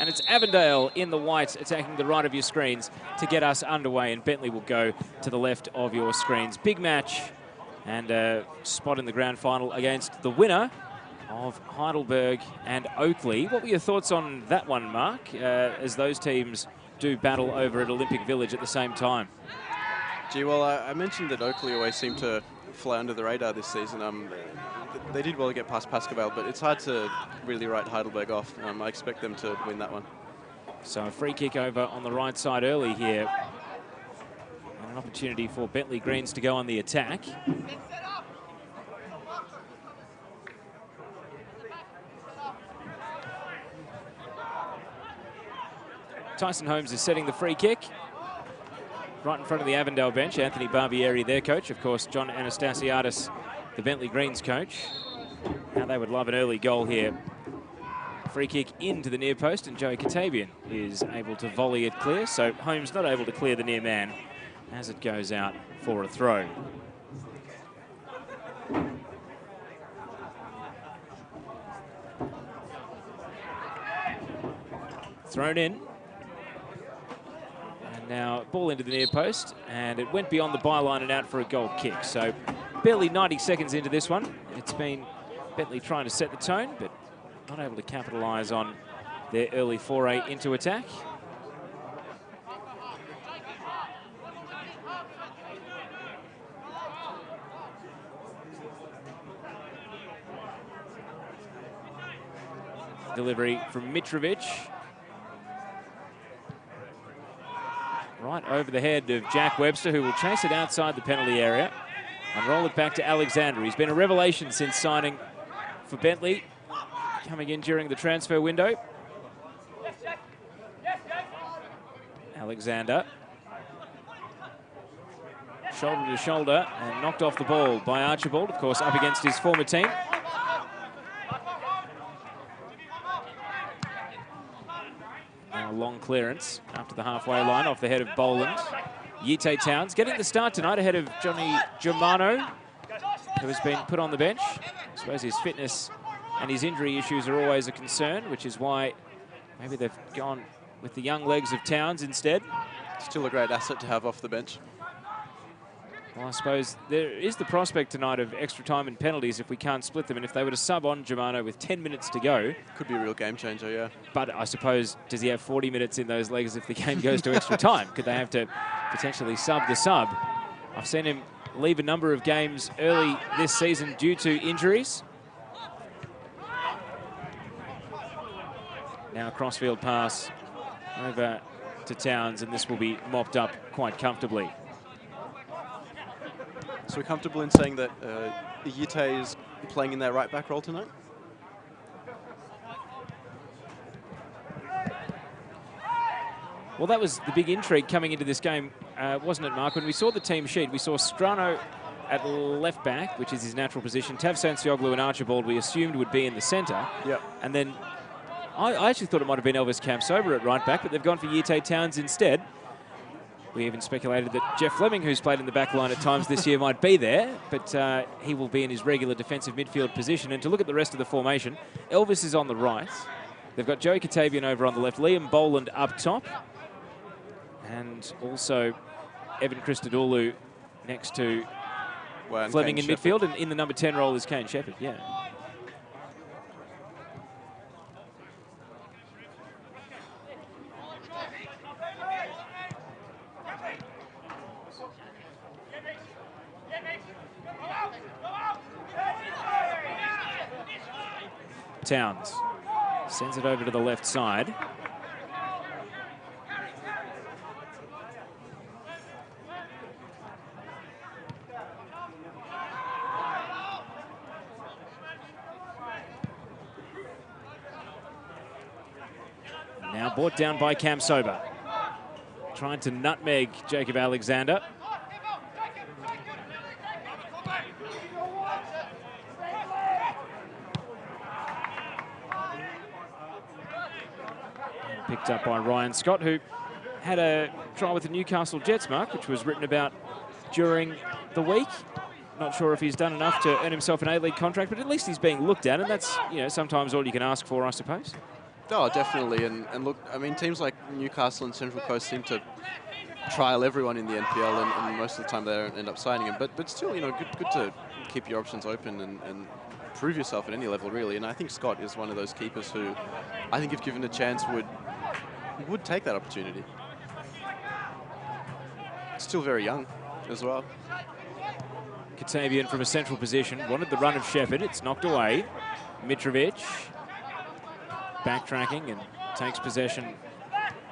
And it's Avondale in the white attacking the right of your screens to get us underway. And Bentleigh will go to the left of your screens. Big match and a spot in the grand final against the winner of Heidelberg and Oakley. What were your thoughts on that one, Mark, as those teams do battle over at Olympic Village at the same time? Gee, well, I mentioned that Oakley always seemed to fly under the radar this season. They did well to get past Pascoval, but it's hard to really write Heidelberg off. I expect them to win that one. So a free kick over on the right side early here. And an opportunity for Bentleigh Greens to go on the attack. Tyson Holmes is setting the free kick. Right in front of the Avondale bench, Anthony Barbieri, their coach. Of course, John Anastasiadis, the Bentleigh Greens coach. Now they would love an early goal here. Free kick into the near post, and Joey Katabian is able to volley it clear. So Holmes not able to clear the near man as it goes out for a throw. Thrown in. Now, ball into the near post, and it went beyond the byline and out for a goal kick. So, barely 90 seconds into this one. It's been Bentleigh trying to set the tone, but not able to capitalise on their early foray into attack. Delivery from Mitrovic. Right over the head of Jack Webster, who will chase it outside the penalty area and roll it back to Alexander. He's been a revelation since signing for Bentleigh, coming in during the transfer window. Alexander. Shoulder to shoulder and knocked off the ball by Archibald, of course, up against his former team. Now a long clearance after the halfway line off the head of Boland. Yite Towns getting the start tonight ahead of Johnny Germano, who has been put on the bench. I suppose his fitness and his injury issues are always a concern, which is why maybe they've gone with the young legs of Towns instead. Still a great asset to have off the bench. Well, I suppose there is the prospect tonight of extra time and penalties if we can't split them. And if they were to sub on Germano with 10 minutes to go... Could be a real game changer, yeah. But I suppose, does he have 40 minutes in those legs if the game goes to extra time? Could they have to potentially sub the sub? I've seen him leave a number of games early this season due to injuries. Now a crossfield pass over to Towns, and this will be mopped up quite comfortably. So we're comfortable in saying that Yite is playing in their right-back role tonight? Well, that was the big intrigue coming into this game, wasn't it, Mark? When we saw the team sheet, we saw Strano at left-back, which is his natural position. Tav Sansioglu and Archibald we assumed would be in the centre. Yep. And then I actually thought it might have been Elvis Campsober at right-back, but they've gone for Yite Towns instead. We even speculated that Jeff Fleming, who's played in the back line at times this year, might be there, but he will be in his regular defensive midfield position. And to look at the rest of the formation, Elvis is on the right. They've got Joey Katabian over on the left, Liam Boland up top, and also Evan Christodoulou next to Fleming in midfield, and in the number 10 role is Kane Shepherd, yeah. Towns sends it over to the left side. Now brought down by Campsober. Trying to nutmeg Jacob Alexander. Picked up by Ryan Scott, who had a trial with the Newcastle Jets, Mark, which was written about during the week. Not sure if he's done enough to earn himself an A-League contract, but at least he's being looked at, and that's, you know, sometimes all you can ask for, I suppose. Oh, definitely. And look, I mean, teams like Newcastle and Central Coast seem to trial everyone in the NPL, and most of the time they don't end up signing him. But still, you know, good to keep your options open and prove yourself at any level, really. And I think Scott is one of those keepers who, I think, if given a chance, would take that opportunity. Still very young as well. Katavian from a central position wanted the run of Shepherd. It's knocked away. Mitrovic backtracking and takes possession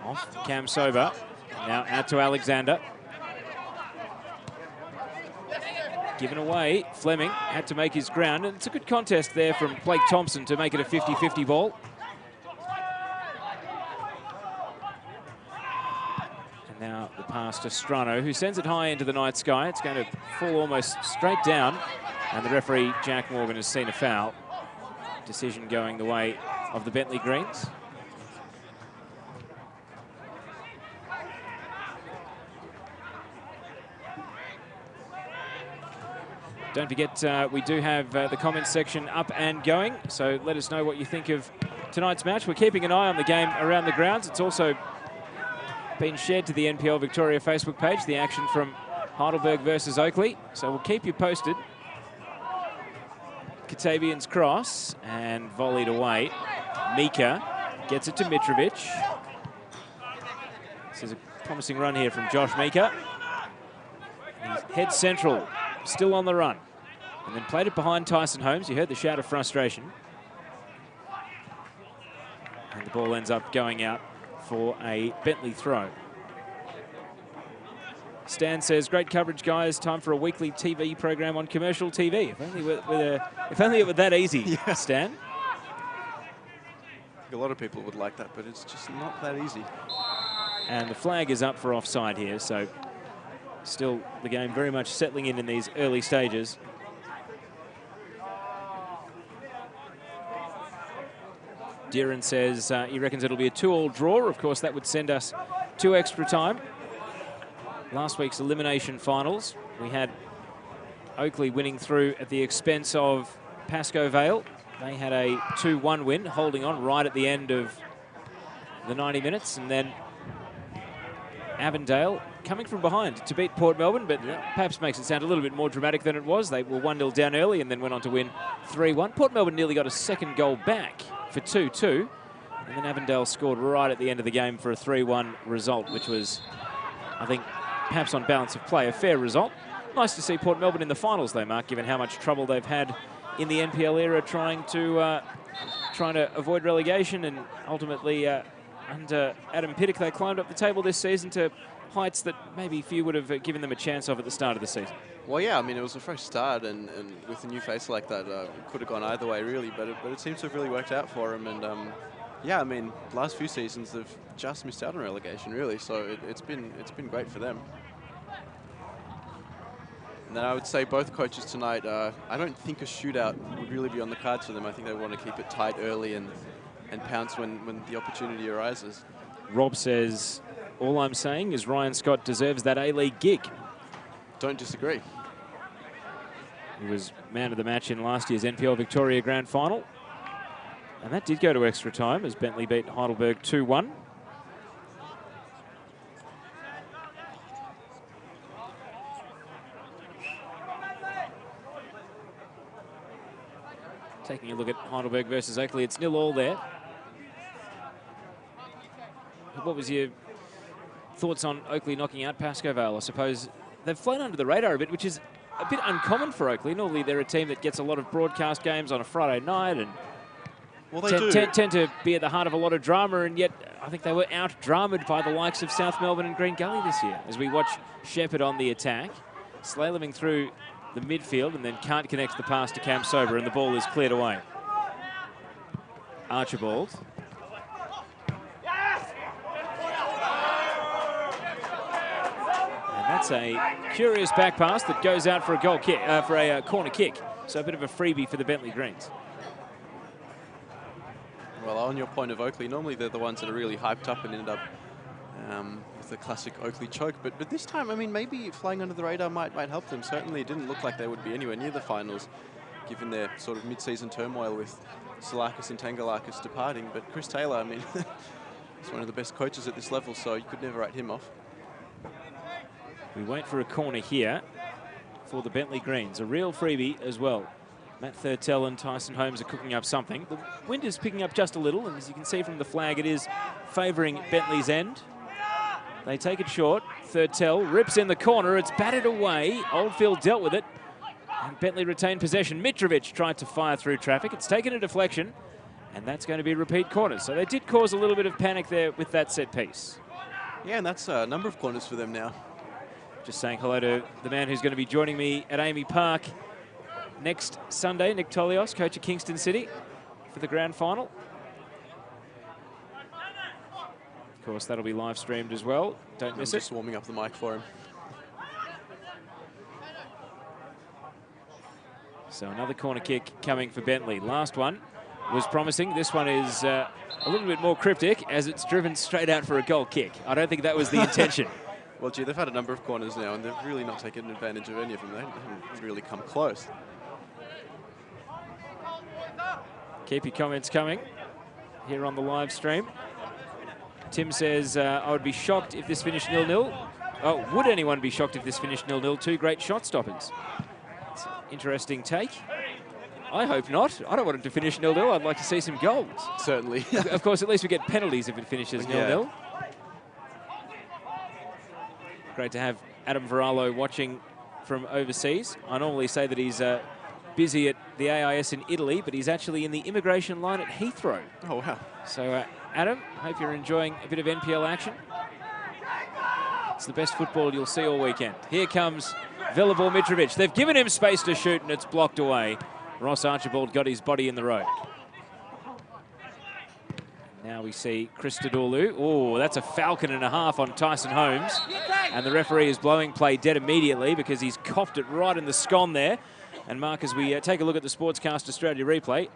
off Cam Sober. Now out to Alexander. Given away. Fleming had to make his ground, and it's a good contest there from Blake Thompson to make it a 50-50 ball. And now the pass to Strano, who sends it high into the night sky. It's going to fall almost straight down, and the referee, Jack Morgan, has seen a foul. Decision going the way of the Bentleigh Greens. Don't forget, we do have the comments section up and going, so let us know what you think of tonight's match. We're keeping an eye on the game around the grounds. It's also been shared to the NPL Victoria Facebook page, the action from Heidelberg versus Oakley, so we'll keep you posted. Katavian's cross and volleyed away. Mika gets it to Mitrovic. This is a promising run here from Josh Mika. He's head central, still on the run. And then played it behind Tyson Holmes. You heard the shout of frustration. And the ball ends up going out for a Bentleigh throw. Stan says, great coverage, guys. Time for a weekly TV program on commercial TV. If only it were that easy, yeah. Stan. A lot of people would like that, but it's just not that easy. And the flag is up for offside here, so still the game very much settling in these early stages. Deeren says he reckons it'll be a 2-2 draw. Of course, that would send us to extra time. Last week's elimination finals, we had Oakley winning through at the expense of Pascoe Vale. They had a 2-1 win, holding on right at the end of the 90 minutes. And then Avondale coming from behind to beat Port Melbourne, but perhaps makes it sound a little bit more dramatic than it was. They were 1-0 down early and then went on to win 3-1. Port Melbourne nearly got a second goal back for 2-2. And then Avondale scored right at the end of the game for a 3-1 result, which was, I think, perhaps on balance of play, a fair result. Nice to see Port Melbourne in the finals, though, Mark, given how much trouble they've had in the NPL era trying to avoid relegation, and ultimately under Adam Pittock they climbed up the table this season to heights that maybe few would have given them a chance of at the start of the season. Well, yeah, I mean, it was a fresh start, and with a new face like that, it could have gone either way, really, but it seems to have really worked out for him. And yeah, I mean, last few seasons they've just missed out on relegation, really, so it's been great for them. And then I would say both coaches tonight, I don't think a shootout would really be on the cards for them. I think they want to keep it tight early and pounce when the opportunity arises. Rob says, all I'm saying is Ryan Scott deserves that A-League gig. Don't disagree. He was man of the match in last year's NPL Victoria Grand Final. And that did go to extra time as Bentleigh beat Heidelberg 2-1. Taking a look at Heidelberg versus Oakley, it's 0-0 there. What was your thoughts on Oakley knocking out Pascoe Vale? I suppose they've flown under the radar a bit, which is a bit uncommon for Oakley. Normally they're a team that gets a lot of broadcast games on a Friday night and tend to be at the heart of a lot of drama, and yet I think they were out-dramaed by the likes of South Melbourne and Green Gully this year. As we watch Shepherd on the attack, slaloming through the midfield and then can't connect the pass to Cam Sober, and the ball is cleared away. Archibald. And that's a curious back pass that goes out for a goal kick, for a corner kick. So a bit of a freebie for the Bentleigh Greens. Well, on your point of Oakley, normally they're the ones that are really hyped up and end up with the classic Oakley choke. But this time, I mean, maybe flying under the radar might help them. Certainly it didn't look like they would be anywhere near the finals, given their sort of mid-season turmoil with Salakis and Tangalakis departing, but Chris Taylor, I mean, he's one of the best coaches at this level, so you could never write him off. We wait for a corner here for the Bentleigh Greens. A real freebie as well. Matt Thurtell and Tyson Holmes are cooking up something. The wind is picking up just a little, and as you can see from the flag, it is favouring Bentleigh's end. They take it short. Thurtell rips in the corner. It's batted away. Oldfield dealt with it, and Bentleigh retained possession. Mitrovic tried to fire through traffic. It's taken a deflection, and that's going to be repeat corners. So they did cause a little bit of panic there with that set piece. Yeah, and that's a number of corners for them now. Just saying hello to the man who's going to be joining me at Amy Park next Sunday, Nick Tolios, coach of Kingston City, for the grand final. Of course, that'll be live streamed as well. Don't miss it. Just warming up the mic for him. So another corner kick coming for Bentleigh. Last one was promising. This one is a little bit more cryptic as it's driven straight out for a goal kick. I don't think that was the intention. Well, gee, they've had a number of corners now, and they've really not taken advantage of any of them. They haven't really come close. Keep your comments coming here on the live stream. Tim says, I would be shocked if this finished 0-0. Oh, would anyone be shocked if this finished 0-0? Two great shot stoppers. It's an interesting take. I hope not. I don't want it to finish 0-0. I'd like to see some goals. Certainly. Of course, at least we get penalties if it finishes 0-0. Yeah. Great to have Adam Varallo watching from overseas. I normally say that he's busy at the AIS in Italy, but he's actually in the immigration line at Heathrow. Oh, wow. So, Adam, hope you're enjoying a bit of NPL action. It's the best football you'll see all weekend. Here comes Velibor Mitrovic. They've given him space to shoot, and it's blocked away. Ross Archibald got his body in the road. Now we see Christodoulou. Oh, that's a falcon and a half on Tyson Holmes. And the referee is blowing play dead immediately because he's coughed it right in the scone there. And Mark, as we take a look at the Sportscast Australia replay,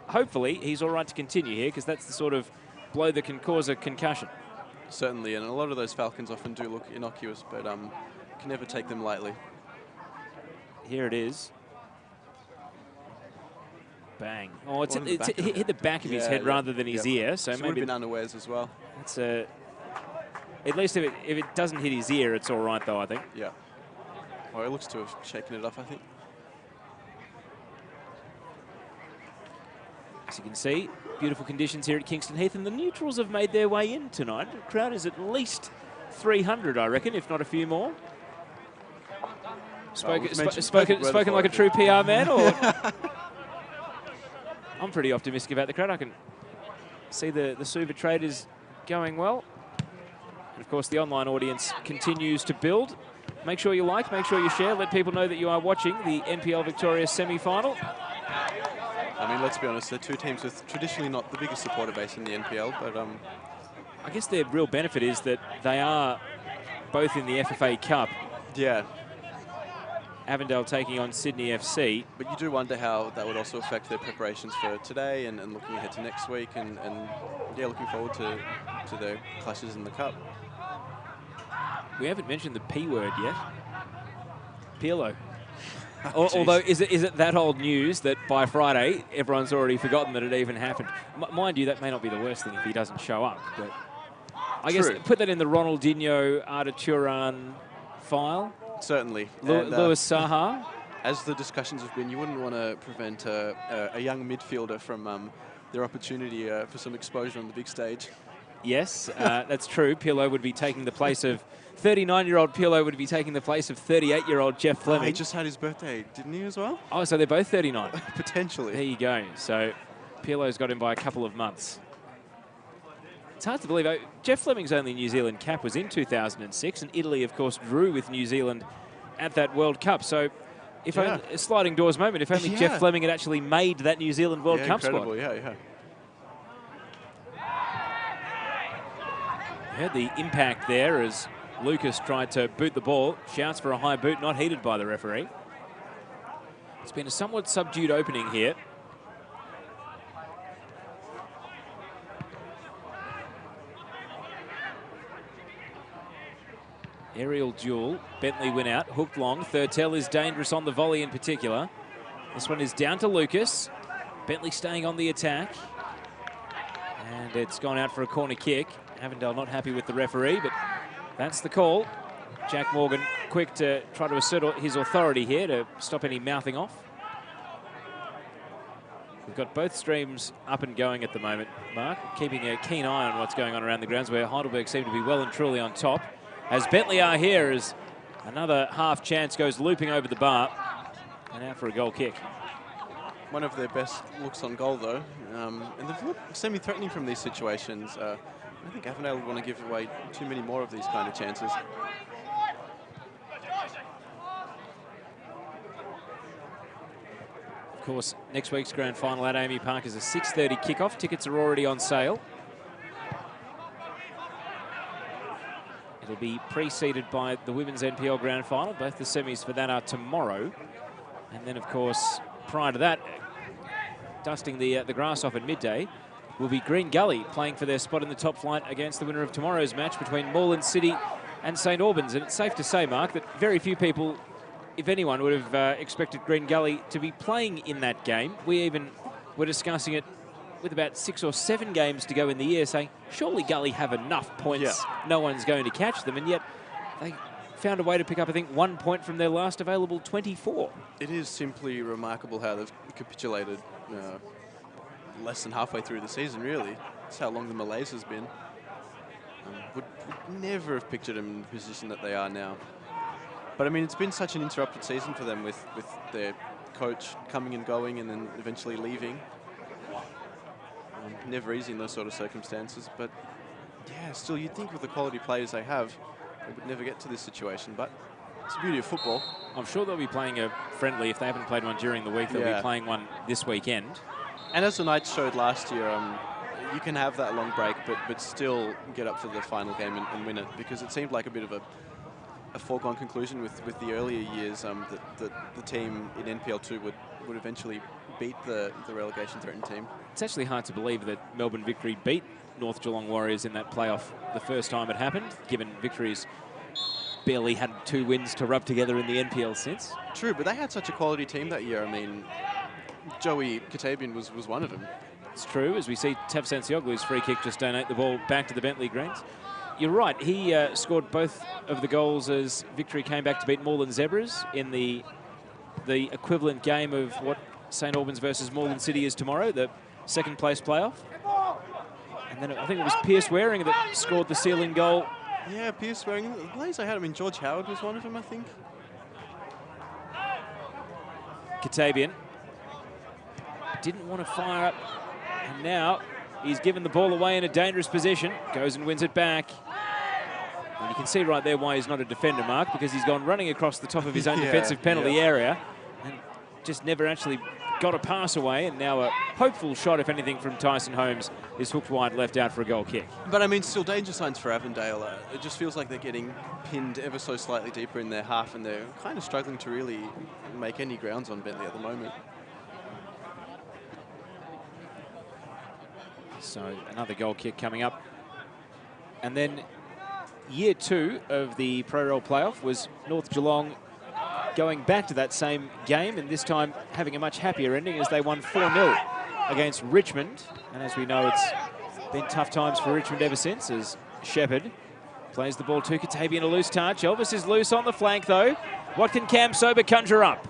hopefully he's all right to continue here because that's the sort of blow that can cause a concussion. Certainly, and a lot of those falcons often do look innocuous, but can never take them lightly. Here it is. Bang. Oh, it hit the back of his head rather than his ear. So maybe would have been unawares as well. It's at least if it doesn't hit his ear, it's all right though, I think. Yeah. Well, it looks to have shaken it off, I think. As you can see, beautiful conditions here at Kingston Heath, and the neutrals have made their way in tonight. The crowd is at least 300, I reckon, if not a few more. Spoken like a true PR man, or? I'm pretty optimistic about the crowd. I can see the Suva trade is going well. And of course, the online audience continues to build. Make sure you like, make sure you share, let people know that you are watching the NPL Victoria semi-final. I mean, let's be honest, they're two teams with traditionally not the biggest supporter base in the NPL, but I guess their real benefit is that they are both in the FFA Cup. Yeah. Avondale taking on Sydney FC. But you do wonder how that would also affect their preparations for today and looking ahead to next week and yeah, looking forward to their clashes in the Cup. We haven't mentioned the P word yet. Pirlo. Although, is it that old news that by Friday, everyone's already forgotten that it even happened? Mind you, that may not be the worst thing if he doesn't show up. But I guess put that in the Ronaldinho, Arda Turan file. Certainly. Louis Saha. As the discussions have been, you wouldn't want to prevent a young midfielder from their opportunity for some exposure on the big stage. Yes, that's true. Pirlo would be taking the place of 39-year-old Pirlo would be taking the place of 38-year-old Jeff Fleming. Oh, he just had his birthday, didn't he, as well? Oh, so they're both 39. Potentially. There you go. So Pirlo's got him by a couple of months. It's hard to believe. Jeff Fleming's only New Zealand cap was in 2006, and Italy, of course, drew with New Zealand at that World Cup. So if only, a sliding doors moment, if only Jeff Fleming had actually made that New Zealand World Cup squad. Yeah. You heard the impact there as Lucas tried to boot the ball. Shouts for a high boot, not heeded by the referee. It's been a somewhat subdued opening here. Aerial duel. Bentleigh win out. Hooked long. Thurtell is dangerous on the volley in particular. This one is down to Lucas. Bentleigh staying on the attack. And it's gone out for a corner kick. Avondale not happy with the referee, but that's the call. Jack Morgan quick to try to assert his authority here to stop any mouthing off. We've got both streams up and going at the moment, Mark, keeping a keen eye on what's going on around the grounds, where Heidelberg seem to be well and truly on top. As Bentleigh are here, as another half chance goes looping over the bar and out for a goal kick. One of their best looks on goal, though. And they've looked semi-threatening from these situations. I think Avondale would want to give away too many more of these kind of chances. Of course, next week's grand final at Amy Park is a 6:30 kickoff. Tickets are already on sale. It'll be preceded by the women's NPL grand final. Both the semis for that are tomorrow. And then, of course, prior to that, dusting the grass off at midday, will be Green Gully playing for their spot in the top flight against the winner of tomorrow's match between Moreland City and St Albans. And it's safe to say, Mark, that very few people, if anyone, would have expected Green Gully to be playing in that game. We even were discussing it with about 6 or 7 games to go in the year, saying, surely Gully have enough points, no one's going to catch them. And yet they found a way to pick up, I think, 1 point from their last available 24. It is simply remarkable how they've capitulated less than halfway through the season, really. That's how long the malaise has been. Would never have pictured them in the position that they are now. But, I mean, it's been such an interrupted season for them with their coach coming and going and then eventually leaving. Never easy in those sort of circumstances. But, yeah, still, you'd think with the quality players they have, they would never get to this situation. But it's the beauty of football. I'm sure they'll be playing a friendly. If they haven't played one during the week, they'll be playing one this weekend. And as the Knights showed last year, you can have that long break, but still get up for the final game and win it, because it seemed like a bit of a foregone conclusion with the earlier years that the team in NPL 2 would eventually beat the relegation threatened team. It's actually hard to believe that Melbourne Victory beat North Geelong Warriors in that playoff the first time it happened, given Victory's barely had 2 wins to rub together in the NPL since. True, but they had such a quality team that year. I mean, Joey Katabian was one of them. It's true, as we see Tav Sansioglu's free kick just donate the ball back to the Bentleigh Greens. You're right, he scored both of the goals as Victory came back to beat Moreland Zebras in the equivalent game of what St Albans versus Moreland City is tomorrow, the second place playoff. And then I think it was Pierce Waring that scored the sealing goal. Yeah, Pierce Waring. The players I had, I mean, George Howard was one of them, I think. Katabian didn't want to fire up, and now he's given the ball away in a dangerous position, goes and wins it back. And you can see right there why he's not a defender, Mark, because he's gone running across the top of his own defensive penalty area and just never actually got a pass away. And now a hopeful shot, if anything, from Tyson Holmes is hooked wide left out for a goal kick. But, I mean, still danger signs for Avondale. It just feels like they're getting pinned ever so slightly deeper in their half, and they're kind of struggling to really make any grounds on Bentleigh at the moment. So another goal kick coming up. And then year 2 of the Pro-Rel playoff was North Geelong going back to that same game, and this time having a much happier ending as they won 4-0 against Richmond. And as we know, it's been tough times for Richmond ever since, as Shepherd plays the ball to Katabian, a loose touch. Elvis is loose on the flank, though. What can Cam Sober conjure up?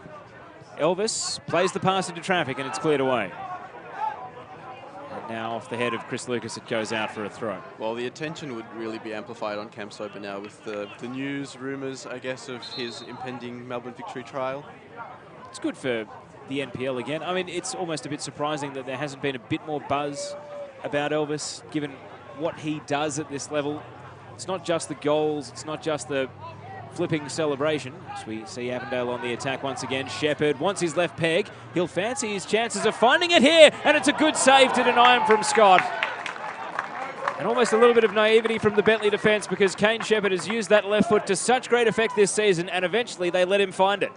Elvis plays the pass into traffic, and it's cleared away. Now off the head of Chris Lucas, it goes out for a throw. Well, the attention would really be amplified on Cam Sober now with the news, rumours, I guess, of his impending Melbourne Victory trial. It's good for the NPL again. I mean, it's almost a bit surprising that there hasn't been a bit more buzz about Elvis, given what he does at this level. It's not just the goals, it's not just the flipping celebration. As we see Avondale on the attack once again. Shepherd wants his left peg. He'll fancy his chances of finding it here, and it's a good save to deny him from Scott. And almost a little bit of naivety from the Bentleigh defence, because Kane Shepherd has used that left foot to such great effect this season, and eventually they let him find it.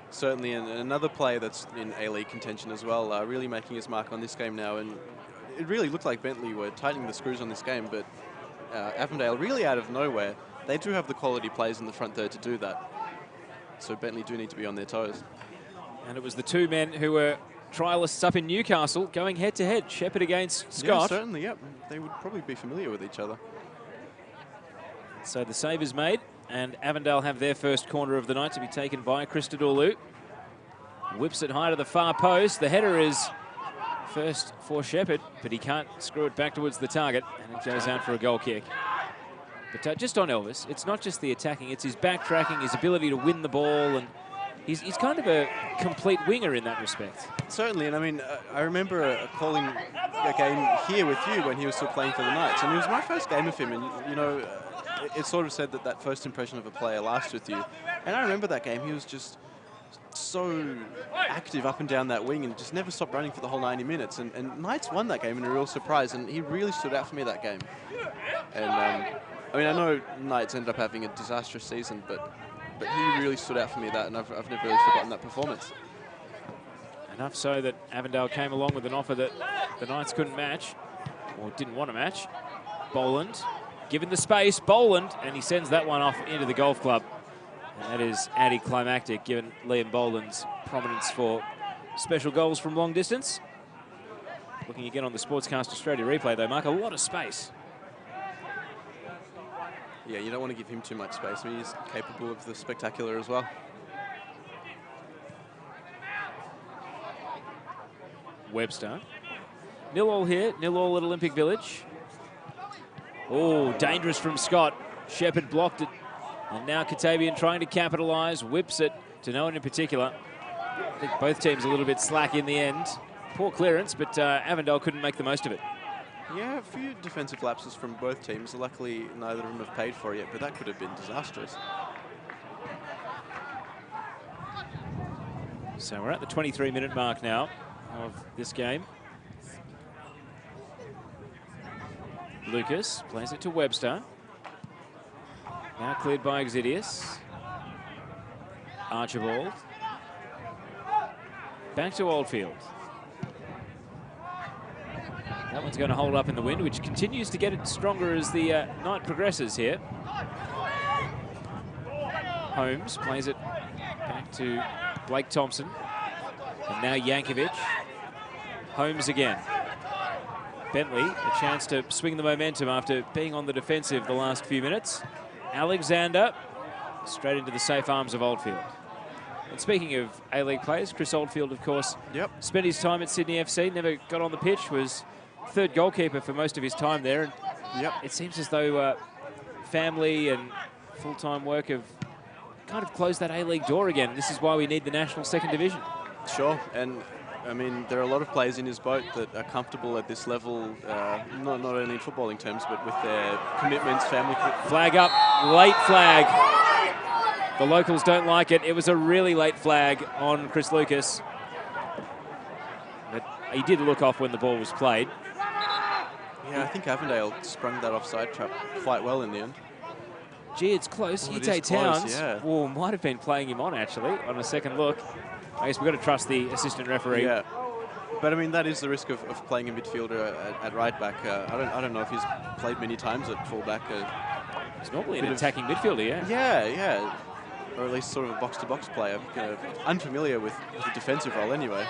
Certainly, and another player that's in A-League contention as well, really making his mark on this game now. And it really looked like Bentleigh were tightening the screws on this game, but Avondale really out of nowhere. They do have the quality players in the front third to do that. So Bentleigh do need to be on their toes. And it was the 2 men who were trialists up in Newcastle going head-to-head. Shepherd against Scott. Yeah, certainly, yep. They would probably be familiar with each other. So the save is made, and Avondale have their first corner of the night to be taken by Christodoulou. Whips it high to the far post. The header is first for Shepherd, but he can't screw it back towards the target, and it goes out for a goal kick. But just on Elvis, it's not just the attacking, it's his backtracking, his ability to win the ball, and he's kind of a complete winger in that respect. Certainly, and I mean, I remember calling a game here with you when he was still playing for the Knights, and it was my first game of him, and you know, it's sort of said that that first impression of a player lasts with you. And I remember that game, he was just so active up and down that wing and just never stopped running for the whole 90 minutes. And Knights won that game in a real surprise, and he really stood out for me that game. And I mean, I know Knights ended up having a disastrous season, but he really stood out for me that, and I've never really forgotten that performance. Enough so that Avondale came along with an offer that the Knights couldn't match, or didn't want to match. Boland, given the space, Boland, and he sends that one off into the golf club. And that is anticlimactic, given Liam Boland's prominence for special goals from long distance. Looking again on the Sportscast Australia replay, they mark a lot of space. Yeah, you don't want to give him too much space. I mean, he's capable of the spectacular as well. Webster. 0-0 here, 0-0 at Olympic Village. Oh, dangerous from Scott. Shepherd blocked it. And now Katavian trying to capitalise, whips it to no one in particular. I think both teams a little bit slack in the end. Poor clearance, but Avondale couldn't make the most of it. Yeah, a few defensive lapses from both teams. Luckily, neither of them have paid for it yet, but that could have been disastrous. So we're at the 23-minute mark now of this game. Lucas plays it to Webster. Now cleared by Exidius. Archibald. Back to Oldfield. That one's going to hold up in the wind, which continues to get it stronger as the night progresses here. Holmes plays it back to Blake Thompson. And now Yankovic. Holmes again. Bentleigh, a chance to swing the momentum after being on the defensive the last few minutes. Alexander, straight into the safe arms of Oldfield. And speaking of A-League players, Chris Oldfield, of course, spent his time at Sydney FC, never got on the pitch, was third goalkeeper for most of his time there. And it seems as though family and full-time work have kind of closed that A-League door again. This is why we need the National Second Division. Sure, and I mean, there are a lot of players in his boat that are comfortable at this level, not only in footballing terms, but with their commitments, family. Flag up, late flag. The locals don't like it. It was a really late flag on Chris Lucas. But he did look off when the ball was played. Yeah, I think Avondale sprung that offside trap quite well in the end. Gee, it's close. Oh, Yite Towns yeah. might have been playing him on, actually, on a second look. I guess we've got to trust the assistant referee. Yeah, but I mean, that is the risk of playing a midfielder at right back. I don't know if he's played many times at fullback. He's normally an attacking midfielder, yeah. Yeah, or at least sort of a box-to-box player. Unfamiliar with the defensive role anyway.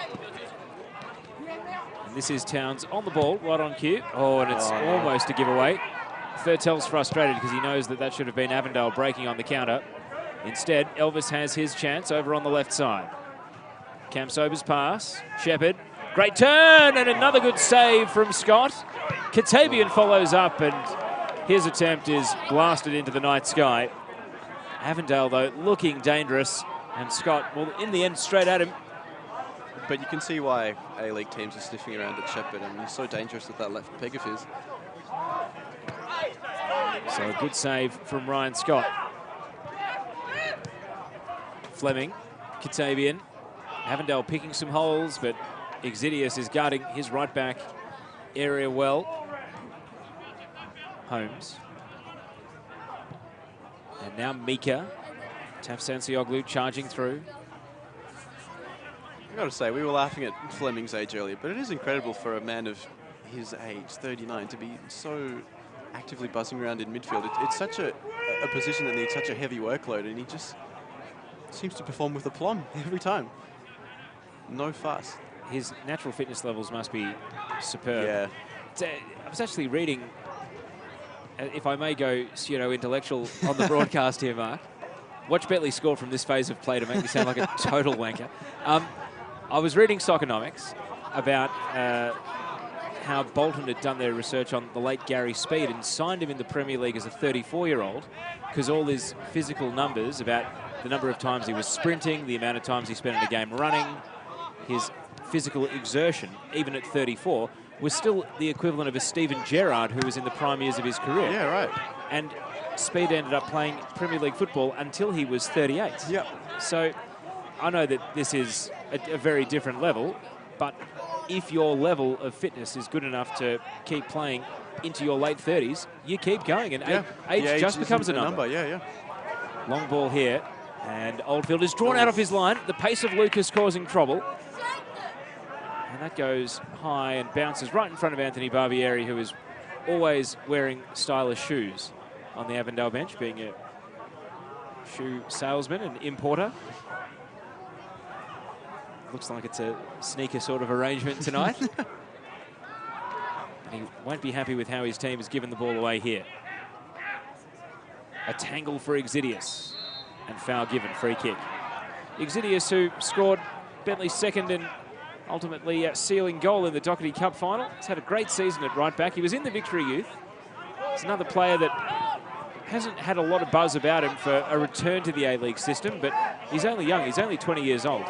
And this is Towns on the ball, right on cue. Oh, and it's almost a giveaway. Thurtell's frustrated because he knows that should have been Avondale breaking on the counter. Instead, Elvis has his chance over on the left side. Cam Sober's pass. Shepherd. Great turn and another good save from Scott. Katavian follows up and his attempt is blasted into the night sky. Avondale, though, looking dangerous. And Scott, well, in the end, straight at him. But you can see why A-League teams are sniffing around at Shepherd. I mean, he's so dangerous with that left peg of his. So a good save from Ryan Scott. Fleming, Katavian. Avondale picking some holes, but Exidius is guarding his right back area well. Holmes. And now Mika. Taf Sansioglu charging through. I've got to say, we were laughing at Fleming's age earlier, but it is incredible for a man of his age, 39, to be so actively buzzing around in midfield. It's such a position that needs such a heavy workload, and he just seems to perform with aplomb every time. No fuss. his natural fitness levels must be superb. Yeah. I was actually reading, if I may go pseudo-intellectual on the broadcast here, Mark. Watch Bentleigh score from this phase of play to make me sound like a total wanker. I was reading Soccernomics about how Bolton had done their research on the late Gary Speed and signed him in the Premier League as a 34-year-old because all his physical numbers about the number of times he was sprinting, the amount of times he spent in a game running, his physical exertion, even at 34, was still the equivalent of a Steven Gerrard who was in the prime years of his career. Yeah, right. And Speed ended up playing Premier League football until he was 38. Yeah. So I know that this is a very different level, but if your level of fitness is good enough to keep playing into your late 30s, you keep going, and age just becomes a number. Yeah. Long ball here, and Oldfield is drawn out of his line. The pace of Lucas causing trouble. And that goes high and bounces right in front of Anthony Barbieri, who is always wearing stylish shoes on the Avondale bench, being a shoe salesman and importer. Looks like it's a sneaker sort of arrangement tonight. He won't be happy with how his team has given the ball away here. A tangle for Exidius, and foul given, free kick. Exidius, who scored Bentleigh's second and ultimately sealing goal in the Doherty Cup final. He's had a great season at right back. He was in the Victory Youth. He's another player that hasn't had a lot of buzz about him for a return to the A-League system, but he's only young. He's only 20 years old.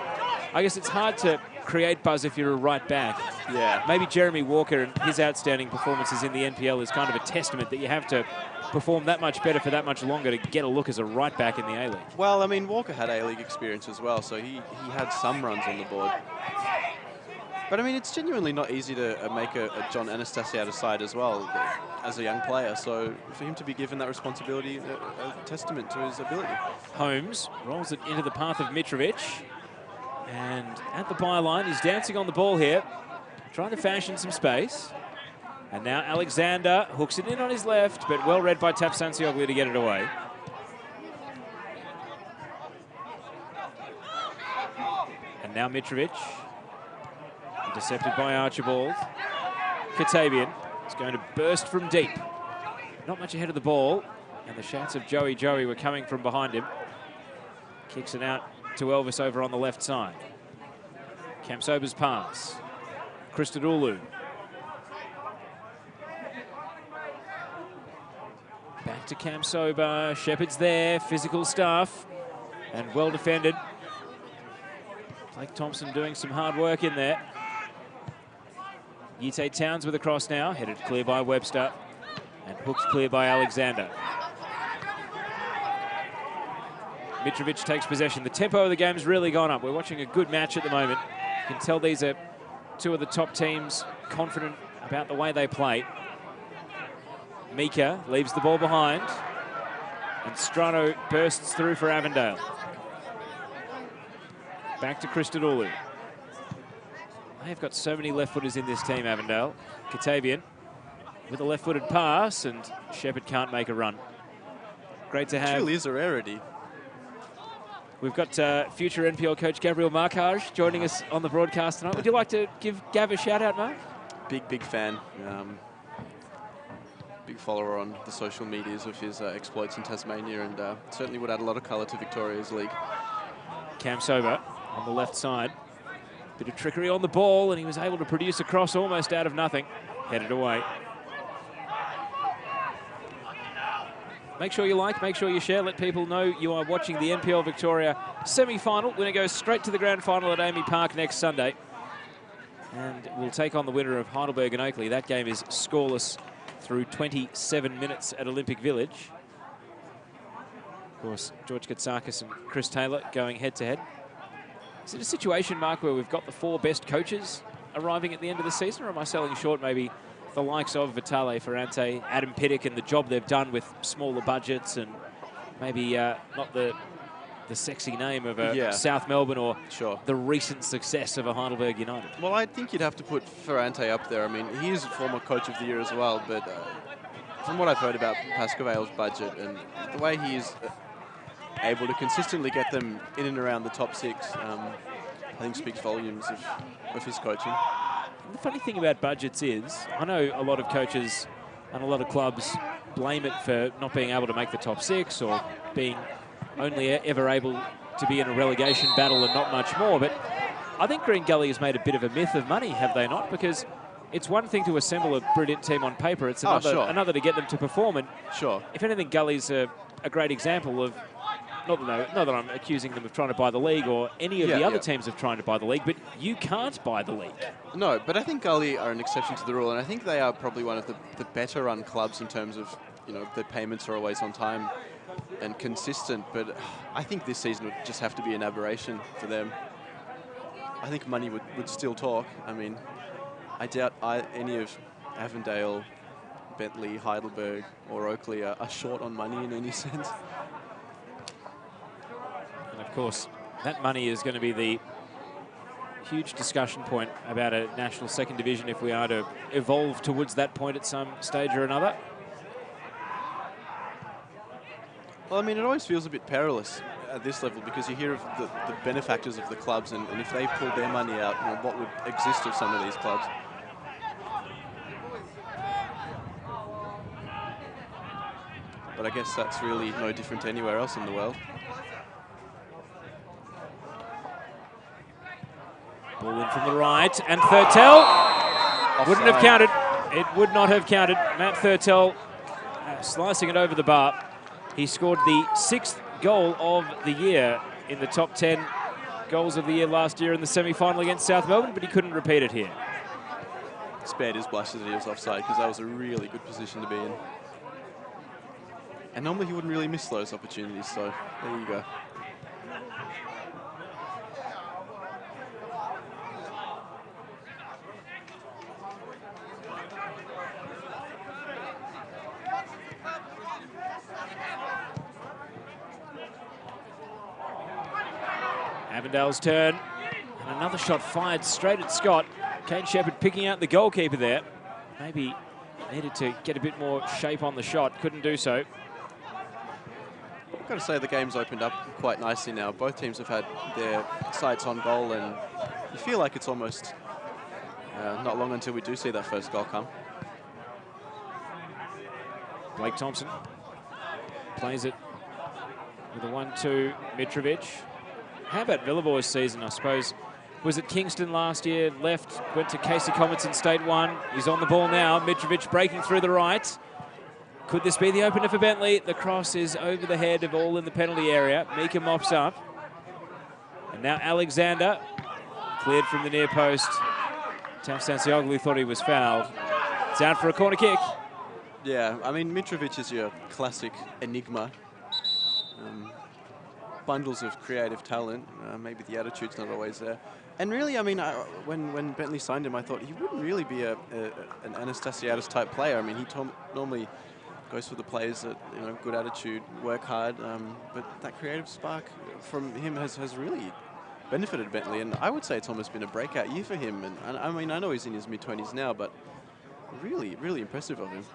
I guess it's hard to create buzz if you're a right back. Yeah. Maybe Jeremy Walker and his outstanding performances in the NPL is kind of a testament that you have to perform that much better for that much longer to get a look as a right back in the A-League. Well, I mean, Walker had A-League experience as well, so he had some runs on the board. But, I mean, it's genuinely not easy to make a John Anastasiadis side as well as a young player. So for him to be given that responsibility, a testament to his ability. Holmes rolls it into the path of Mitrovic. And at the byline, he's dancing on the ball here, trying to fashion some space. And now Alexander hooks it in on his left, but well read by Tapsansioglu to get it away. And now Mitrovic, intercepted by Archibald. Katabian is going to burst from deep. Not much ahead of the ball, and the shouts of Joey were coming from behind him. Kicks it out to Elvis over on the left side. Kamsoba's pass. Christodoulou. Back to Kamsoba. Shepherd's there. Physical stuff. And well defended. Blake Thompson doing some hard work in there. Yite Towns with a cross now. Headed clear by Webster. And hooked clear by Alexander. Mitrovic takes possession. The tempo of the game's really gone up. We're watching a good match at the moment. You can tell these are two of the top teams confident about the way they play. Mika leaves the ball behind. And Strano bursts through for Avondale. Back to Christodoulou. They've got so many left-footers in this team, Avondale. Katabian with a left-footed pass, and Shepherd can't make a run. Great to have. It truly is a rarity. We've got future NPL coach Gabriel Marcage joining us on the broadcast tonight. Would you like to give Gav a shout-out, Mark? Big fan. Big follower on the social medias of his exploits in Tasmania, and certainly would add a lot of colour to Victoria's league. Kamsoba on the left side. Bit of trickery on the ball, and he was able to produce a cross almost out of nothing. Headed away. Make sure you like, make sure you share, let people know you are watching the NPL Victoria semi-final. We're going to go straight to the grand final at Amy Park next Sunday. And we'll take on the winner of Heidelberg and Oakley. That game is scoreless through 27 minutes at Olympic Village. Of course, George Katsakis and Chris Taylor going head-to-head. Is it a situation, Mark, where we've got the four best coaches arriving at the end of the season, or am I selling short maybe the likes of Vitale Ferrante, Adam Pittock, and the job they've done with smaller budgets, and maybe not the sexy name of a South Melbourne or the recent success of a Heidelberg United? Well, I think you'd have to put Ferrante up there. I mean, he is a former coach of the year as well, but from what I've heard about Pascovale's budget and the way he is able to consistently get them in and around the top six, I think speaks volumes of his coaching. The funny thing about budgets is, I know a lot of coaches and a lot of clubs blame it for not being able to make the top 6 or being only ever able to be in a relegation battle and not much more. But I think Green Gully has made a bit of a myth of money, have they not? Because it's one thing to assemble a brilliant team on paper. It's another to get them to perform. And if anything, Gully's a great example of, not that I'm accusing them of trying to buy the league or any of the other teams of trying to buy the league, but you can't buy the league. No, but I think Gully are an exception to the rule, and I think they are probably one of the better run clubs in terms of, their payments are always on time and consistent, but I think this season would just have to be an aberration for them. I think money would still talk. I mean, I doubt any of Avondale, Bentleigh, Heidelberg or Oakley are short on money in any sense. And of course, that money is going to be the huge discussion point about a national second division if we are to evolve towards that point at some stage or another. Well, I mean, it always feels a bit perilous at this level because you hear of the benefactors of the clubs, and if they pulled their money out, what would exist of some of these clubs? But I guess that's really no different to anywhere else in the world. Ball in from the right, and Thurtell wouldn't have counted. It would not have counted. Matt Thurtell slicing it over the bar. He scored the 6th goal of the year in the top 10 goals of the year last year in the semi-final against South Melbourne, but he couldn't repeat it here. Spared his blush that he was offside because that was a really good position to be in. And normally he wouldn't really miss those opportunities, so there you go. Avondale's turn, and another shot fired straight at Scott. Kane Shepherd picking out the goalkeeper there. Maybe needed to get a bit more shape on the shot, couldn't do so. I've got to say the game's opened up quite nicely now. Both teams have had their sights on goal, and you feel like it's almost not long until we do see that first goal come. Blake Thompson plays it with a 1-2, Mitrovic. How about Villabor's season, I suppose? Was at Kingston last year, left, went to Casey Comets in State 1. He's on the ball now. Mitrovic breaking through the right. Could this be the opener for Bentleigh? The cross is over the head of all in the penalty area. Mika mops up. And now Alexander, cleared from the near post. Taf Sansioglu thought he was fouled. It's out for a corner kick. Yeah, I mean, Mitrovic is your classic enigma. Bundles of creative talent. Maybe the attitude's not always there. And really, I mean, when Bentleigh signed him, I thought he wouldn't really be an Anastasiadis type player. I mean, he normally goes for the players that, good attitude, work hard. But that creative spark from him has really benefited Bentleigh. And I would say it's almost been a breakout year for him. And I mean, I know he's in his mid-20s now, but really, really impressive of him.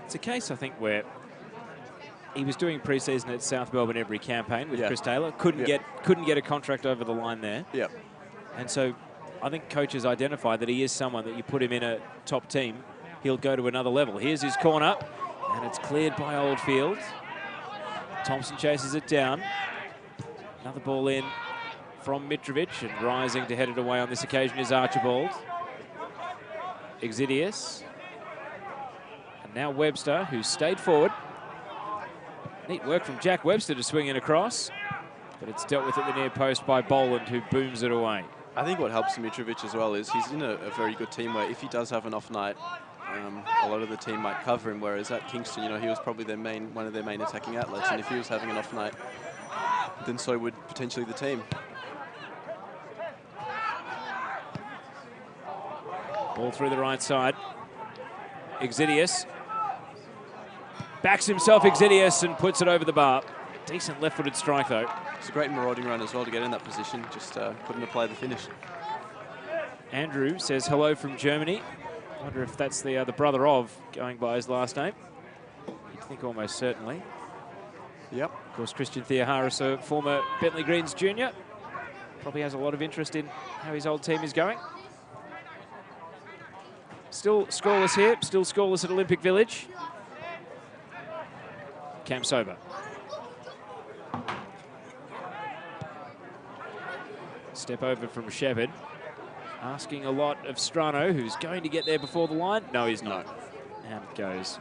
It's a case, I think, where he was doing pre-season at South Melbourne every campaign with Chris Taylor. Couldn't get a contract over the line there. Yep. And so I think coaches identify that he is someone that you put him in a top team, he'll go to another level. Here's his corner, and it's cleared by Oldfield. Thompson chases it down. Another ball in from Mitrovic, and rising to head it away on this occasion is Archibald. Exidius. And now Webster, who stayed forward. Neat work from Jack Webster to swing it across, but it's dealt with at the near post by Boland, who booms it away. I think what helps Mitrovic as well is he's in a very good team where if he does have an off night, a lot of the team might cover him, whereas at Kingston, he was probably one of their main attacking outlets, and if he was having an off night, then so would potentially the team. Ball through the right side. Exidius. Backs himself, Exidius, and puts it over the bar. Decent left-footed strike, though. It's a great marauding run as well to get in that position. Just couldn't apply the finish. Andrew says hello from Germany. I wonder if that's the brother of, going by his last name. You'd think almost certainly. Yep. Of course, Christian Theoharis, a former Bentleigh Greens junior. Probably has a lot of interest in how his old team is going. Still scoreless here, still scoreless at Olympic Village. Cam Sober. Step over from Shepherd. Asking a lot of Strano, who's going to get there before the line. No, he's not. Out it goes.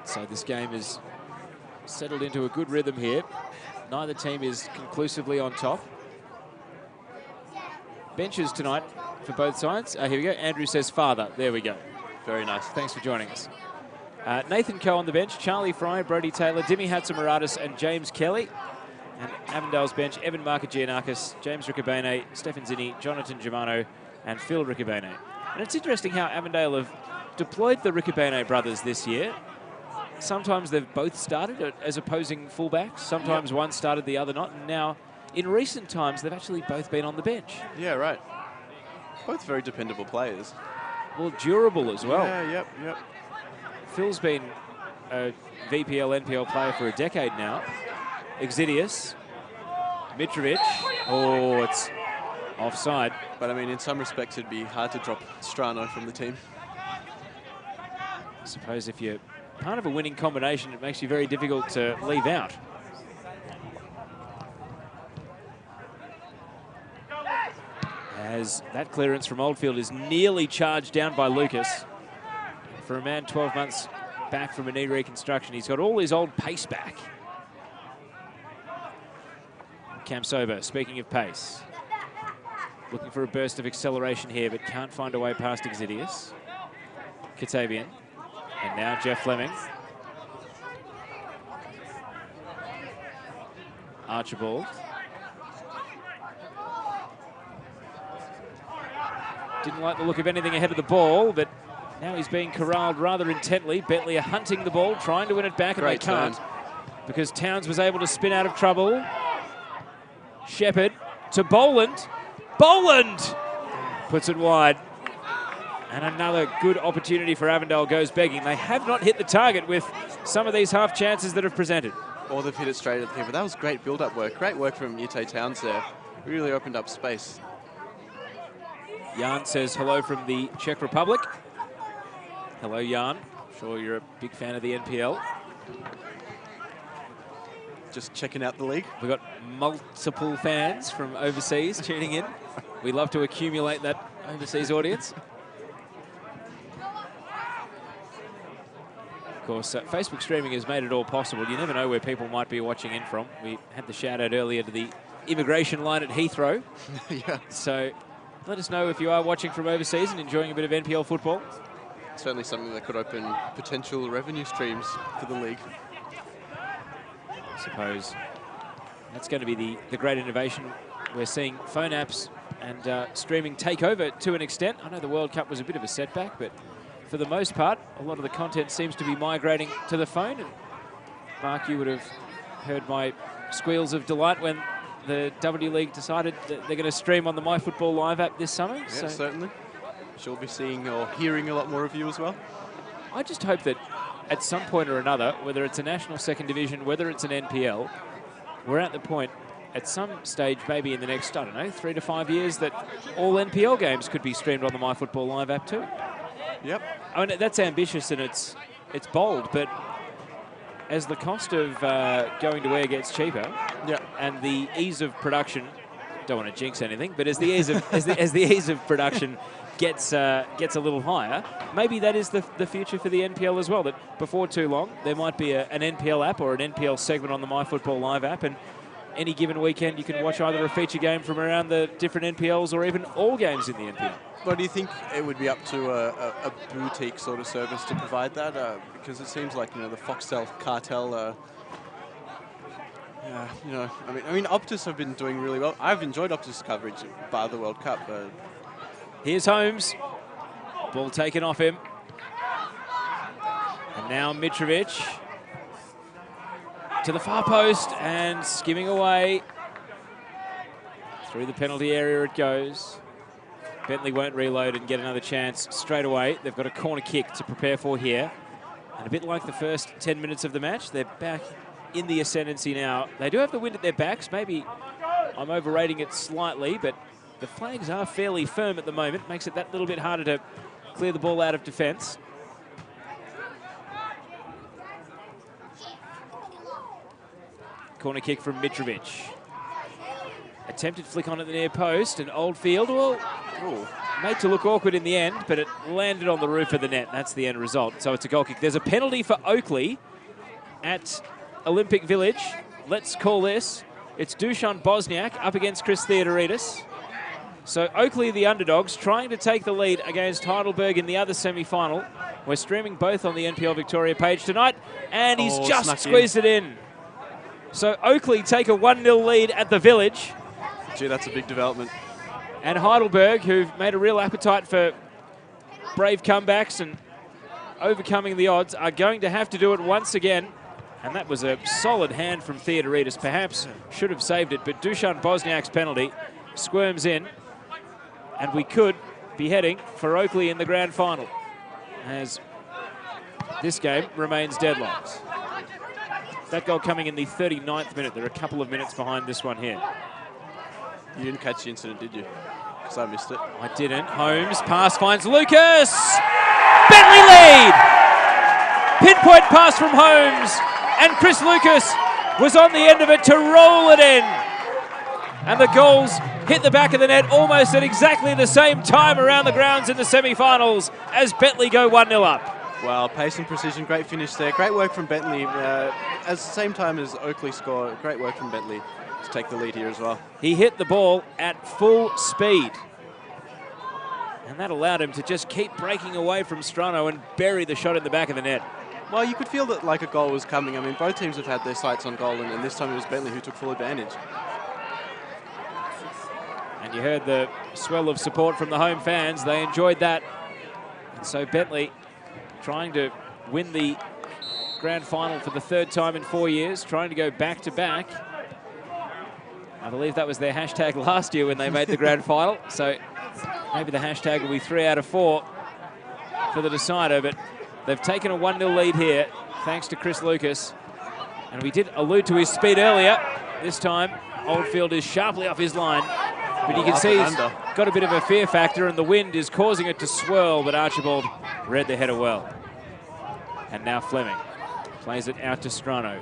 So this game is settled into a good rhythm here. Neither team is conclusively on top. Benches tonight for both sides. Here we go. Andrew says father. There we go. Very nice. Thanks for joining us. Nathan Coe on the bench, Charlie Fry, Brody Taylor, Dimi Hatzimaratis and James Kelly. And Avondale's bench, Evan Markagiannakis, James Riccobene, Stefan Zinni, Jonathan Germano and Phil Riccobene. And it's interesting how Avondale have deployed the Riccobene brothers this year. Sometimes they've both started as opposing fullbacks. Sometimes one started, the other not. And now, in recent times, they've actually both been on the bench. Yeah, right. Both very dependable players. Well, durable as well. Yeah, yep. Phil's been a VPL, NPL player for a decade now. Exidius, Mitrovic. Oh, it's offside. But I mean, in some respects, it'd be hard to drop Strano from the team. I suppose if you're part of a winning combination, it makes you very difficult to leave out. As that clearance from Oldfield is nearly charged down by Lucas. For a man 12 months back from a knee reconstruction, he's got all his old pace back. Cam Sober, speaking of pace. Looking for a burst of acceleration here, but can't find a way past Exidius. Katavian. And now Jeff Fleming. Archibald. Didn't like the look of anything ahead of the ball, but now he's being corralled rather intently. Bentleigh are hunting the ball, trying to win it back, and they can't because Towns was able to spin out of trouble. Shepherd to Boland. Boland puts it wide. And another good opportunity for Avondale goes begging. They have not hit the target with some of these half chances that have presented. Or they've hit it straight at the keeper. That was great build-up work. Great work from Ute Towns there. Really opened up space. Jan says hello from the Czech Republic. Hello, Jan. Sure you're a big fan of the NPL. Just checking out the league. We've got multiple fans from overseas tuning in. We love to accumulate that overseas audience. Of course, Facebook streaming has made it all possible. You never know where people might be watching in from. We had the shout out earlier to the immigration line at Heathrow. Yeah. So let us know if you are watching from overseas and enjoying a bit of NPL football. Certainly something that could open potential revenue streams for the league. I suppose that's going to be the great innovation. We're seeing phone apps and streaming take over to an extent. I know the World Cup was a bit of a setback, but for the most part, a lot of the content seems to be migrating to the phone. And Mark, you would have heard my squeals of delight when the W League decided that they're going to stream on the MyFootball Live app this summer. Yeah, so certainly. She'll be seeing or hearing a lot more of you as well. I just hope that at some point or another, whether it's a national second division, whether it's an NPL, we're at the point at some stage, maybe in the next, I don't know, 3 to 5 years, that all NPL games could be streamed on the MyFootball Live app too. Yep. I mean, that's ambitious and it's bold, but as the cost of going to air gets cheaper, and the ease of production, don't want to jinx anything, but as the ease of as the ease of production gets a little higher, maybe that is the future for the NPL as well. That before too long there might be an NPL app or an NPL segment on the MyFootball Live app, and any given weekend you can watch either a feature game from around the different NPLs or even all games in the NPL. Well, do you think it would be up to a boutique sort of service to provide that? Because it seems like, the Foxtel cartel. I mean, Optus have been doing really well. I've enjoyed Optus coverage bar the World Cup. Here's Holmes. Ball taken off him. And now Mitrovic to the far post and skimming away. Through the penalty area it goes. Bentleigh won't reload and get another chance straight away. They've got a corner kick to prepare for here. And a bit like the first 10 minutes of the match, they're back in the ascendancy now. They do have the wind at their backs. Maybe I'm overrating it slightly, but the flags are fairly firm at the moment. Makes it that little bit harder to clear the ball out of defence. Corner kick from Mitrovic. Attempted flick on at the near post, and Oldfield, well, made to look awkward in the end, but it landed on the roof of the net. That's the end result. So it's a goal kick. There's a penalty for Oakley at Olympic Village. Let's call this. It's Dusan Bosniak up against Chris Theodoridis. So Oakley, the underdogs, trying to take the lead against Heidelberg in the other semi-final. We're streaming both on the NPL Victoria page tonight, and he's just squeezed it in. So Oakley take a 1-0 lead at the Village. Gee, that's a big development. And Heidelberg, who've made a real appetite for brave comebacks and overcoming the odds, are going to have to do it once again. And that was a solid hand from Theodoridis. Perhaps should have saved it, but Dusan Bosniak's penalty squirms in. And we could be heading for Oakley in the grand final, as this game remains deadlocked. That goal coming in the 39th minute. They're a couple of minutes behind this one here. You didn't catch the incident, did you? Because I missed it. I didn't. Holmes, pass finds Lucas. Bentleigh lead! Pinpoint pass from Holmes, and Chris Lucas was on the end of it to roll it in. And the goals hit the back of the net almost at exactly the same time around the grounds in the semi-finals as Bentleigh go 1-0 up. Well, pace and precision, great finish there. Great work from Bentleigh. At the same time as Oakley score, great work from Bentleigh to take the lead here as well. He hit the ball at full speed. And that allowed him to just keep breaking away from Strano and bury the shot in the back of the net. Well, you could feel that like a goal was coming. I mean, both teams have had their sights on goal, and this time it was Bentleigh who took full advantage. And you heard the swell of support from the home fans. They enjoyed that. And so Bentleigh trying to win the grand final for the third time in 4 years, trying to go back-to-back. I believe that was their hashtag last year when they made the grand final. So maybe the hashtag will be 3 out of 4 for the decider. But they've taken a 1-0 lead here, thanks to Chris Lucas. And we did allude to his speed earlier. This time, Oldfield is sharply off his line. But you can see he's got a bit of a fear factor, and the wind is causing it to swirl, but Archibald read the header well. And now Fleming plays it out to Strano.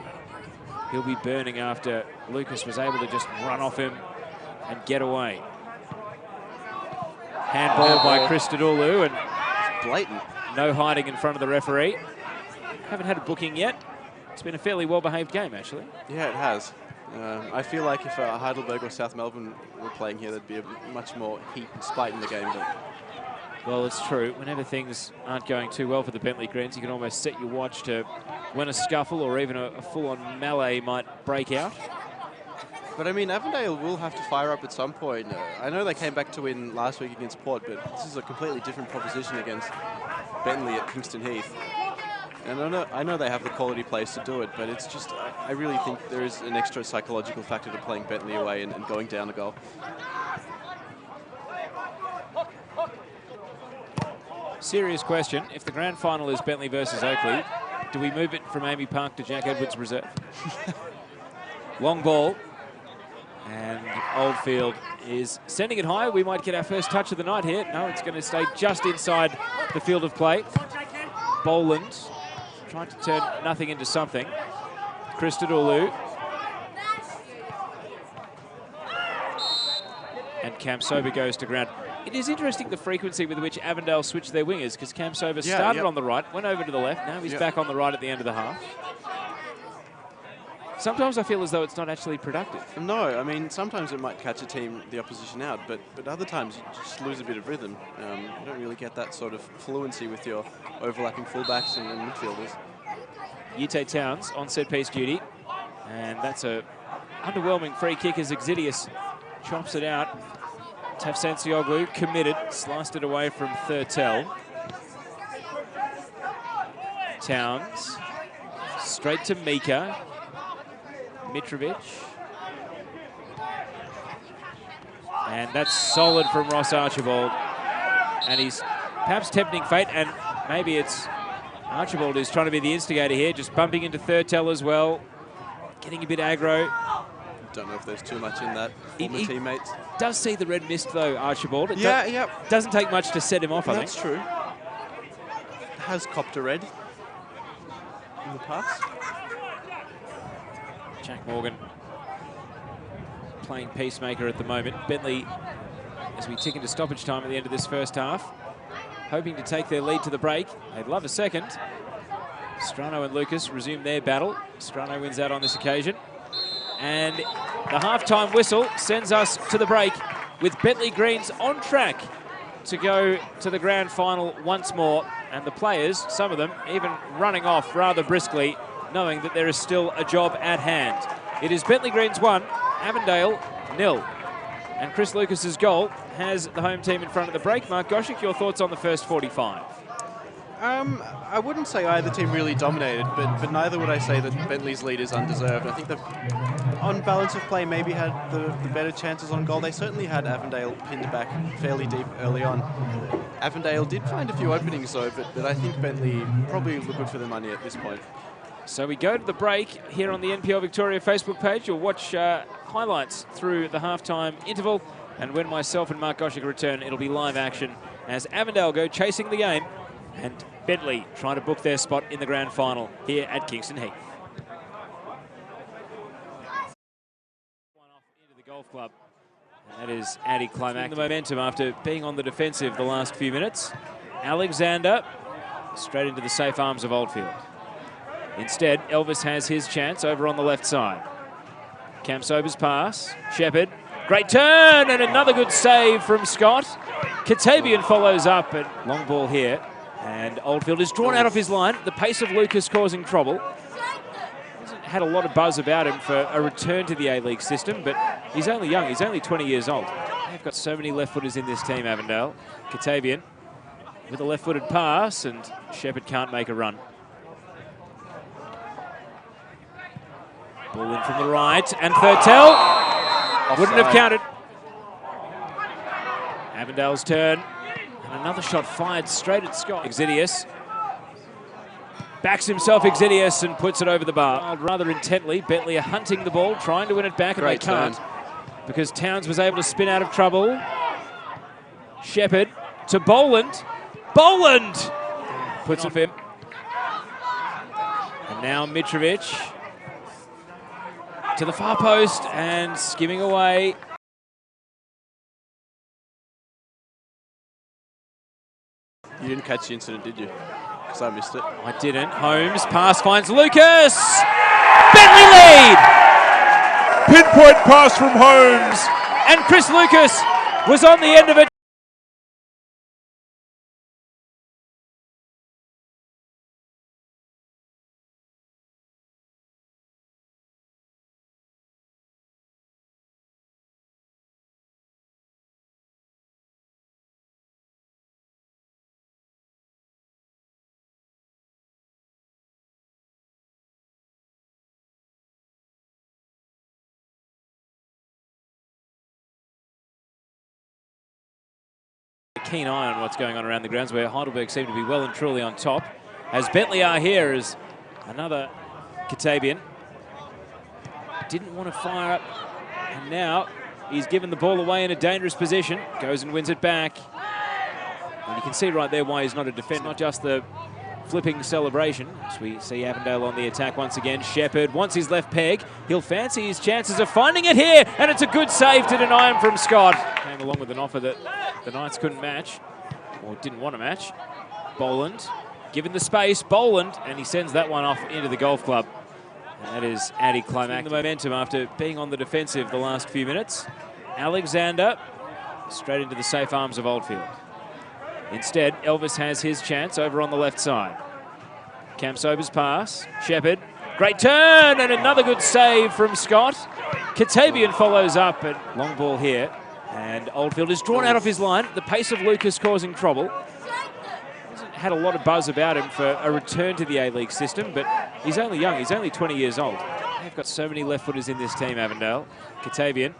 He'll be burning after Lucas was able to just run off him and get away. Handball by Christodoulou, and blatant. No hiding in front of the referee. Haven't had a booking yet. It's been a fairly well-behaved game, actually. Yeah, it has. I feel like if Heidelberg or South Melbourne were playing here, there'd be a much more heat and spite in the game. But well, it's true. Whenever things aren't going too well for the Bentleigh Greens, you can almost set your watch to when a scuffle or even a full-on melee might break out. But I mean, Avondale will have to fire up at some point. I know they came back to win last week against Port, but this is a completely different proposition against Bentleigh at Kingston Heath. And I know they have the quality players to do it, but it's just, I really think there is an extra psychological factor to playing Bentleigh away and going down a goal. Serious question. If the grand final is Bentleigh versus Oakley, do we move it from Amy Park to Jack Edwards Reserve? Long ball. And Oldfield is sending it high. We might get our first touch of the night here. No, it's going to stay just inside the field of play. Boland trying to turn nothing into something. Christodoulou. And Kamsoba goes to ground. It is interesting the frequency with which Avondale switched their wingers, because Kamsoba started on the right, went over to the left, now he's back on the right at the end of the half. Sometimes I feel as though it's not actually productive. No, I mean, sometimes it might catch a team, the opposition out, but other times you just lose a bit of rhythm. You don't really get that sort of fluency with your overlapping fullbacks and midfielders. Yite Towns on set-piece duty, and that's a underwhelming free kick as Exidius chops it out. Tafsansioglu committed, sliced it away from Thurtell. Towns, straight to Mika. Mitrovic. And that's solid from Ross Archibald. And he's perhaps tempting fate, and maybe it's Archibald is trying to be the instigator here, just bumping into Thurtell as well. Getting a bit aggro. Don't know if there's too much in that. Former teammates. Does see the red mist though, Archibald. Yeah. Doesn't take much to set him off, I think. That's true. Has copped a red in the past. Jack Morgan playing peacemaker at the moment. Bentleigh, as we tick into stoppage time at the end of this first half, hoping to take their lead to the break. They'd love a second. Strano and Lucas resume their battle. Strano wins out on this occasion. And the half-time whistle sends us to the break with Bentleigh Greens on track to go to the grand final once more. And the players, some of them, even running off rather briskly, knowing that there is still a job at hand. It is Bentleigh Greens 1, Avondale 0. And Chris Lucas's goal has the home team in front of the break. Mark Goshik, your thoughts on the first 45? I wouldn't say either team really dominated, but neither would I say that Bentleigh's lead is undeserved. I think they've, on balance of play, maybe had the better chances on goal. They certainly had Avondale pinned back fairly deep early on. Avondale did find a few openings though, but I think Bentleigh probably look good for the money at this point. So we go to the break here on the NPL Victoria Facebook page. You'll watch highlights through the halftime interval, and when myself and Mark Goshik return, it'll be live action as Avondale go chasing the game and Bentleigh trying to book their spot in the grand final here at Kingston Heath. One off into the golf club. And that is anticlimactic. The momentum after being on the defensive the last few minutes. Alexander straight into the safe arms of Oldfield. Instead, Elvis has his chance over on the left side. Cam Sober's pass. Shepherd. Great turn and another good save from Scott. Katabian follows up, and long ball here. And Oldfield is drawn out of his line. The pace of Lucas causing trouble. Hasn't had a lot of buzz about him for a return to the A-League system, but he's only young. He's only 20 years old. They've got so many left-footers in this team, Avondale. Katabian with a left-footed pass, and Shepherd can't make a run. Ball in from the right, and Thurtell wouldn't have counted. Avondale's turn. And another shot fired straight at Scott. Exidius backs himself, Exidius, and puts it over the bar. Rather intently, Bentleigh are hunting the ball, trying to win it back, and they can't because Towns was able to spin out of trouble. Shepherd to Boland. Boland puts it for him. And now Mitrovic to the far post and skimming away. You didn't catch the incident, did you? Because I missed it. I didn't. Holmes, pass finds Lucas. Bentleigh lead! Pinpoint pass from Holmes. And Chris Lucas was on the end of it. Keen eye on what's going on around the grounds, where Heidelberg seem to be well and truly on top. As Bentleigh are here as another Katabian. Didn't want to fire up, and now he's given the ball away in a dangerous position. Goes and wins it back. And you can see right there why he's not a defender, not just the flipping celebration. As we see Avondale on the attack once again. Shepherd wants his left peg. He'll fancy his chances of finding it here, and it's a good save to deny him from Scott. Came along with an offer that the Knights couldn't match, or didn't want to match. Boland, given the space, Boland, and he sends that one off into the golf club. And that is anticlimactic. The momentum after being on the defensive the last few minutes. Alexander straight into the safe arms of Oldfield. Instead, Elvis has his chance over on the left side. Cam Sober's pass. Shepherd. Great turn and another good save from Scott. Katabian follows up, and long ball here. And Oldfield is drawn out of his line. The pace of Lucas causing trouble. Hasn't had a lot of buzz about him for a return to the A-League system, but he's only young. He's only 20 years old. They've got so many left-footers in this team, Avondale. Katabian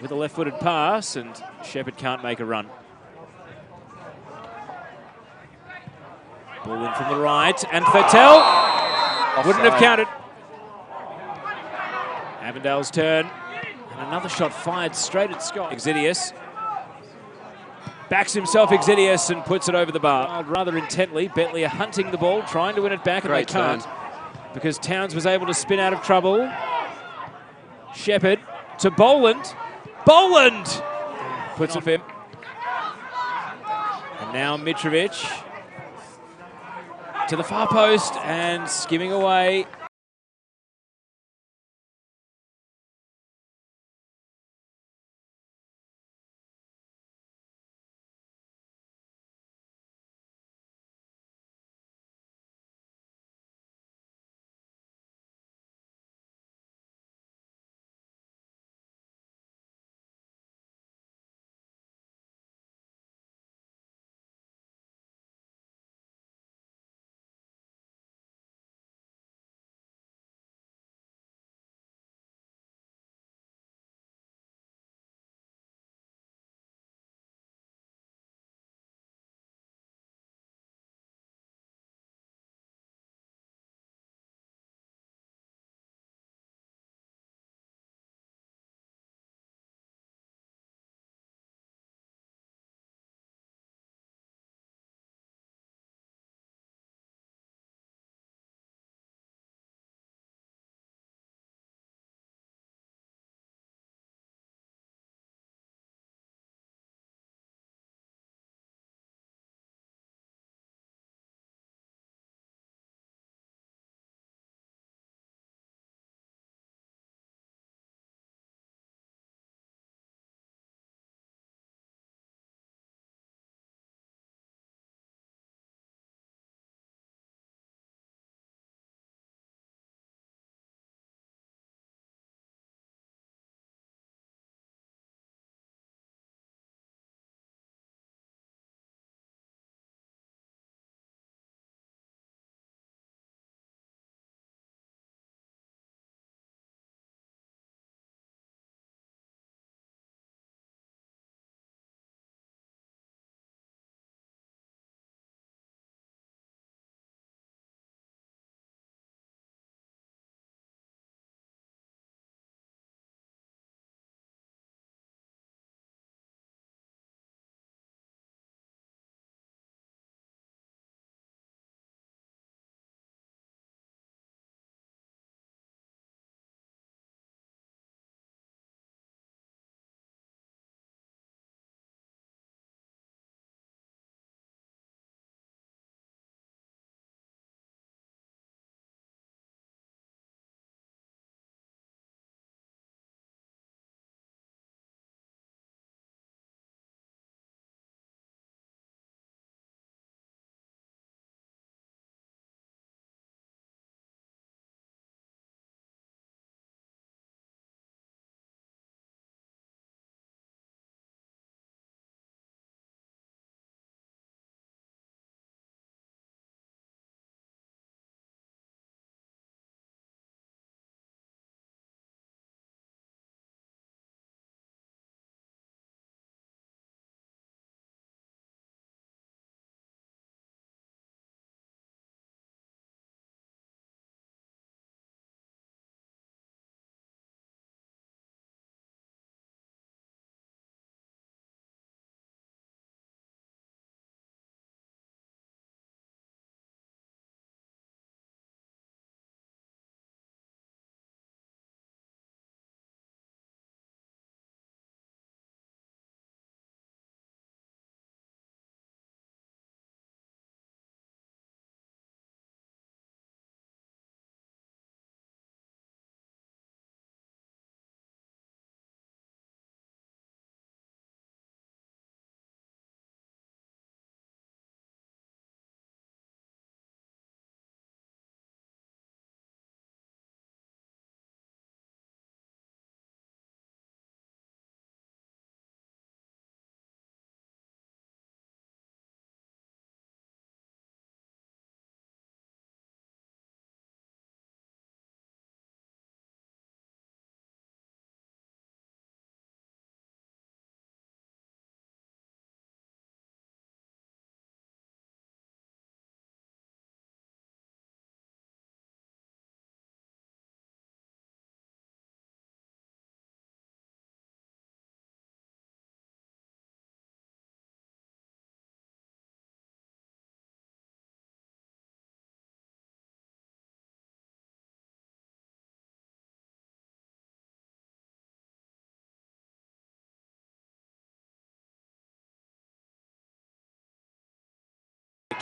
with a left-footed pass, and Shepherd can't make a run. Ball in from the right, and Thurtell wouldn't have counted. Avondale's turn, and another shot fired straight at Scott. Exidius backs himself, Exidius, and puts it over the bar. Rather intently, Bentleigh are hunting the ball, trying to win it back, and they can't because Towns was able to spin out of trouble. Shepherd to Boland. Boland puts it for him. And now Mitrovic to the far post and skimming away.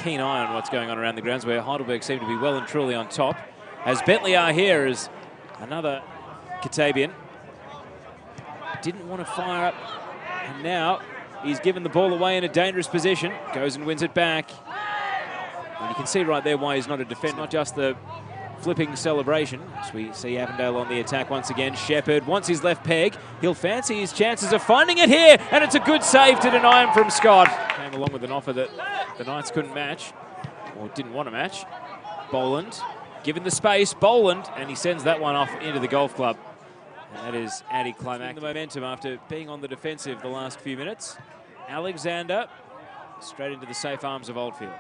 keen eye on what's going on around the grounds, where Heidelberg seem to be well and truly on top. As Bentleigh are here as another Katabian. Didn't want to fire up, and now he's given the ball away in a dangerous position. Goes and wins it back. And you can see right there why he's not a defender, not just the flipping celebration. As we see Avondale on the attack once again. Shepherd wants his left peg. He'll fancy his chances of finding it here, and it's a good save to deny him from Scott. Came along with an offer that the Knights couldn't match, or didn't want to match. Boland, given the space, Boland, and he sends that one off into the golf club. And that is anticlimactic. The momentum after being on the defensive the last few minutes. Alexander straight into the safe arms of Oldfield.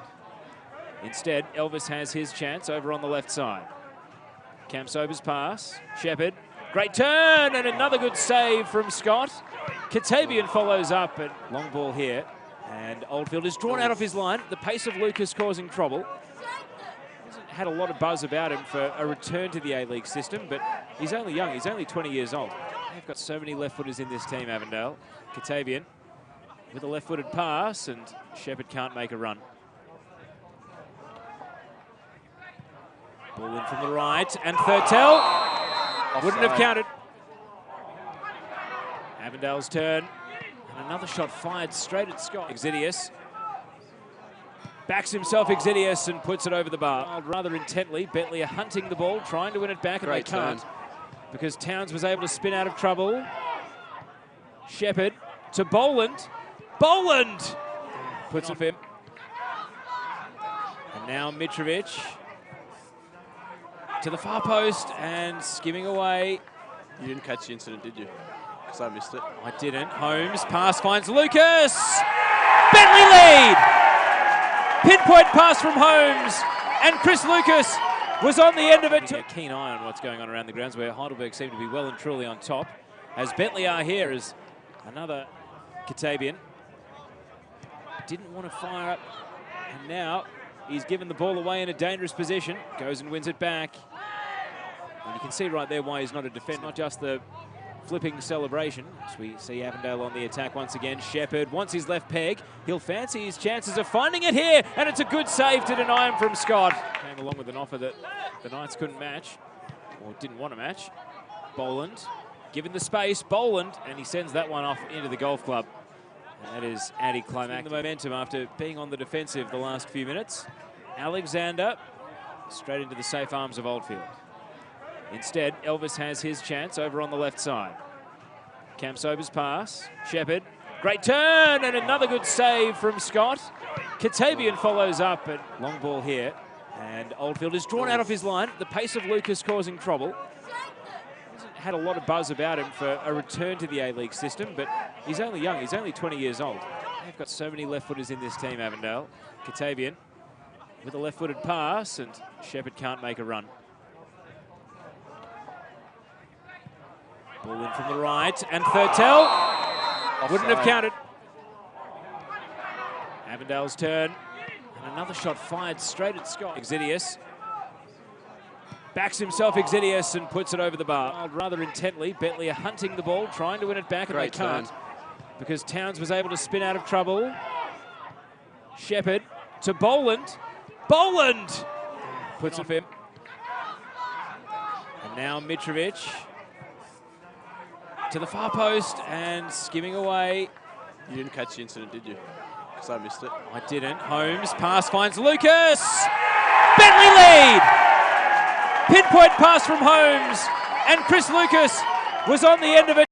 Instead, Elvis has his chance over on the left side. Campsober's pass. Shepherd. Great turn and another good save from Scott. Katabian follows up, and long ball here. And Oldfield is drawn out of his line. The pace of Lucas causing trouble. Hasn't had a lot of buzz about him for a return to the A-League system, but he's only young. He's only 20 years old. They've got so many left-footers in this team, Avondale. Katabian with a left-footed pass, and Shepherd can't make a run. Ball in from the right, and Thurtell wouldn't have counted. Avondale's turn, and another shot fired straight at Scott. Exidius backs himself, Exidius, and puts it over the bar. Rather intently, Bentleigh are hunting the ball, trying to win it back, and they can't because Towns was able to spin out of trouble. Shepherd to Boland. Boland puts it for him. And now Mitrovic to the far post and skimming away. You didn't catch the incident, did you? Because I missed it. I didn't. Holmes, pass finds Lucas. Bentleigh lead! Pinpoint pass from Holmes, and Chris Lucas was on the end of it. A keen eye on what's going on around the grounds, where Heidelberg seem to be well and truly on top. As Bentleigh are here as another Katabian. Didn't want to fire up, and now he's given the ball away in a dangerous position. Goes and wins it back. And you can see right there why he's not a defender, not just the flipping celebration. As we see Avondale on the attack once again. Shepherd wants his left peg. He'll fancy his chances of finding it here, and it's a good save to deny him from Scott. Came along with an offer that the Knights couldn't match, or didn't want to match. Boland, given the space, Boland, and he sends that one off into the golf club. And that is anticlimactic. The momentum after being on the defensive the last few minutes. Alexander straight into the safe arms of Oldfield. Instead, Elvis has his chance over on the left side. Campsober's pass. Shepherd. Great turn and another good save from Scott. Katabian follows up, and long ball here. And Oldfield is drawn out of his line. The pace of Lucas causing trouble. Hasn't had a lot of buzz about him for a return to the A-League system, but he's only young. He's only 20 years old. They've got so many left-footers in this team, Avondale. Katabian with a left-footed pass, and Shepherd can't make a run. Ball in from the right, and Thurtell wouldn't have counted. Avondale's turn, and another shot fired straight at Scott. Exidius backs himself, Exidius, and puts it over the bar. Rather intently, Bentleigh are hunting the ball, trying to win it back, and they can't because Towns was able to spin out of trouble. Shepherd to Boland. Boland puts it for him. And now Mitrovic to the far post and skimming away. You didn't catch the incident, did you? Because I missed it. I didn't. Holmes, pass finds Lucas. Bentleigh lead! Pinpoint pass from Holmes, and Chris Lucas was on the end of it.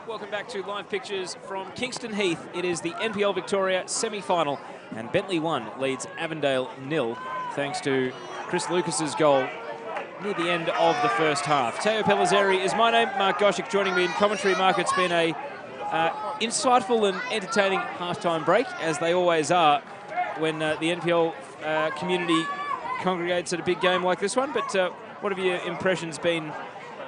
Welcome back to live pictures from Kingston Heath. It is the NPL Victoria semi-final, and Bentleigh 1 leads Avondale 0, thanks to Chris Lucas's goal near the end of the first half. Teo Pellizzeri is my name. Mark Goshik joining me in commentary. Mark, it's been a Insightful and entertaining halftime break, as they always are when the NPL community congregates at a big game like this one. But what have your impressions been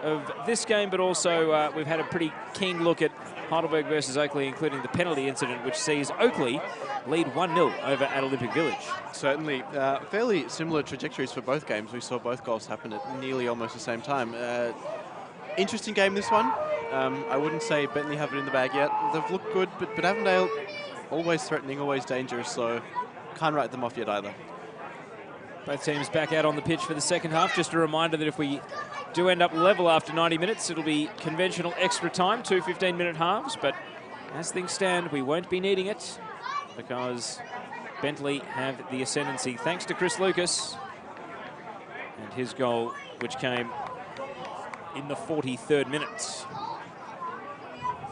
of this game? But also we've had a pretty keen look at Heidelberg versus Oakley, including the penalty incident, which sees Oakley lead 1-0 over at Olympic Village. Certainly. Fairly similar trajectories for both games. We saw both goals happen at nearly almost the same time. Interesting game, this one. I wouldn't say Bentleigh have it in the bag yet. They've looked good, but Avondale always threatening, always dangerous, so can't write them off yet either. Both teams back out on the pitch for the second half. Just a reminder that if we do end up level after 90 minutes, it'll be conventional extra time, 2 15-minute halves. But as things stand, we won't be needing it because Bentleigh have the ascendancy thanks to Chris Lucas and his goal, which came in the 43rd minute.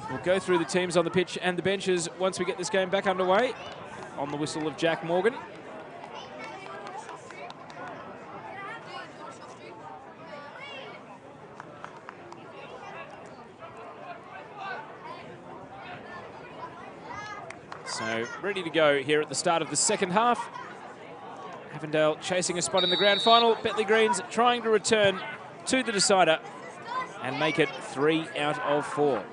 We'll go through the teams on the pitch and the benches once we get this game back underway on the whistle of Jack Morgan. So ready to go here at the start of the second half. Avondale chasing a spot in the grand final. Bentleigh Greens trying to return to the decider and make it 3 out of 4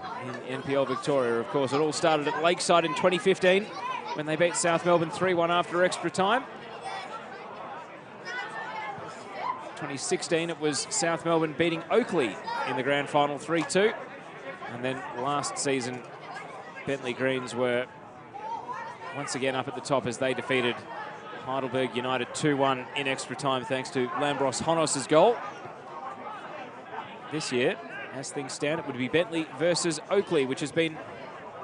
in NPL Victoria. Of course, it all started at Lakeside in 2015 when they beat South Melbourne 3-1 after extra time. 2016, it was South Melbourne beating Oakley in the grand final 3-2. And then last season, Bentleigh Greens were once again up at the top as they defeated Heidelberg United 2-1 in extra time thanks to Lambros Honos's goal. This year, as things stand, it would be Bentleigh versus Oakley, which has been,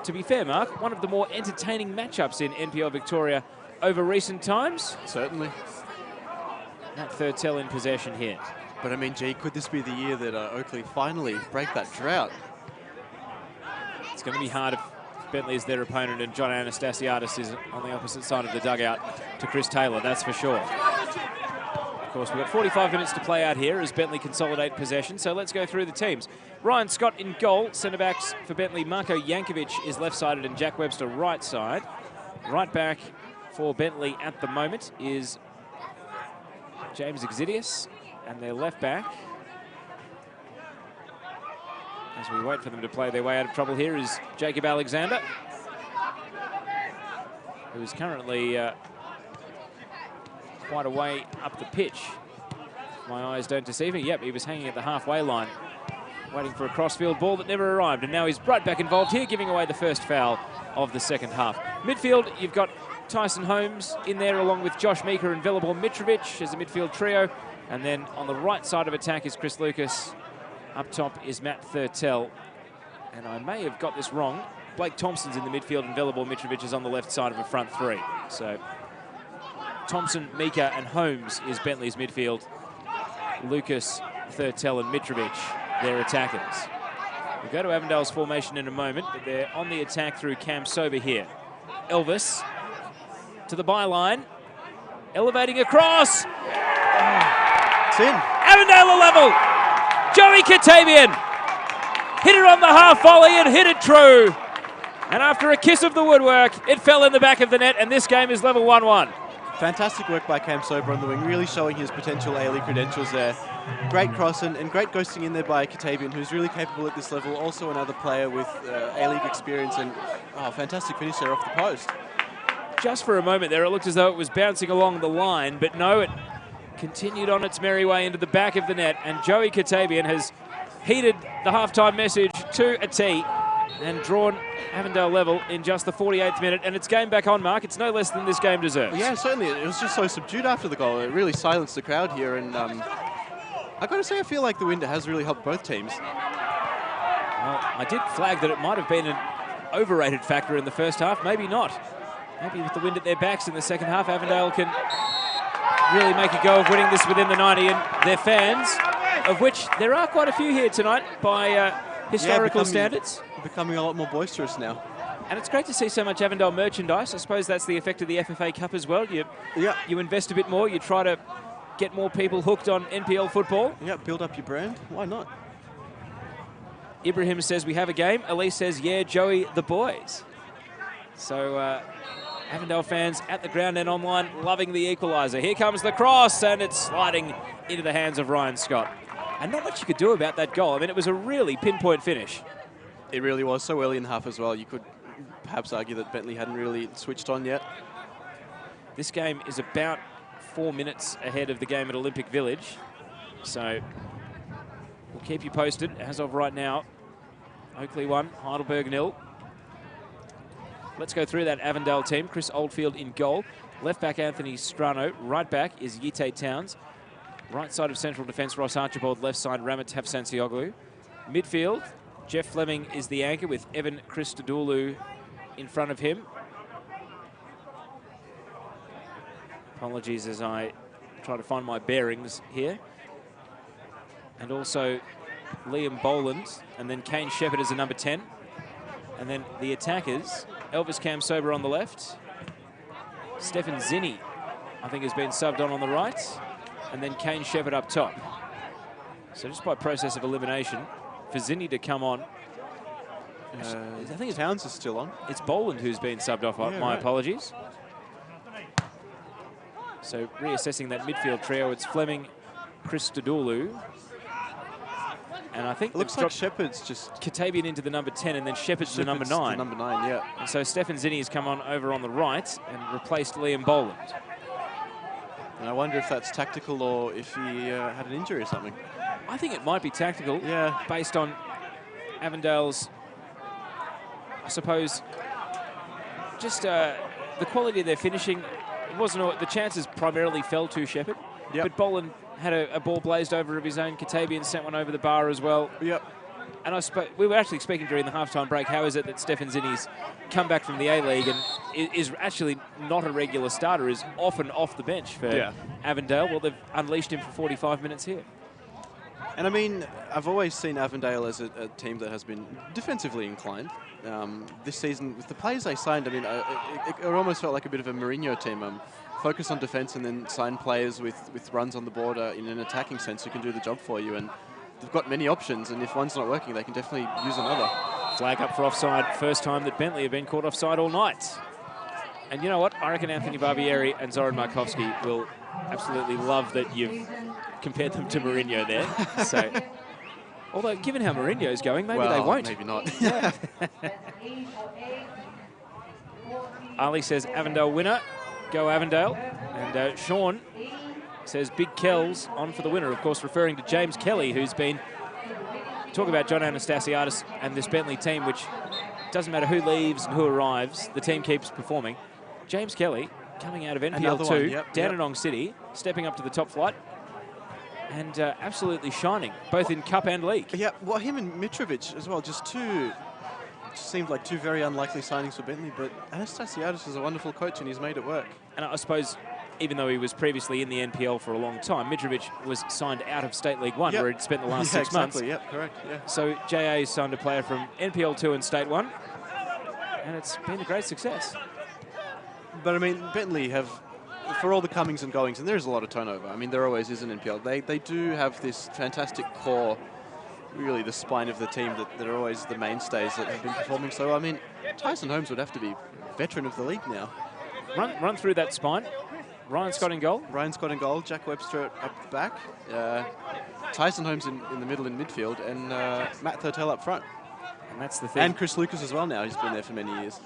to be fair, Mark, one of the more entertaining matchups in NPL Victoria over recent times. Certainly. Matt Thurtell in possession here. But I mean, gee, could this be the year that Oakley finally break that drought? It's going to be hard if Bentleigh is their opponent and John Anastasiadis is on the opposite side of the dugout to Chris Taylor, that's for sure. Of course, we've got 45 minutes to play out here as Bentleigh consolidate possession, so let's go through the teams. Ryan Scott in goal, centre-backs for Bentleigh. Marco Jankovic is left-sided and Jack Webster right side. Right back for Bentleigh at the moment is James Exidius, and their left back, as we wait for them to play their way out of trouble here, is Jacob Alexander, who is currently quite a way up the pitch. My eyes don't deceive me. Yep, he was hanging at the halfway line, waiting for a crossfield ball that never arrived, and now he's right back involved here, giving away the first foul of the second half. Midfield, you've got Tyson Holmes in there along with Josh Meeker and Velibor Mitrovic as a midfield trio, and then on the right side of attack is Chris Lucas. Up top is Matt Thurtell, and I may have got this wrong. Blake Thompson's in the midfield and Velibor Mitrovic is on the left side of a front three. So Thompson, Meeker and Holmes is Bentleigh's midfield. Lucas, Thurtell and Mitrovic, their attackers. We'll go to Avondale's formation in a moment, but they're on the attack through Cam Sober here. Elvis to the byline, elevating across. It's in. Avondale level. Joey Katabian hit it on the half volley and hit it true. And after a kiss of the woodwork, it fell in the back of the net, and this game is level 1-1. Fantastic work by Cam Sober on the wing, really showing his potential A-League credentials there. Great cross and great ghosting in there by Katabian, who's really capable at this level. Also another player with A-League experience, and fantastic finish there off the post. Just for a moment there, it looked as though it was bouncing along the line, but no, it continued on its merry way into the back of the net, and Joey Katabian has heeded the halftime message to a T and drawn Avondale level in just the 48th minute, and it's game back on, Mark. It's no less than this game deserves. Yeah, certainly. It was just so subdued after the goal. It really silenced the crowd here, and I've got to say, I feel like the wind has really helped both teams. Well, I did flag that it might have been an overrated factor in the first half. Maybe not. Maybe with the wind at their backs in the second half, Avondale can really make a go of winning this within the 90, and their fans, of which there are quite a few here tonight by historical standards, becoming a lot more boisterous now. And it's great to see so much Avondale merchandise. I suppose that's the effect of the FFA Cup as well. You invest a bit more, you try to get more people hooked on NPL football. Yeah, build up your brand. Why not? Ibrahim says, we have a game. Elise says, yeah, Joey, the boys. So Avondale fans at the ground and online loving the equaliser. Here comes the cross, and it's sliding into the hands of Ryan Scott. And not much you could do about that goal. I mean, it was a really pinpoint finish. It really was so early in the half as well. You could perhaps argue that Bentleigh hadn't really switched on yet. This game is about 4 minutes ahead of the game at Olympic Village. So we'll keep you posted. As of right now, Oakley 1, Heidelberg 0. Let's go through that Avondale team. Chris Oldfield in goal. Left back Anthony Strano. Right back is Yite Towns. Right side of central defence, Ross Archibald. Left side, Ramit Hafsansioglu. Midfield, Jeff Fleming is the anchor with Evan Christodoulou in front of him. Apologies as I try to find my bearings here. And also Liam Boland, and then Kane Shepherd as a number 10. And then the attackers, Elvis Kamsober on the left. Stefan Zinni, I think, has been subbed on the right. And then Kane Shepherd up top. So just by process of elimination, for Zinni to come on. I think Towns is still on. It's Boland who's been subbed off. Yeah, my right. apologies. So reassessing that midfield trio, it's Fleming, Christodoulou. And I think It looks like Shepherd's just Katabian into the number 10 and then Shepherd's the number 9. Number 9, yeah. And so Stefan Zinni has come on over on the right and replaced Liam Boland. And I wonder if that's tactical or if he had an injury or something. I think it might be tactical. Yeah. Based on Avondale's, I suppose, just the quality of their finishing. It wasn't the chances primarily fell to Shepherd. Yep. But Boland had a ball blazed over of his own. Katabian sent one over the bar as well. Yep. And we were actually speaking during the halftime break, how is it that Stefan Zinni's come back from the A-League and is actually not a regular starter, is often off the bench for Avondale? Well, they've unleashed him for 45 minutes here. And I mean, I've always seen Avondale as a team that has been defensively inclined. This season, with the players they signed, I mean, it almost felt like a bit of a Mourinho team. Focus on defence and then sign players with runs on the board in an attacking sense who can do the job for you. And they've got many options, and if one's not working, they can definitely use another. Flag up for offside. First time that Bentleigh have been caught offside all night. And you know what? I reckon Anthony Barbieri and Zoran Markovski will absolutely love that you've compared them to Mourinho there. So, although given how Mourinho's going, maybe they won't. Maybe not. Yeah. Ali says Avondale winner. Go Avondale. And Sean says Big Kells on for the winner, of course referring to James Kelly, who's been, talk about John Anastasiadis and this Bentleigh team, which doesn't matter who leaves and who arrives, the team keeps performing. James Kelly coming out of NPL 2, Dandenong City, stepping up to the top flight and absolutely shining, both in Cup and League. Yeah, well, him and Mitrovic as well, just seemed like two very unlikely signings for Bentleigh, but Anastasiadis is a wonderful coach and he's made it work. And I suppose, even though he was previously in the NPL for a long time, Mitrovic was signed out of State League 1, where he'd spent the last 6 months. Yeah, correct, yeah. So JA signed a player from NPL 2 and State 1, and it's been a great success. But I mean, Bentleigh have, for all the comings and goings, and there's a lot of turnover. I mean, there always is in NPL. They do have this fantastic core, really the spine of the team that are always the mainstays that have been performing. So, I mean, Tyson Holmes would have to be veteran of the league now. Run through that spine. Ryan Scott in goal. Ryan Scott in goal. Jack Webster up the back. Tyson Holmes in the middle in midfield. And Matt Thurtell up front. And that's the thing. And Chris Lucas as well now. He's been there for many years.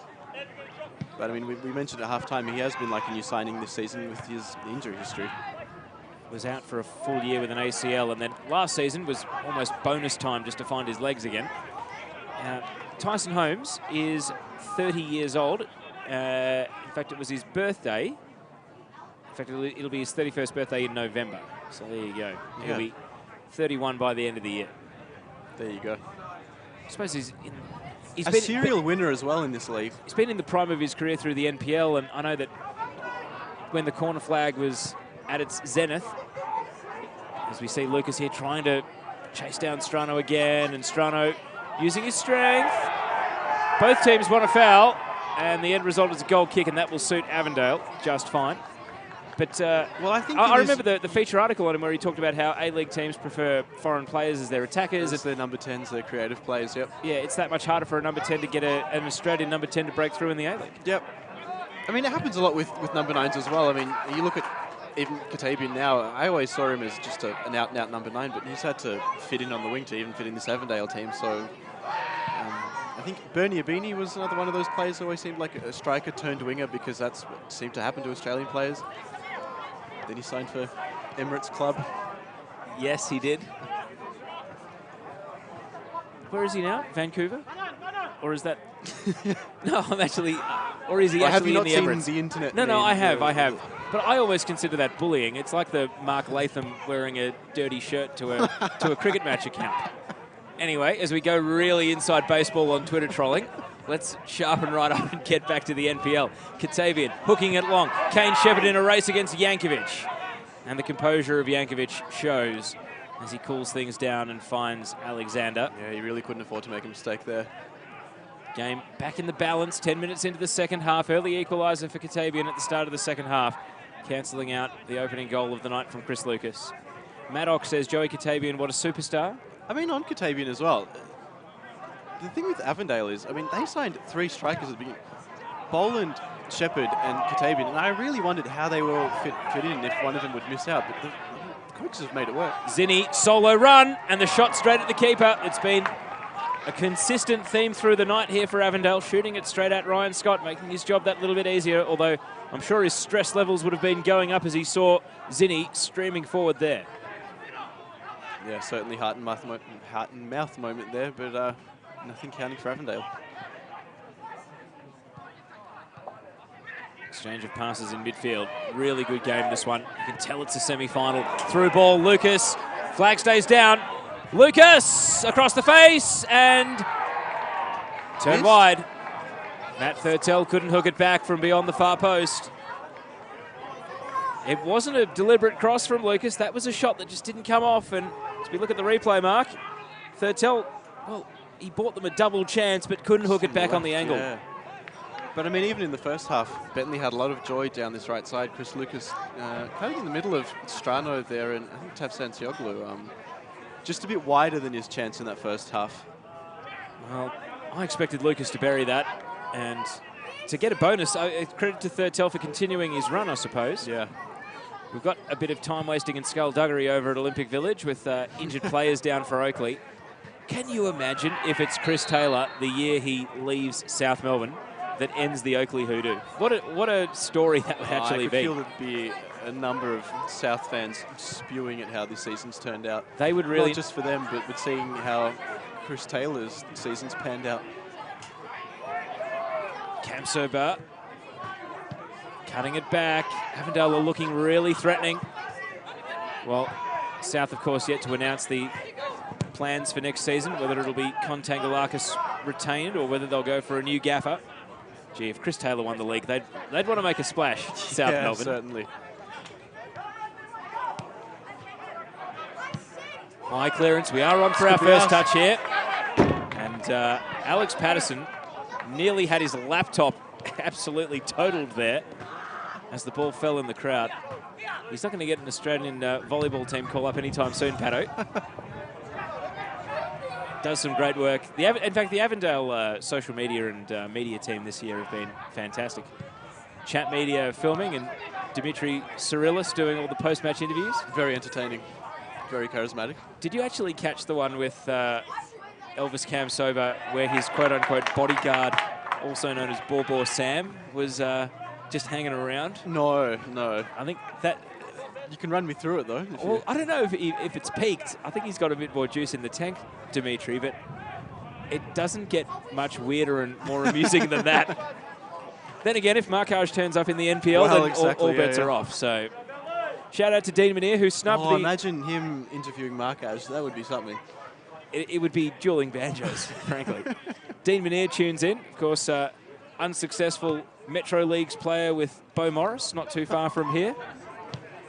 But, I mean, we mentioned at half-time he has been like a new signing this season with his injury history. Was out for a full year with an ACL, and then last season was almost bonus time just to find his legs again. Tyson Holmes is 30 years old. In fact, it was his birthday. In fact, it'll be his 31st birthday in November. So there you go. He'll be 31 by the end of the year. There you go. I suppose he's a serial winner as well in this league. He's been in the prime of his career through the NPL, and I know that when the corner flag was at its zenith, as we see Lucas here trying to chase down Strano again, and Strano using his strength. Both teams want a foul, and the end result is a goal kick, and that will suit Avondale just fine. But well, I think I remember the feature article on him where he talked about how A-League teams prefer foreign players as their attackers. It's their number 10s, their creative players, yep. Yeah, it's that much harder for a number 10 to get an Australian number 10 to break through in the A-League. Yep. I mean, it happens a lot with number 9s as well. I mean, you look at even Katabian now, I always saw him as just an out-and-out number 9, but he's had to fit in on the wing to even fit in this Avondale team, so... I think Bernie Abini was another one of those players who always seemed like a striker turned winger, because that's what seemed to happen to Australian players. Then he signed for Emirates Club. Yes, he did. Where is he now? Vancouver? Or is that... No, I'm actually... Or is he actually in the Emirates? Have you not seen the internet? No, I have. But I always consider that bullying. It's like the Mark Latham wearing a dirty shirt to a cricket match account. Anyway, as we go really inside baseball on Twitter trolling, let's sharpen right up and get back to the NPL. Katabian hooking it long. Kane Shepherd in a race against Yankovic. And the composure of Yankovic shows as he cools things down and finds Alexander. Yeah, he really couldn't afford to make a mistake there. Game back in the balance, 10 minutes into the second half. Early equaliser for Katabian at the start of the second half, cancelling out the opening goal of the night from Chris Lucas. Maddox says, Joey Katabian, what a superstar. I mean, on Katabian as well, the thing with Avondale is, I mean, they signed 3 strikers at the beginning. Boland, Shepherd and Katabian, and I really wondered how they will fit in if one of them would miss out, but the coaches have made it work. Zinni, solo run, and the shot straight at the keeper. It's been a consistent theme through the night here for Avondale, shooting it straight at Ryan Scott, making his job that little bit easier, although I'm sure his stress levels would have been going up as he saw Zinni streaming forward there. Yeah, certainly heart and mouth moment there, but nothing counting for Avondale. Exchange of passes in midfield. Really good game, this one. You can tell it's a semi-final. Through ball, Lucas. Flag stays down. Lucas across the face and turned wide. Matt Thurtell couldn't hook it back from beyond the far post. It wasn't a deliberate cross from Lucas. That was a shot that just didn't come off. And as we look at the replay, Mark, Thurtell, well, he bought them a double chance but couldn't hook it back on the angle. Yeah. But I mean, even in the first half, Bentleigh had a lot of joy down this right side. Chris Lucas kind of in the middle of Strano there, and I think Tav Santioglu, just a bit wider than his chance in that first half. Well, I expected Lucas to bury that, and to get a bonus, credit to Thurtell for continuing his run, I suppose. Yeah. We've got a bit of time wasting in skullduggery over at Olympic Village with injured players down for Oakley. Can you imagine if it's Chris Taylor the year he leaves South Melbourne that ends the Oakley hoodoo? What a story that would actually be. I could feel there'd be a number of South fans spewing at how this season's turned out. They would really... Not just for them, but seeing how Chris Taylor's season's panned out. Kamsoba cutting it back. Avondale are looking really threatening. Well, South, of course, yet to announce the plans for next season, whether it'll be Contangalakis retained or whether they'll go for a new gaffer. Gee, if Chris Taylor won the league, they'd want to make a splash, South Melbourne. Certainly. High clearance. We are on for our first touch here. And Alex Patterson nearly had his laptop absolutely totaled there as the ball fell in the crowd. He's not going to get an Australian volleyball team call up anytime soon, Pato. Does some great work. In fact, the Avondale social media and media team this year have been fantastic. Chat Media filming and Dimitri Cyrillis doing all the post-match interviews. Very entertaining. Very charismatic. Did you actually catch the one with Elvis Kamsoba where his quote-unquote bodyguard, also known as Borbor Sam, was just hanging around? No. I think that... You can run me through it, though. Well, I don't know if it's peaked. I think he's got a bit more juice in the tank, Dimitri, but it doesn't get much weirder and more amusing than that. Then again, if Markaj turns up in the NPL, then exactly, all bets are off. So shout out to Dean Manier, who snubbed the... Imagine him interviewing Markaj. That would be something. It would be dueling banjos, frankly. Dean Manier tunes in. Of course, unsuccessful Metro Leagues player with Bo Morris, not too far from here.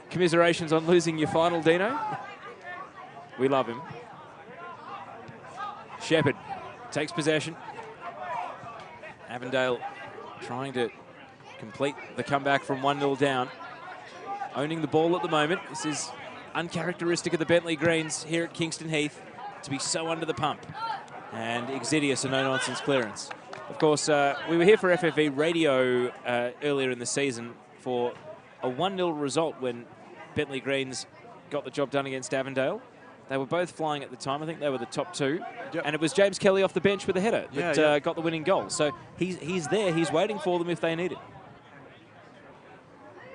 Commiserations on losing your final, Dino. We love him. Shepherd takes possession. Avondale trying to complete the comeback from 1-0 down. owning the ball at the moment. This is uncharacteristic of the Bentleigh Greens here at Kingston Heath to be so under the pump. And Exidius, a no-nonsense clearance. Of course, we were here for FFV radio earlier in the season for a 1-0 result when Bentleigh Greens got the job done against Avondale. They were both flying at the time. I think they were the top two. Yep. And it was James Kelly off the bench with a header that got the winning goal. So he's there. He's waiting for them if they need it.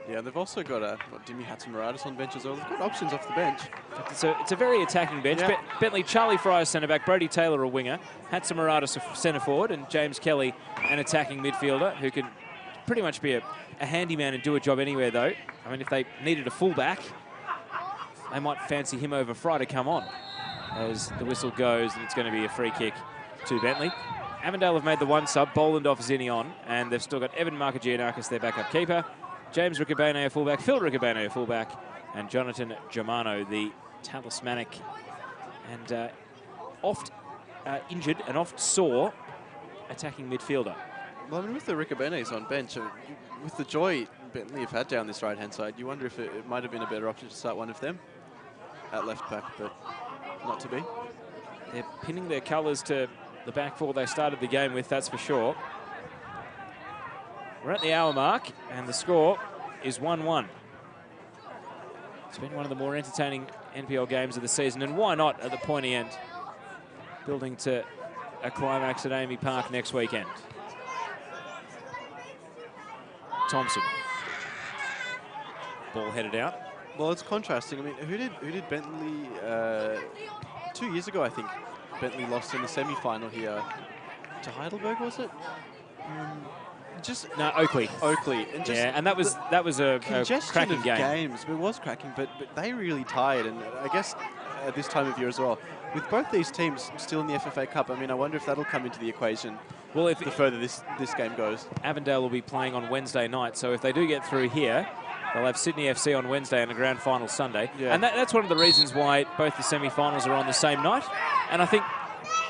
Yeah, they've also got Dimi Hatzimuratis on the bench as well. They've got options off the bench. It's a very attacking bench. Yeah. Bentleigh, Charlie Fry, centre-back, Brody Taylor, a winger, Hatzimuratis, a centre-forward, and James Kelly, an attacking midfielder who can pretty much be a handyman and do a job anywhere, though. I mean, if they needed a full-back, they might fancy him over Fry to come on as the whistle goes, and it's going to be a free kick to Bentleigh. Avondale have made the one sub, Boland off Zinni on, and they've still got Evan Markagianakis, their backup keeper, James Ricobene, a fullback, Phil Ricobene, a fullback, and Jonathan Germano, the talismanic and oft injured and oft sore attacking midfielder. Well, I mean, with the Ricobenes on bench, with the joy Bentleigh have had down this right-hand side, you wonder if it might have been a better option to start one of them at left back, but not to be. They're pinning their colours to the back four they started the game with, that's for sure. We're at the hour mark, and the score is 1-1. It's been one of the more entertaining NPL games of the season, and why not at the pointy end? Building to a climax at Amy Park next weekend. Thompson. Ball headed out. Well, it's contrasting. I mean, who did Bentleigh 2 years ago? I think Bentleigh lost in the semi-final here to Heidelberg, was it? No, Oakley. And just and that was a cracking of game. Games. It was cracking, but they really tired, and I guess at this time of year as well. With both these teams still in the FFA Cup, I mean, I wonder if that'll come into the equation. Well, if the further this game goes. Avondale will be playing on Wednesday night, so if they do get through here, they'll have Sydney FC on Wednesday and a grand final Sunday. Yeah. And that's one of the reasons why both the semi-finals are on the same night. And I think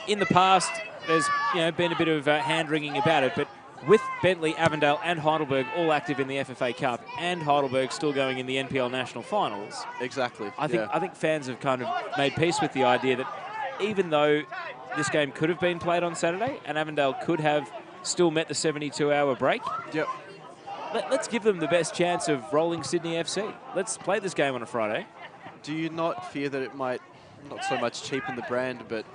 in the past, there's been a bit of hand-wringing about it, but with Bentleigh, Avondale and Heidelberg all active in the FFA Cup and Heidelberg still going in the NPL National Finals. Exactly. I think fans have kind of made peace with the idea that even though this game could have been played on Saturday and Avondale could have still met the 72-hour break, let's give them the best chance of rolling Sydney FC. Let's play this game on a Friday. Do you not fear that it might not so much cheapen the brand, but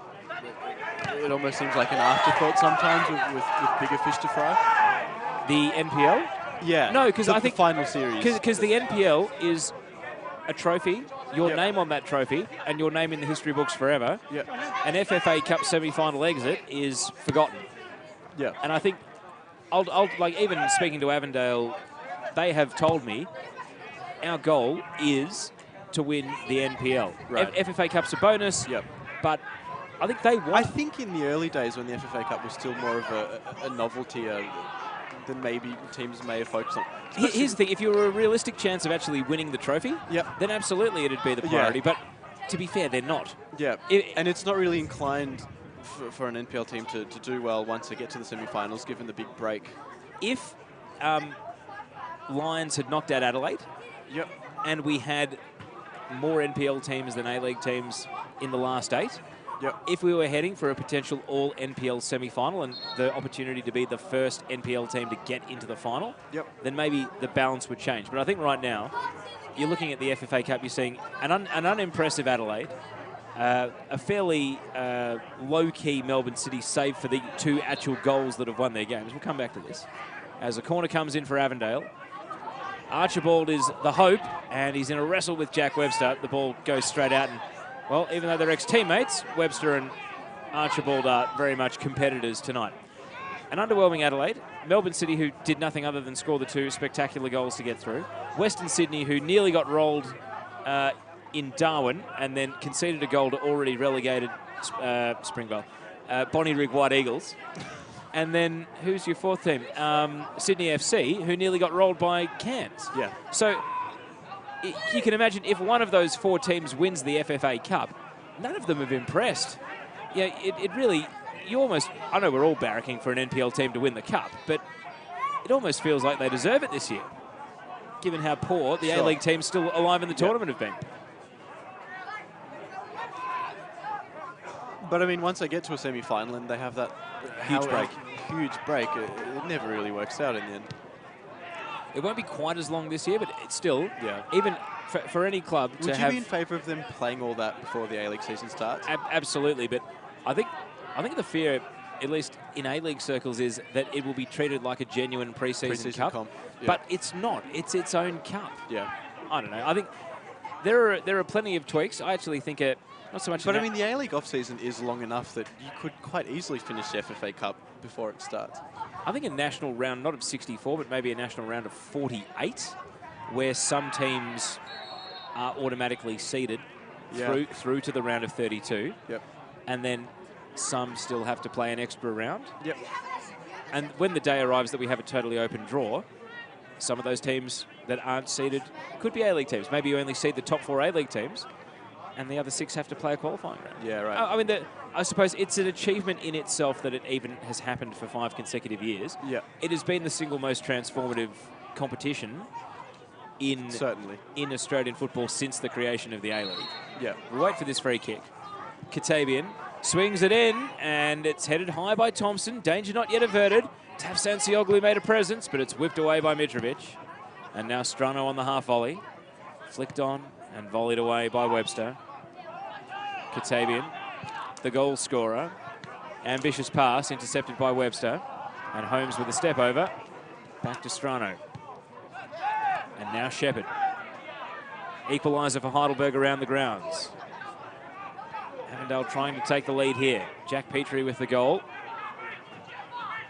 it almost seems like an afterthought sometimes with bigger fish to fry? The NPL? Yeah. No, because I think the final series. Because the NPL is a trophy, your name on that trophy, and your name in the history books forever. Yep. An FFA Cup semi-final exit is forgotten. Yeah. And I think, I'll like even speaking to Avondale, they have told me our goal is to win the NPL. Right. FFA Cup's a bonus. Yep. But I think they want. I think in the early days when the FFA Cup was still more of a novelty than maybe teams may have focused on. Here's the thing: if you were a realistic chance of actually winning the trophy, then absolutely it'd be the priority. But to be fair, they're not. Yeah, and it's not really inclined for an NPL team to do well once they get to the semi-finals, given the big break. If Lions had knocked out Adelaide, and we had more NPL teams than A-League teams in the last 8, if we were heading for a potential all-NPL semi-final and the opportunity to be the first NPL team to get into the final, then maybe the balance would change. But I think right now, you're looking at the FFA Cup, you're seeing an unimpressive Adelaide, a fairly low-key Melbourne City, save for the 2 actual goals that have won their games. We'll come back to this. As a corner comes in for Avondale, Archibald is the hope, and he's in a wrestle with Jack Webster. The ball goes straight out, and well, even though they're ex-teammates, Webster and Archibald are very much competitors tonight. An underwhelming Adelaide, Melbourne City, who did nothing other than score the 2 spectacular goals to get through, Western Sydney, who nearly got rolled in Darwin and then conceded a goal to already relegated Springvale, Bonnyrigg White Eagles. And then, who's your 4th team? Sydney FC, who nearly got rolled by Cairns. Yeah. So you can imagine if one of those 4 teams wins the FFA Cup, none of them have impressed. Yeah, it really, you almost, I know we're all barracking for an NPL team to win the Cup, but it almost feels like they deserve it this year. given how poor the Sure. A-League teams still alive in the tournament have been. But I mean, once they get to a semi-final and they have that Huge break. huge break, it never really works out in the end. It won't be quite as long this year, but it's still, Yeah. even for any club Would to you have... be in favour of them playing all that before the A-League season starts? Absolutely, but I think the fear, at least in A-League circles, is that it will be treated like a genuine pre-season cup. comp, yeah. But it's not. It's its own cup. Yeah. I don't know. I think there are plenty of tweaks. I actually think not so much. But I mean, the A-League off-season is long enough that you could quite easily finish the FFA Cup before it starts. I think a national round, not of 64, but maybe a national round of 48, where some teams are automatically seeded through to the round of 32. Yep. And then some still have to play an extra round. Yep. And when the day arrives that we have a totally open draw, some of those teams that aren't seeded could be A-League teams. Maybe you only seed the top 4 A-League teams, and the other 6 have to play a qualifying round. Yeah, right. I mean, I suppose it's an achievement in itself that it even has happened for 5 consecutive years. Yeah. It has been the single most transformative competition Certainly. in Australian football since the creation of the A-League. Yeah. We'll wait for this free kick. Katabian swings it in, and it's headed high by Thompson. Danger not yet averted. Tafsansioglu made a presence, but it's whipped away by Mitrovic. And now Strano on the half volley. Flicked on and volleyed away by Webster. Katabian, the goal scorer. Ambitious pass intercepted by Webster. And Holmes with a step over. Back to Strano. And now Shepherd. Equaliser for Heidelberg around the grounds. Avondale trying to take the lead here. Jack Petrie with the goal.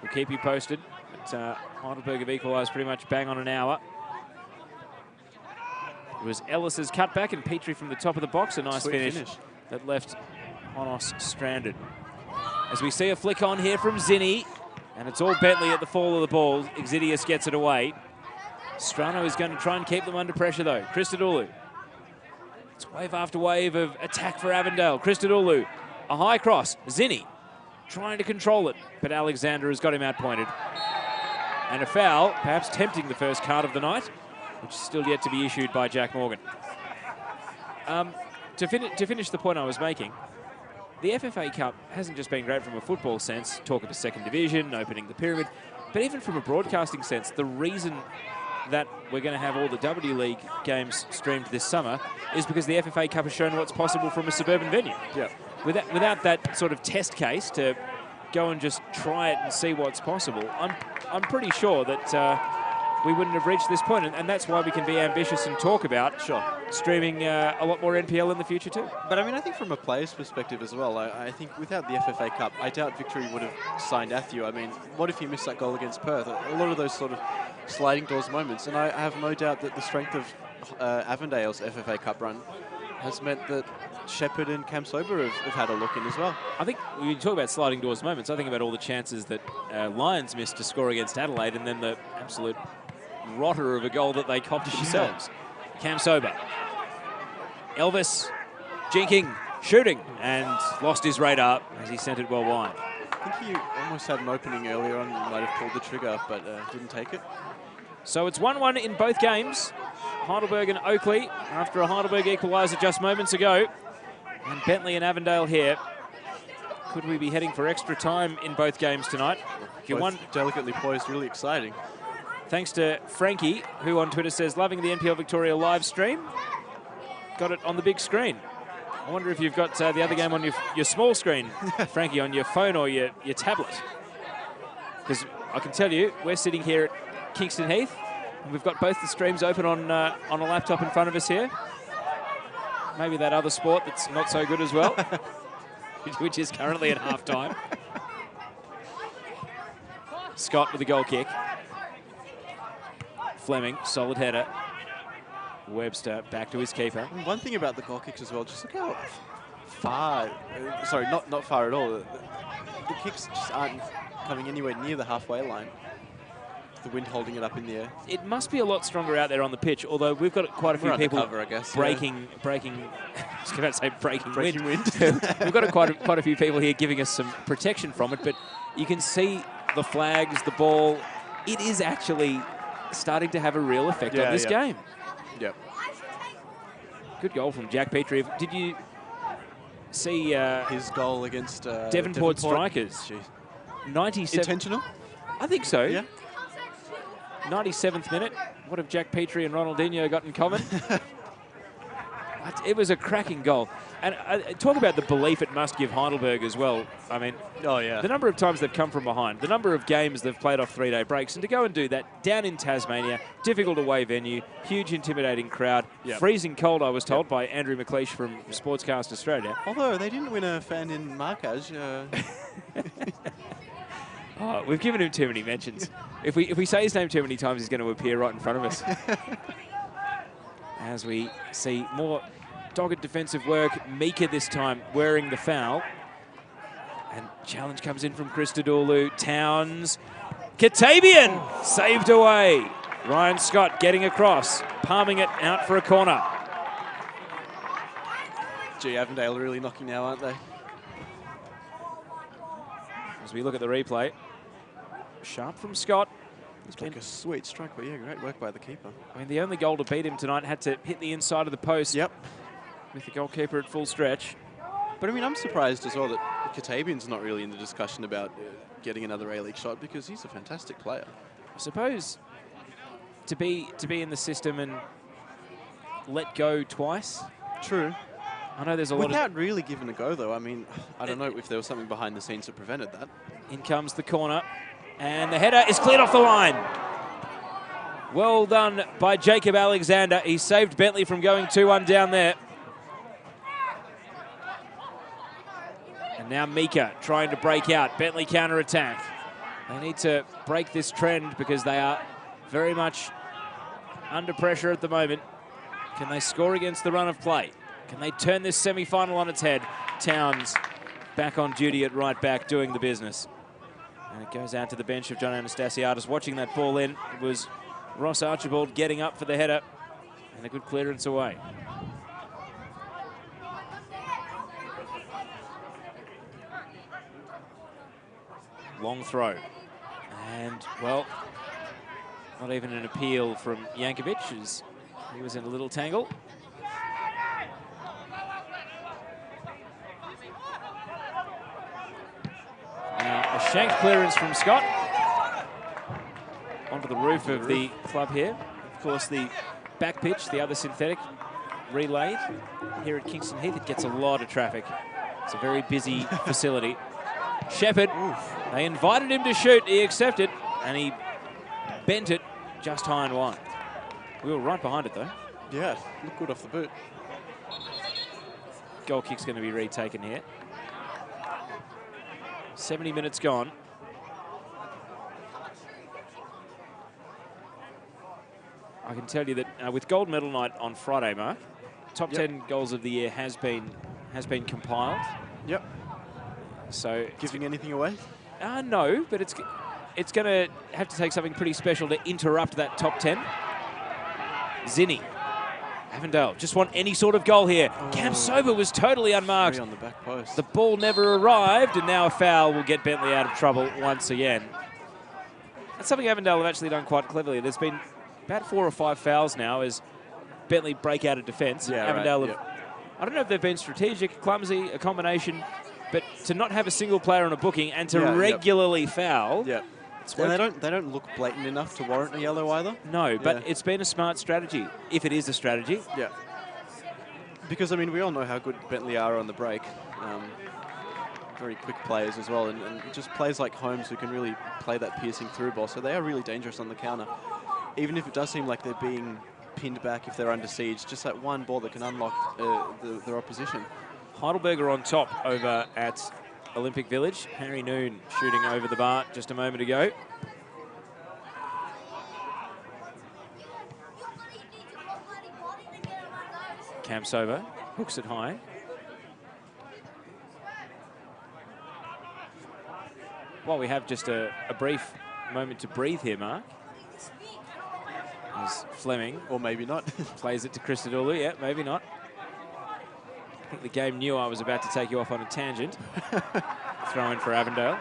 We'll keep you posted. But Heidelberg have equalised pretty much bang on an hour. It was Ellis's cutback and Petrie from the top of the box. A nice Sweet finish that left Honos stranded. As we see a flick on here from Zinni. And it's all Bentleigh at the fall of the ball. Exidius gets it away. Strano is going to try and keep them under pressure, though. Christodoulou. It's wave after wave of attack for Avondale. Christodoulou, a high cross. Zinni trying to control it, but Alexander has got him outpointed. And a foul, perhaps tempting the first card of the night, which is still yet to be issued by Jack Morgan. To finish the point I was making, the FFA Cup hasn't just been great from a football sense, talk of a second division, opening the pyramid, but even from a broadcasting sense, the reason that we're going to have all the W League games streamed this summer is because the FFA Cup has shown what's possible from a suburban venue. Yeah. Without that sort of test case to go and just try it and see what's possible, I'm pretty sure that we wouldn't have reached this point, and that's why we can be ambitious and talk about streaming a lot more NPL in the future too. But I mean, I think from a player's perspective as well, I think without the FFA Cup, I doubt Victory would have signed Athieu. I mean, what if he missed that goal against Perth? A lot of those sort of sliding doors moments, and I have no doubt that the strength of Avondale's FFA Cup run has meant that Shepherd and Cam Sober have had a look in as well. I think when you talk about sliding doors moments, I think about all the chances that Lions missed to score against Adelaide, and then the absolute rotter of a goal that they copped themselves. Cam Sober. Elvis jinking, shooting, and lost his radar as he sent it well wide. I think he almost had an opening earlier on, might have pulled the trigger, but didn't take it. So it's 1-1 in both games. Heidelberg and Oakley after a Heidelberg equaliser just moments ago. And Bentleigh and Avondale here. Could we be heading for extra time in both games tonight? Both delicately poised, really exciting. Thanks to Frankie, who on Twitter says, loving the NPL Victoria live stream. Got it on the big screen. I wonder if you've got the other game on your small screen, Frankie, on your phone or your tablet. Because I can tell you, we're sitting here at Kingston Heath, and we've got both the streams open on a laptop in front of us here. Maybe that other sport that's not so good as well, which is currently at half-time. Scott with the goal kick. Fleming, solid header. Webster back to his keeper. One thing about the goal kicks as well, just look how far, sorry, not far at all. The kicks just aren't coming anywhere near the halfway line. The wind holding it up in the air. It must be a lot stronger out there on the pitch, although we've got quite a few people cover, I guess, breaking, I was about to say breaking wind. wind. We've got quite a few people here giving us some protection from it, but you can see the flags, the ball. It is actually starting to have a real effect on this game. Yep. Good goal from Jack Petrie. Did you see his goal against Devonport Strikers? Jeez. 97. Intentional? I think so. Yeah. 97th minute. What have Jack Petrie and Ronaldinho got in common? It was a cracking goal. And talk about the belief it must give Heidelberg as well. I mean, the number of times they've come from behind, the number of games they've played off 3-day breaks, and to go and do that down in Tasmania, difficult away venue, huge intimidating crowd, freezing cold, I was told, by Andrew McLeish from Sportscast Australia. Although they didn't win a fan in Marquez. Oh, we've given him too many mentions. If we say his name too many times, he's going to appear right in front of us. As we see more dogged defensive work, Mika this time wearing the foul. And challenge comes in from Christodoulou. Towns. Katabian saved away. Ryan Scott getting across, palming it out for a corner. Gee, Avondale really knocking now, aren't they? As we look at the replay, sharp from Scott. It's like a sweet strike, but yeah, great work by the keeper. I mean, the only goal to beat him tonight had to hit the inside of the post. Yep. With the goalkeeper at full stretch. But I mean, I'm surprised as well that Katabian's not really in the discussion about getting another A-League shot, because he's a fantastic player. I suppose to be in the system and let go twice. True. I know there's a lot without really giving a go, though. I mean, I don't know if there was something behind the scenes that prevented that. In comes the corner, and the header is cleared off the line. Well done by Jacob Alexander. He saved Bentleigh from going 2-1 down there. And now Mika trying to break out. Bentleigh counter-attack. They need to break this trend because they are very much under pressure at the moment. Can they score against the run of play? Can they turn this semi-final on its head? Towns back on duty at right back doing the business. And it goes out to the bench of John Anastasiadis watching that ball in. It was Ross Archibald getting up for the header and a good clearance away. Long throw. And, well, not even an appeal from Yankovic as he was in a little tangle. Now, a shank clearance from Scott onto the roof of the club here. Of course, the back pitch, the other synthetic, relayed here at Kingston Heath. It gets a lot of traffic. It's a very busy facility. Shepherd, they invited him to shoot. He accepted, and he bent it just high and wide. We were right behind it, though. Yeah, looked good off the boot. Goal kick's going to be retaken here. 70 minutes gone. I can tell you that with gold medal night on Friday, Mark, top 10 goals of the year has been compiled. Yep. So giving anything away? No, but it's going to have to take something pretty special to interrupt that top 10. Zinni. Avondale just want any sort of goal here. Oh. Cam Sober was totally unmarked. On the back post. The ball never arrived, and now a foul will get Bentleigh out of trouble once again. That's something Avondale have actually done quite cleverly. There's been about 4 or 5 fouls now as Bentleigh break out of defence. Yeah, Avondale right, I don't know if they've been strategic, clumsy, a combination, but to not have a single player on a booking and to regularly foul. Yeah. And they don't look blatant enough to warrant a yellow either. No, but it's been a smart strategy, if it is a strategy. Yeah. Because, I mean, we all know how good Bentleigh are on the break. Very quick players as well, and just players like Holmes who can really play that piercing through ball. So they are really dangerous on the counter. Even if it does seem like they're being pinned back if they're under siege, just that one ball that can unlock their opposition. Heidelberg are on top over at Olympic Village. Harry Noon shooting over the bar just a moment ago. Cam Sober hooks it high. Well, we have just a brief moment to breathe here, Mark. As Fleming, or maybe not, plays it to Christodoulou. Yeah, maybe not. I think the game knew I was about to take you off on a tangent. Throw in for Avondale.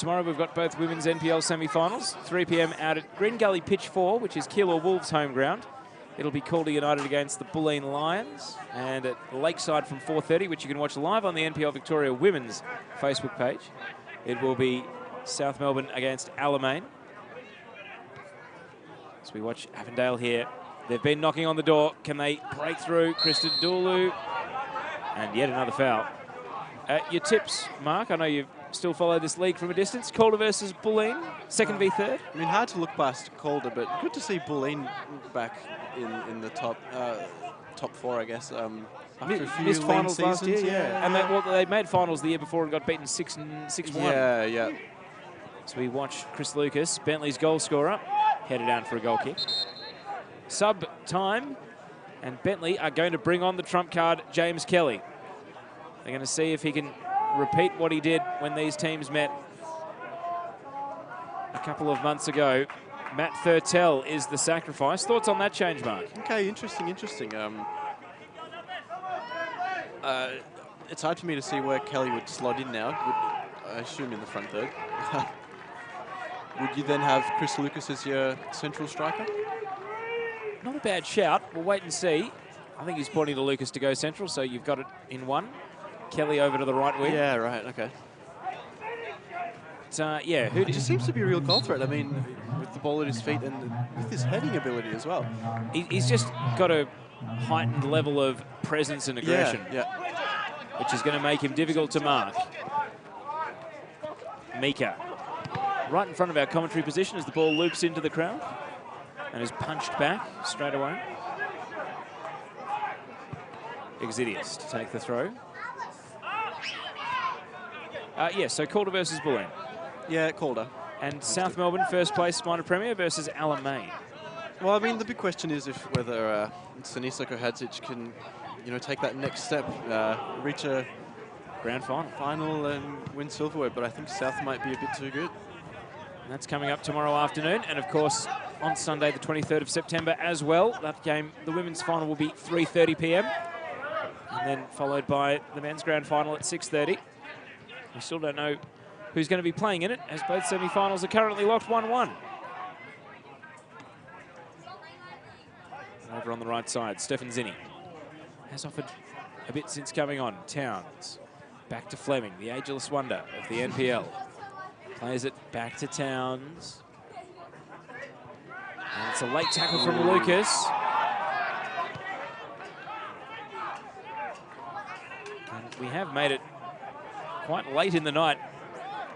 tomorrow we've got both women's NPL semi-finals. 3 p.m. out at Green Gully Pitch 4, which is Keilor Wolves' home ground. It'll be Calder United against the Bentleigh Lions. And at Lakeside from 4:30, which you can watch live on the NPL Victoria Women's Facebook page, it will be South Melbourne against Alamein. So we watch Avondale here. They've been knocking on the door. Can they break through? Krista Dulu. And yet another foul. Your tips, Mark? I know you still follow this league from a distance. Calder versus Bulleen, second v third. I mean, hard to look past Calder, but good to see Bulleen back in the top four, I guess. After a few missed finals last year, yeah. And they made finals the year before and got beaten 6-1. Yeah. So we watch Chris Lucas, Bentleigh's goal scorer, headed down for a goal kick. Sub time, and Bentleigh are going to bring on the trump card, James Kelly. They're going to see if he can repeat what he did when these teams met a couple of months ago. Matt Thurtell is the sacrifice. Thoughts on that change, Mark? Okay, interesting. It's hard for me to see where Kelly would slot in now. I assume in the front third. Would you then have Chris Lucas as your central striker? Not a bad shout. We'll wait and see. I think he's pointing to Lucas to go central, so you've got it in one. Kelly over to the right wing. Yeah, right, okay. But, yeah, He just seems to be a real goal threat. I mean, with the ball at his feet and with his heading ability as well. He's just got a heightened level of presence and aggression, which is going to make him difficult to mark. Mika, right in front of our commentary position as the ball loops into the crowd and is punched back straight away. Exidius to take the throw. So Calder versus Bulleen. Yeah, Calder. And South Melbourne, first place minor premier versus Alamein. Well, I mean, the big question is whether Sinisa Kohadzic can, take that next step, reach a grand final and win silverware. But I think South might be a bit too good. And that's coming up tomorrow afternoon. And, of course, on Sunday, the 23rd of September as well. That game, the women's final, will be 3:30 p.m. And then followed by the men's grand final at 6:30. We still don't know who's going to be playing in it, as both semi-finals are currently locked 1-1. Over on the right side, Stefan Zinni has offered a bit since coming on. Towns, back to Fleming, the ageless wonder of the NPL. Plays it back to Towns. And it's a late tackle from Lucas. And we have made it quite late in the night.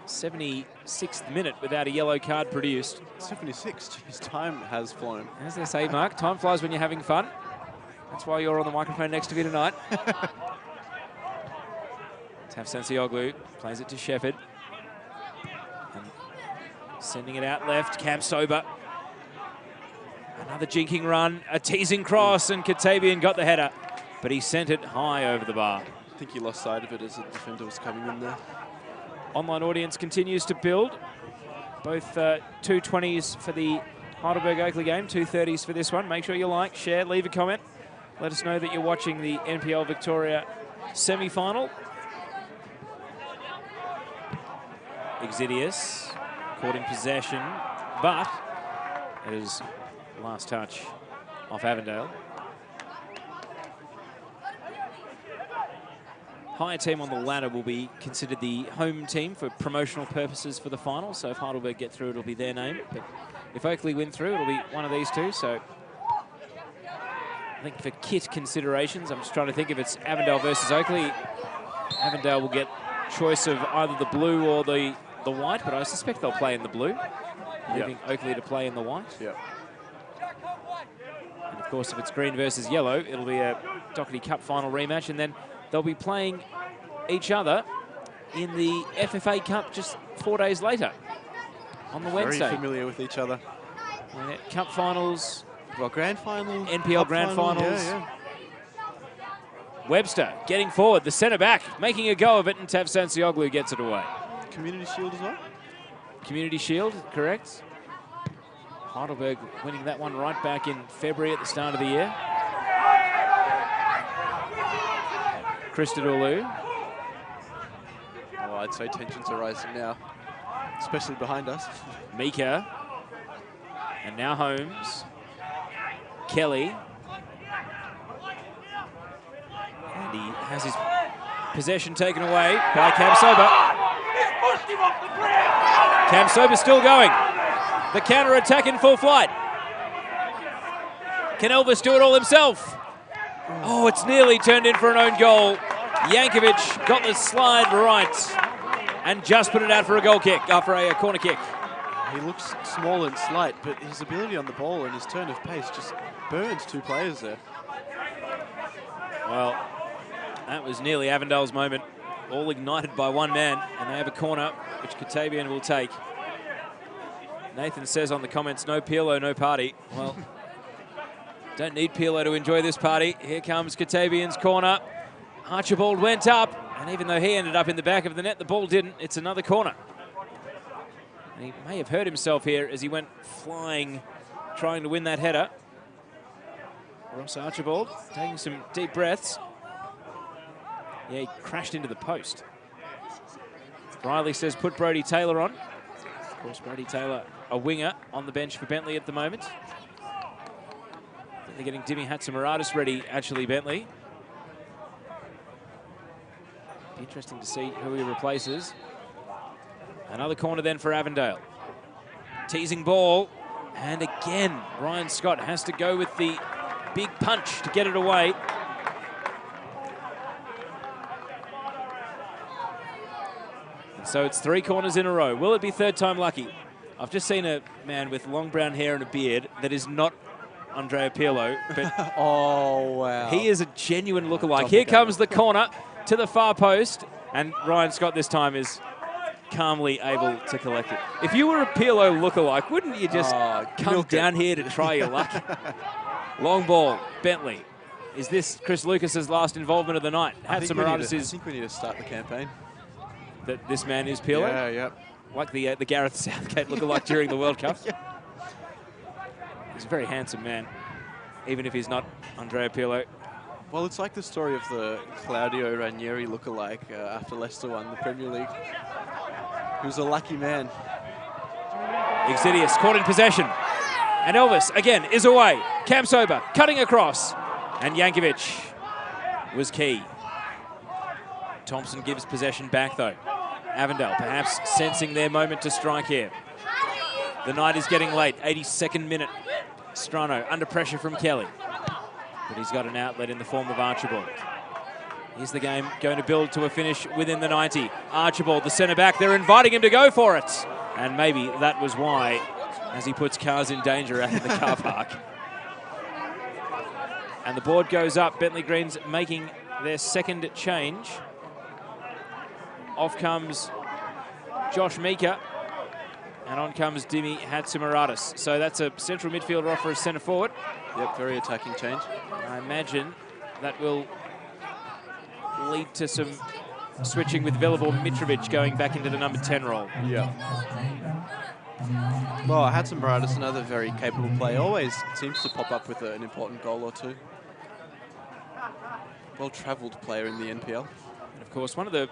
76th minute without a yellow card produced. 76, geez, time has flown. As they say, Mark, time flies when you're having fun. That's why you're on the microphone next to me tonight. Taf Sensioglu plays it to Shepherd. And sending it out left, Cam Sober. Another jinking run, a teasing cross, and Katavian got the header. But he sent it high over the bar. I think he lost sight of it as the defender was coming in there. Online audience continues to build. Both 220s for the Heidelberg-Oakley game, 230s for this one. Make sure you like, share, leave a comment. Let us know that you're watching the NPL Victoria semi-final. Exidius caught in possession, but it is last touch off Avondale. Higher team on the ladder will be considered the home team for promotional purposes for the final. So if Heidelberg get through, it'll be their name. But if Oakley win through, it'll be one of these two. So I think for kit considerations, I'm just trying to think if it's Avondale versus Oakley. Avondale will get choice of either the blue or the white, but I suspect they'll play in the blue, leaving Oakley to play in the white. Yep. And of course, if it's green versus yellow, it'll be a Doherty Cup final rematch, and then they'll be playing each other in the FFA Cup just 4 days later on the Wednesday. Very familiar with each other. Cup finals. Well, grand final. NPL grand finals. Yeah. Webster getting forward, the centre back, making a go of it, and Tav Sansioglu gets it away. Community Shield as well? Community Shield, correct. Heidelberg winning that one right back in February at the start of the year. Christodulu. Oh, I'd say tensions are rising now. Especially behind us. Mika. And now Holmes. Kelly. And he has his possession taken away by Cam Sober. Cam Sober still going. The counter-attack in full flight. Can Elvis do it all himself? Oh, it's nearly turned in for an own goal. Yankovic got the slide right and just put it out for a goal kick, for a corner kick. He looks small and slight, but his ability on the ball and his turn of pace just burns two players there. Well, that was nearly Avondale's moment, all ignited by one man, and they have a corner, which Katavian will take. Nathan says on the comments, no Pirlo, no party. Well, don't need Pirlo to enjoy this party. Here comes Katavian's corner. Archibald went up, and even though he ended up in the back of the net, the ball didn't. It's another corner. And he may have hurt himself here as he went flying, trying to win that header. Ross Archibald taking some deep breaths. Yeah, he crashed into the post. Riley says put Brodie Taylor on. Of course, Brodie Taylor, a winger on the bench for Bentleigh at the moment. They're getting Dimi Hatzimaradis ready, actually, Bentleigh. Be interesting to see who he replaces. Another corner then for Avondale. Teasing ball. And again, Ryan Scott has to go with the big punch to get it away. And so it's 3 corners in a row. Will it be third time lucky? I've just seen a man with long brown hair and a beard that is not Andrea Pirlo, but oh, wow. He is a genuine lookalike. Here comes the corner to the far post, and Ryan Scott this time is calmly able to collect it. If you were a Pirlo lookalike, wouldn't you just come down here to try your luck? Long ball, Bentleigh. Is this Chris Lucas's last involvement of the night? I think we need to start the campaign. That this man is Pirlo? Yeah, yeah. Like the Gareth Southgate lookalike during the World Cup? Yeah. He's a very handsome man, even if he's not Andrea Pirlo. Well, it's like the story of the Claudio Ranieri lookalike after Leicester won the Premier League. He was a lucky man. Exidius caught in possession. And Elvis, again, is away. Cam Sober cutting across. And Yankovic was key. Thompson gives possession back, though. Avondale perhaps sensing their moment to strike here. The night is getting late. 82nd minute. Strano under pressure from Kelly. But he's got an outlet in the form of Archibald. Here's the game going to build to a finish within the 90. Archibald, the centre-back, they're inviting him to go for it. And maybe that was why, as he puts cars in danger out in the car park. And the board goes up. Bentleigh Greens making their second change. Off comes Josh Mika. And on comes Dimi Hatzimaradis. So that's a central midfielder off for a centre forward. Yep, very attacking change. I imagine that will lead to some switching with Velibor Mitrovic going back into the number 10 role. Yeah. Well, Hatzimaradis, another very capable player, always seems to pop up with an important goal or two. Well-travelled player in the NPL. And of course, one of the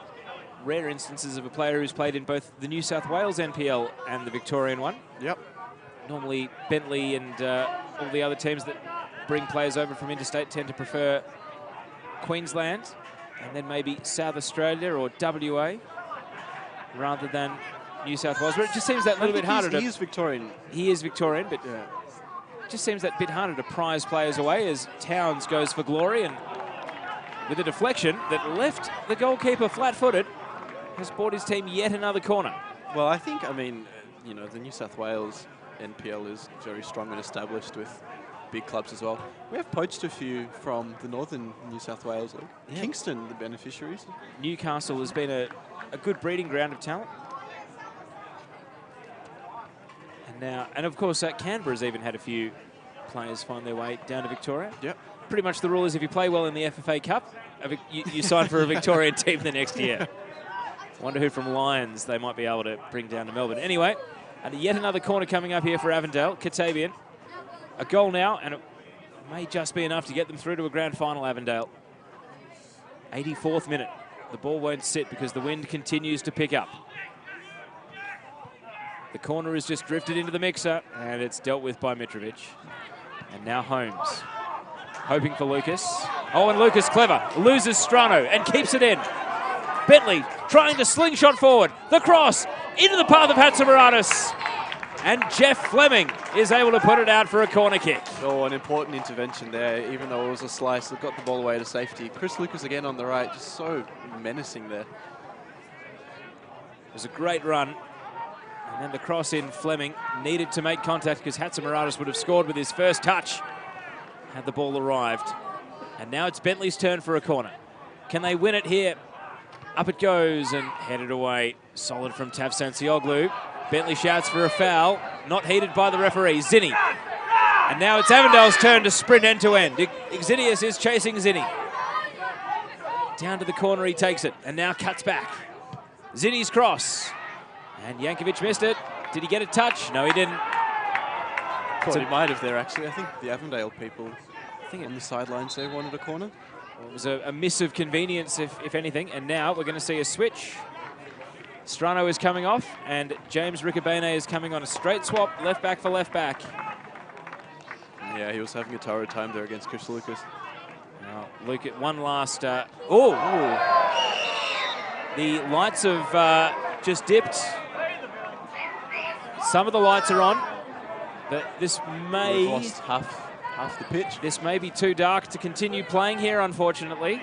rare instances of a player who's played in both the New South Wales NPL and the Victorian one. Yep. Normally, Bentleigh and all the other teams that bring players over from interstate tend to prefer Queensland and then maybe South Australia or WA rather than New South Wales. But it just seems that little bit harder. He is Victorian. He is Victorian, but it just seems that bit harder to prize players away as Towns goes for glory, and with a deflection that left the goalkeeper flat-footed, has bought his team yet another corner. Well, I think, I mean, you know, the New South Wales NPL is very strong and established with big clubs as well. We have poached a few from the northern New South Wales League. Yeah. Kingston, the beneficiaries. Newcastle has been a good breeding ground of talent. And of course, Canberra's even had a few players find their way down to Victoria. Yep. Pretty much the rule is if you play well in the FFA Cup, you sign for a Victorian team the next year. Wonder who from Lions they might be able to bring down to Melbourne. Anyway, and yet another corner coming up here for Avondale. Katavian, a goal now, and it may just be enough to get them through to a grand final, Avondale. 84th minute. The ball won't sit because the wind continues to pick up. The corner is just drifted into the mixer, and it's dealt with by Mitrovic. And now Holmes, hoping for Lucas. Oh, and Lucas clever, loses Strano and keeps it in. Bentleigh trying to slingshot forward. The cross into the path of Hatzimiratis. And Jeff Fleming is able to put it out for a corner kick. Oh, an important intervention there. Even though it was a slice, it got the ball away to safety. Chris Lucas again on the right, just so menacing there. It was a great run. And then the cross in, Fleming needed to make contact because Hatzimiratis would have scored with his first touch had the ball arrived. And now it's Bentleigh's turn for a corner. Can they win it here? Up it goes and headed away. Solid from Tavsancioglu. Bentleigh shouts for a foul, not heeded by the referee. Zinni. And now it's Avondale's turn to sprint end to end. Exinius is chasing Zinni. Down to the corner, he takes it, and now cuts back. Zinni's cross. And Jankovic missed it. Did he get a touch? No, he didn't. Thought he might have there, actually. I think the Avondale people on the sidelines, they wanted a corner. Well, it was a miss of convenience, if anything. And now we're going to see a switch. Strano is coming off, and James Ricabene is coming on a straight swap, left back for left back. Yeah, he was having a torrid time there against Chris Lucas. Now, look at one last... The lights have just dipped. Some of the lights are on, but this may... We've lost half the pitch. This may be too dark to continue playing here, unfortunately.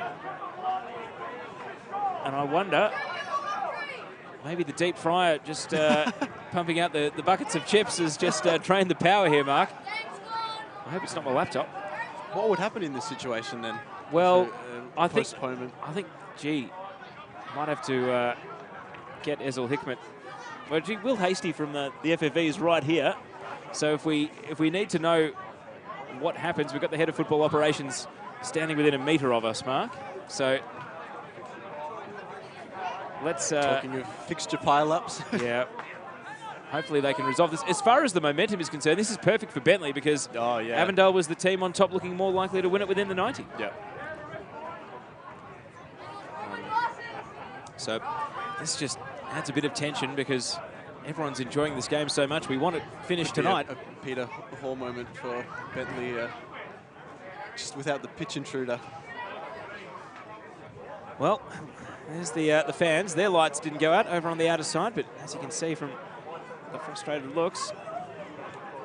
And I wonder... Maybe the deep fryer just pumping out the buckets of chips has just drained the power here, Mark. I hope it's not my laptop. What would happen in this situation then? Well, I think, gee, might have to get Ezel Hickman. Well, gee, Will Hasty from the FFV is right here. So if we need to know what happens, we've got the head of football operations standing within a metre of us, Mark. So let's... Talking of fixture pile-ups. Yeah. Hopefully they can resolve this. As far as the momentum is concerned, this is perfect for Bentleigh because Avondale was the team on top looking more likely to win it within the 90. Yeah. So this just adds a bit of tension because everyone's enjoying this game so much. We want it finished tonight. A Peter Hall moment for Bentleigh, just without the pitch intruder. Well, there's the fans. Their lights didn't go out over on the outer side, but as you can see from the frustrated looks,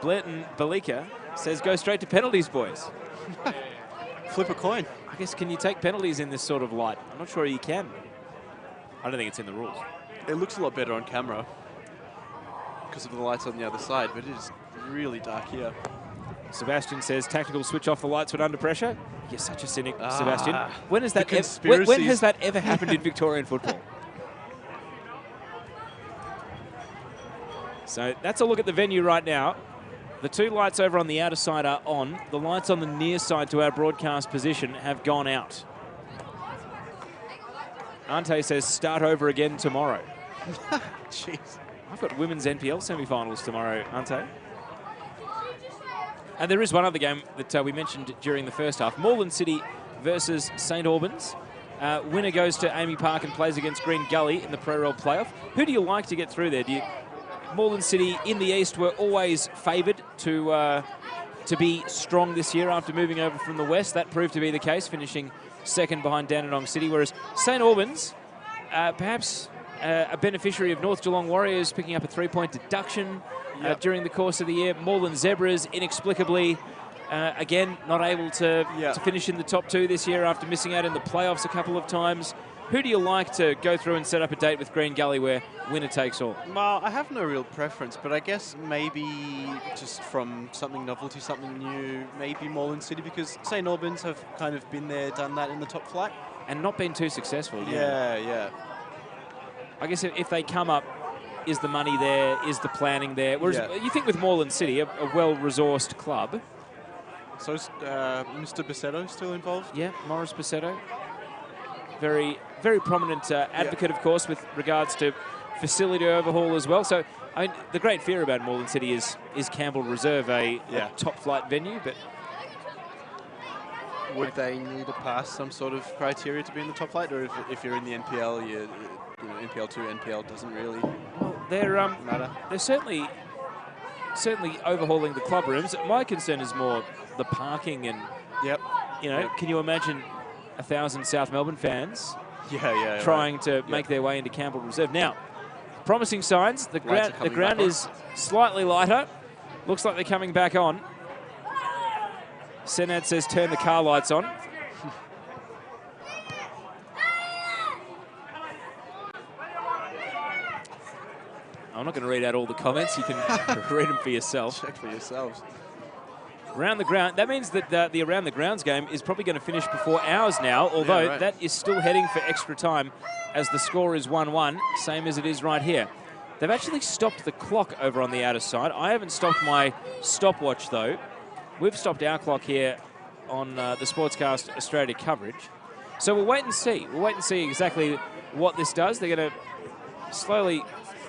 Blanton Balika says go straight to penalties, boys. Flip a coin. I guess, can you take penalties in this sort of light? I'm not sure you can. I don't think it's in the rules. It looks a lot better on camera because of the lights on the other side, but it is really dark here. Sebastian says tactical switch off the lights when under pressure. You're such a cynic, Sebastian. When has that when has that ever happened in Victorian football? So that's a look at the venue right now. The two lights over on the outer side are on. The lights on the near side to our broadcast position have gone out. Ante says start over again tomorrow. Jeez. I've got women's NPL semi-finals tomorrow, Ante. And there is one other game that we mentioned during the first half. Moreland City versus St Albans. Winner goes to Amy Park and plays against Green Gully in the Pro-Roll playoff. Who do you like to get through there? Moreland City in the East were always favoured to be strong this year after moving over from the West. That proved to be the case, finishing second behind Dandenong City, whereas St Albans, perhaps a beneficiary of North Geelong Warriors picking up a 3-point deduction during the course of the year. Moreland Zebras, inexplicably, again, not able to finish in the top two this year after missing out in the playoffs a couple of times. Who do you like to go through and set up a date with Green Gully where winner takes all? Well, I have no real preference, but I guess maybe just from something novelty, something new, maybe Moreland City, because St Albans have kind of been there, done that in the top flight. And not been too successful. Yeah. I guess if they come up, is the money there? Is the planning there? Whereas you think with Moreland City, a well-resourced club. So is Mr. Bassetto still involved? Yeah, Morris Bassetto. Very, very prominent advocate, of course, with regards to facility overhaul as well. So, I mean, the great fear about Moreland City is Campbell Reserve a top-flight venue, but would they need to pass some sort of criteria to be in the top flight, or if you're in the NPL, NPL 2, NPL doesn't really? Well, they're certainly overhauling the club rooms. My concern is more the parking and, you know, can you imagine 1,000 South Melbourne fans trying to make their way into Campbell Reserve? Now, promising signs. The ground is slightly lighter. Looks like they're coming back on. Senad says turn the car lights on. I'm not going to read out all the comments. You can read them for yourself. Check for yourselves. Around the ground. That means that the Around the Grounds game is probably going to finish before ours now, although that is still heading for extra time as the score is 1-1, same as it is right here. They've actually stopped the clock over on the outer side. I haven't stopped my stopwatch, though. We've stopped our clock here on the Sportscast Australia coverage. So we'll wait and see. We'll wait and see exactly what this does. They're going to slowly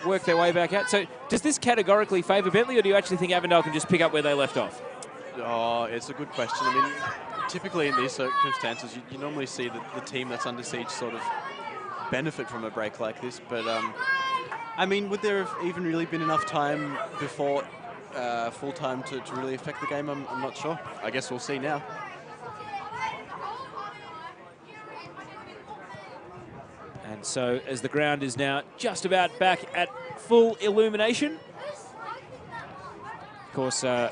work their way back out. So does this categorically favour Bentleigh, or do you actually think Avondale can just pick up where they left off? Oh, it's a good question. I mean, typically in these circumstances, you normally see the team that's under siege sort of benefit from a break like this. But, I mean, would there have even really been enough time before full time to really affect the game? I'm not sure. I guess we'll see now. And so as the ground is now just about back at full illumination, of course, there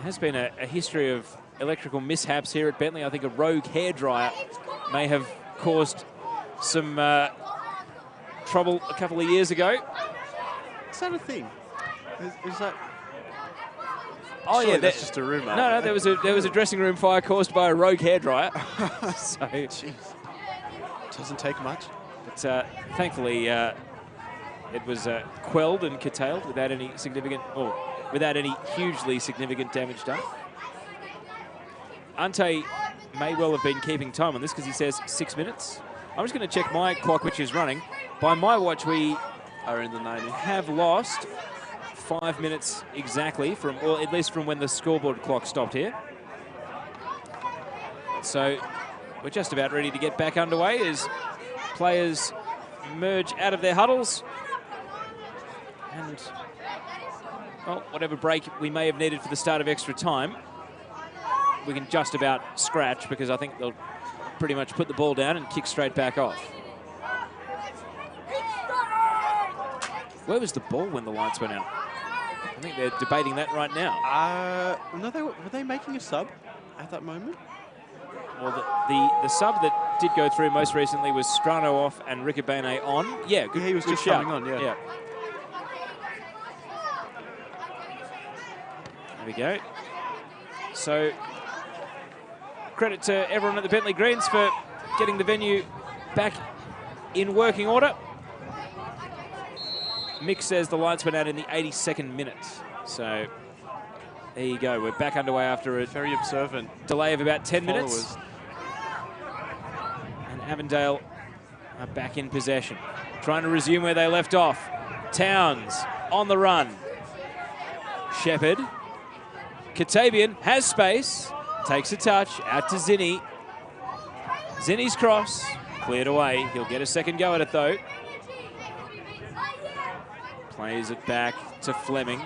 has been a history of electrical mishaps here at Bentleigh. I think a rogue hairdryer may have caused some trouble a couple of years ago. Is that a thing? Is that... Oh, surely yeah, that's just a rumour. No, there was a dressing room fire caused by a rogue hairdryer. So, jeez, doesn't take much. But thankfully, it was quelled and curtailed without any significant, or without any hugely significant damage done. Ante may well have been keeping time on this because he says 6 minutes. I'm just going to check my clock, which is running. By my watch, we are in the 90. Have lost 5 minutes exactly from, or at least from when the scoreboard clock stopped here. So we're just about ready to get back underway as players merge out of their huddles. And, well, whatever break we may have needed for the start of extra time, we can just about scratch because I think they'll pretty much put the ball down and kick straight back off. Where was the ball when the lights went out? I think they're debating that right now. No, were they making a sub at that moment? Well, the sub that did go through most recently was Strano off and Ricabene on. Yeah, good. Yeah, he was good just shout. coming on, yeah. There we go. So, credit to everyone at the Bentleigh Greens for getting the venue back in working order. Mick says the lights went out in the 82nd minute. So, there you go. We're back underway after a very observant delay of about 10 followers. minutes. And Avondale are back in possession, trying to resume where they left off. Towns on the run. Shepherd. Katabian has space, takes a touch, out to Zinni. Zinni's cross, cleared away. He'll get a second go at it though. Plays it back to Fleming.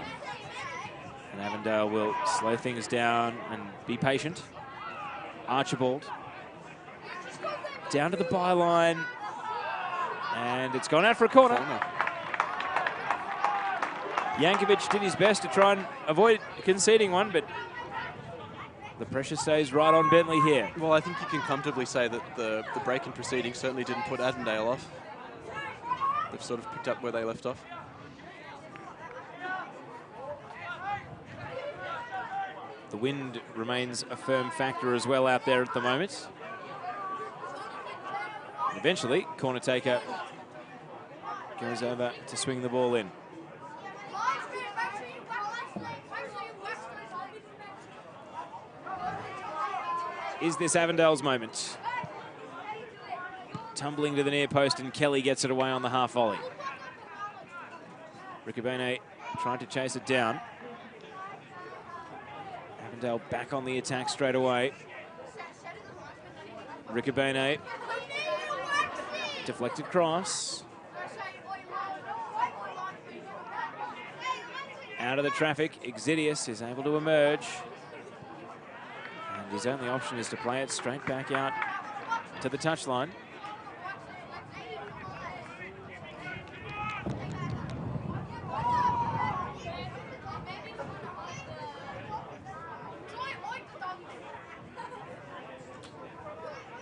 And Avondale will slow things down and be patient. Archibald. Down to the byline. And it's gone out for a corner. Yankovic did his best to try and avoid conceding one, but the pressure stays right on Bentleigh here. Well, I think you can comfortably say that the break in proceedings certainly didn't put Avondale off. They've sort of picked up where they left off. The wind remains a firm factor as well out there at the moment. Eventually, corner taker goes over to swing the ball in. Is this Avondale's moment? Tumbling to the near post and Kelly gets it away on the half volley. Ricabene trying to chase it down. Avondale back on the attack straight away. Ricabene. Deflected cross. Out of the traffic, Exidius is able to emerge. And his only option is to play it straight back out to the touchline.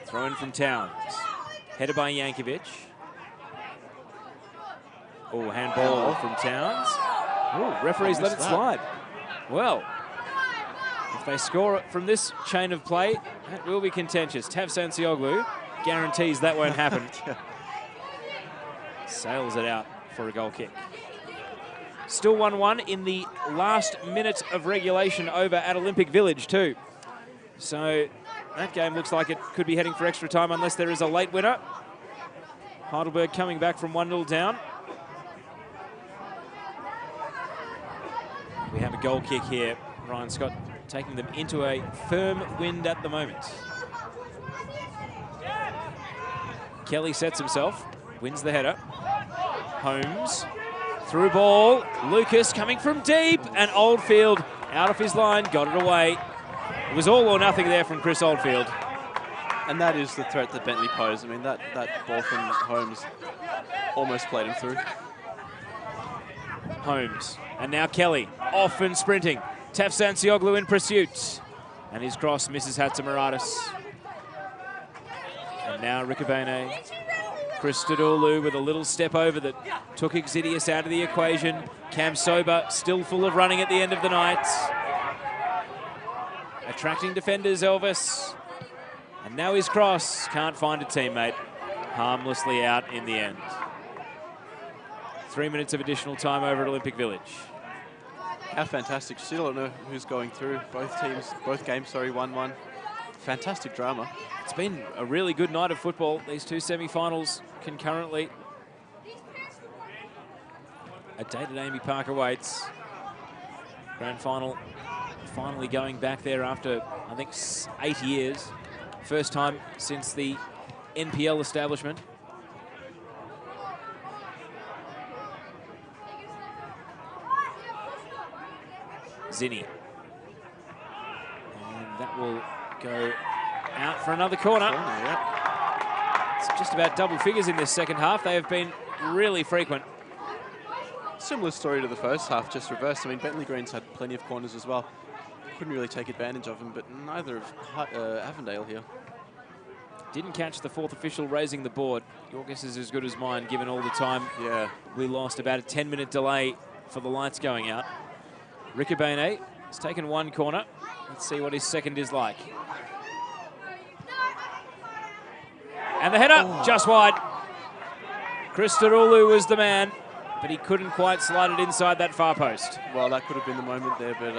Throw in from Towns. Headed by Yankovic. Oh, handball from Towns. Oh, referees let it slide. Well, if they score it from this chain of play, that will be contentious. Tavsancioglu guarantees that won't happen. Sails it out for a goal kick. Still 1-1 in the last minute of regulation over at Olympic Village too. So that game looks like it could be heading for extra time unless there is a late winner. Heidelberg coming back from 1-0 down. We have a goal kick here. Ryan Scott taking them into a firm wind at the moment. Kelly sets himself, wins the header. Holmes, through ball. Lucas coming from deep, and Oldfield out of his line, got it away. It was all or nothing there from Chris Oldfield. And that is the threat that Bentleigh posed. I mean, that ball from Holmes almost played him through. Holmes, and now Kelly, off and sprinting. Tavsancioglu in pursuit. And his cross misses Hatzimaradis. And now Rikabene. Christodoulou with a little step over that took Exidius out of the equation. Cam Sober still full of running at the end of the night. Attracting defenders, Elvis. And now his cross. Can't find a teammate. Harmlessly out in the end. 3 minutes of additional time over at Olympic Village. How fantastic. Still don't know who's going through. Both games, 1-1. Fantastic drama. It's been a really good night of football. These two semi-finals concurrently. A date at Amy Park awaits. Grand final finally going back there after, I think, 8 years. First time since the NPL establishment. Zinni. And that will go out for another corner. It's just about double figures in this second half. They have been really frequent. Similar story to the first half, just reversed. I mean, Bentleigh Greens had plenty of corners as well. Couldn't really take advantage of them, but neither of Avondale here. Didn't catch the fourth official raising the board. Your guess is as good as mine, given all the time we lost. About a 10-minute delay for the lights going out. Rikabene has taken one corner. Let's see what his second is like. And the header, just wide. Christodoulou was the man, but he couldn't quite slide it inside that far post. Well, that could have been the moment there, but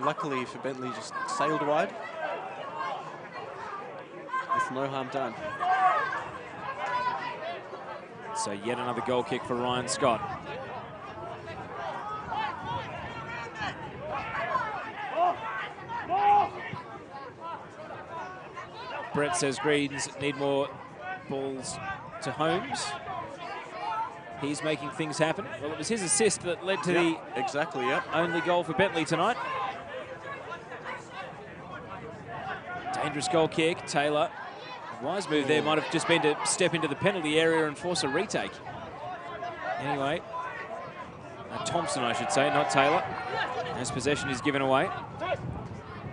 luckily for Bentleigh, just sailed wide. With no harm done. So yet another goal kick for Ryan Scott. Brett says Greens need more balls to Holmes. He's making things happen. Well, it was his assist that led to the only goal for Bentleigh tonight. Dangerous goal kick. Taylor. Wise move there might have just been to step into the penalty area and force a retake. Anyway, Thompson, I should say, not Taylor, as possession is given away.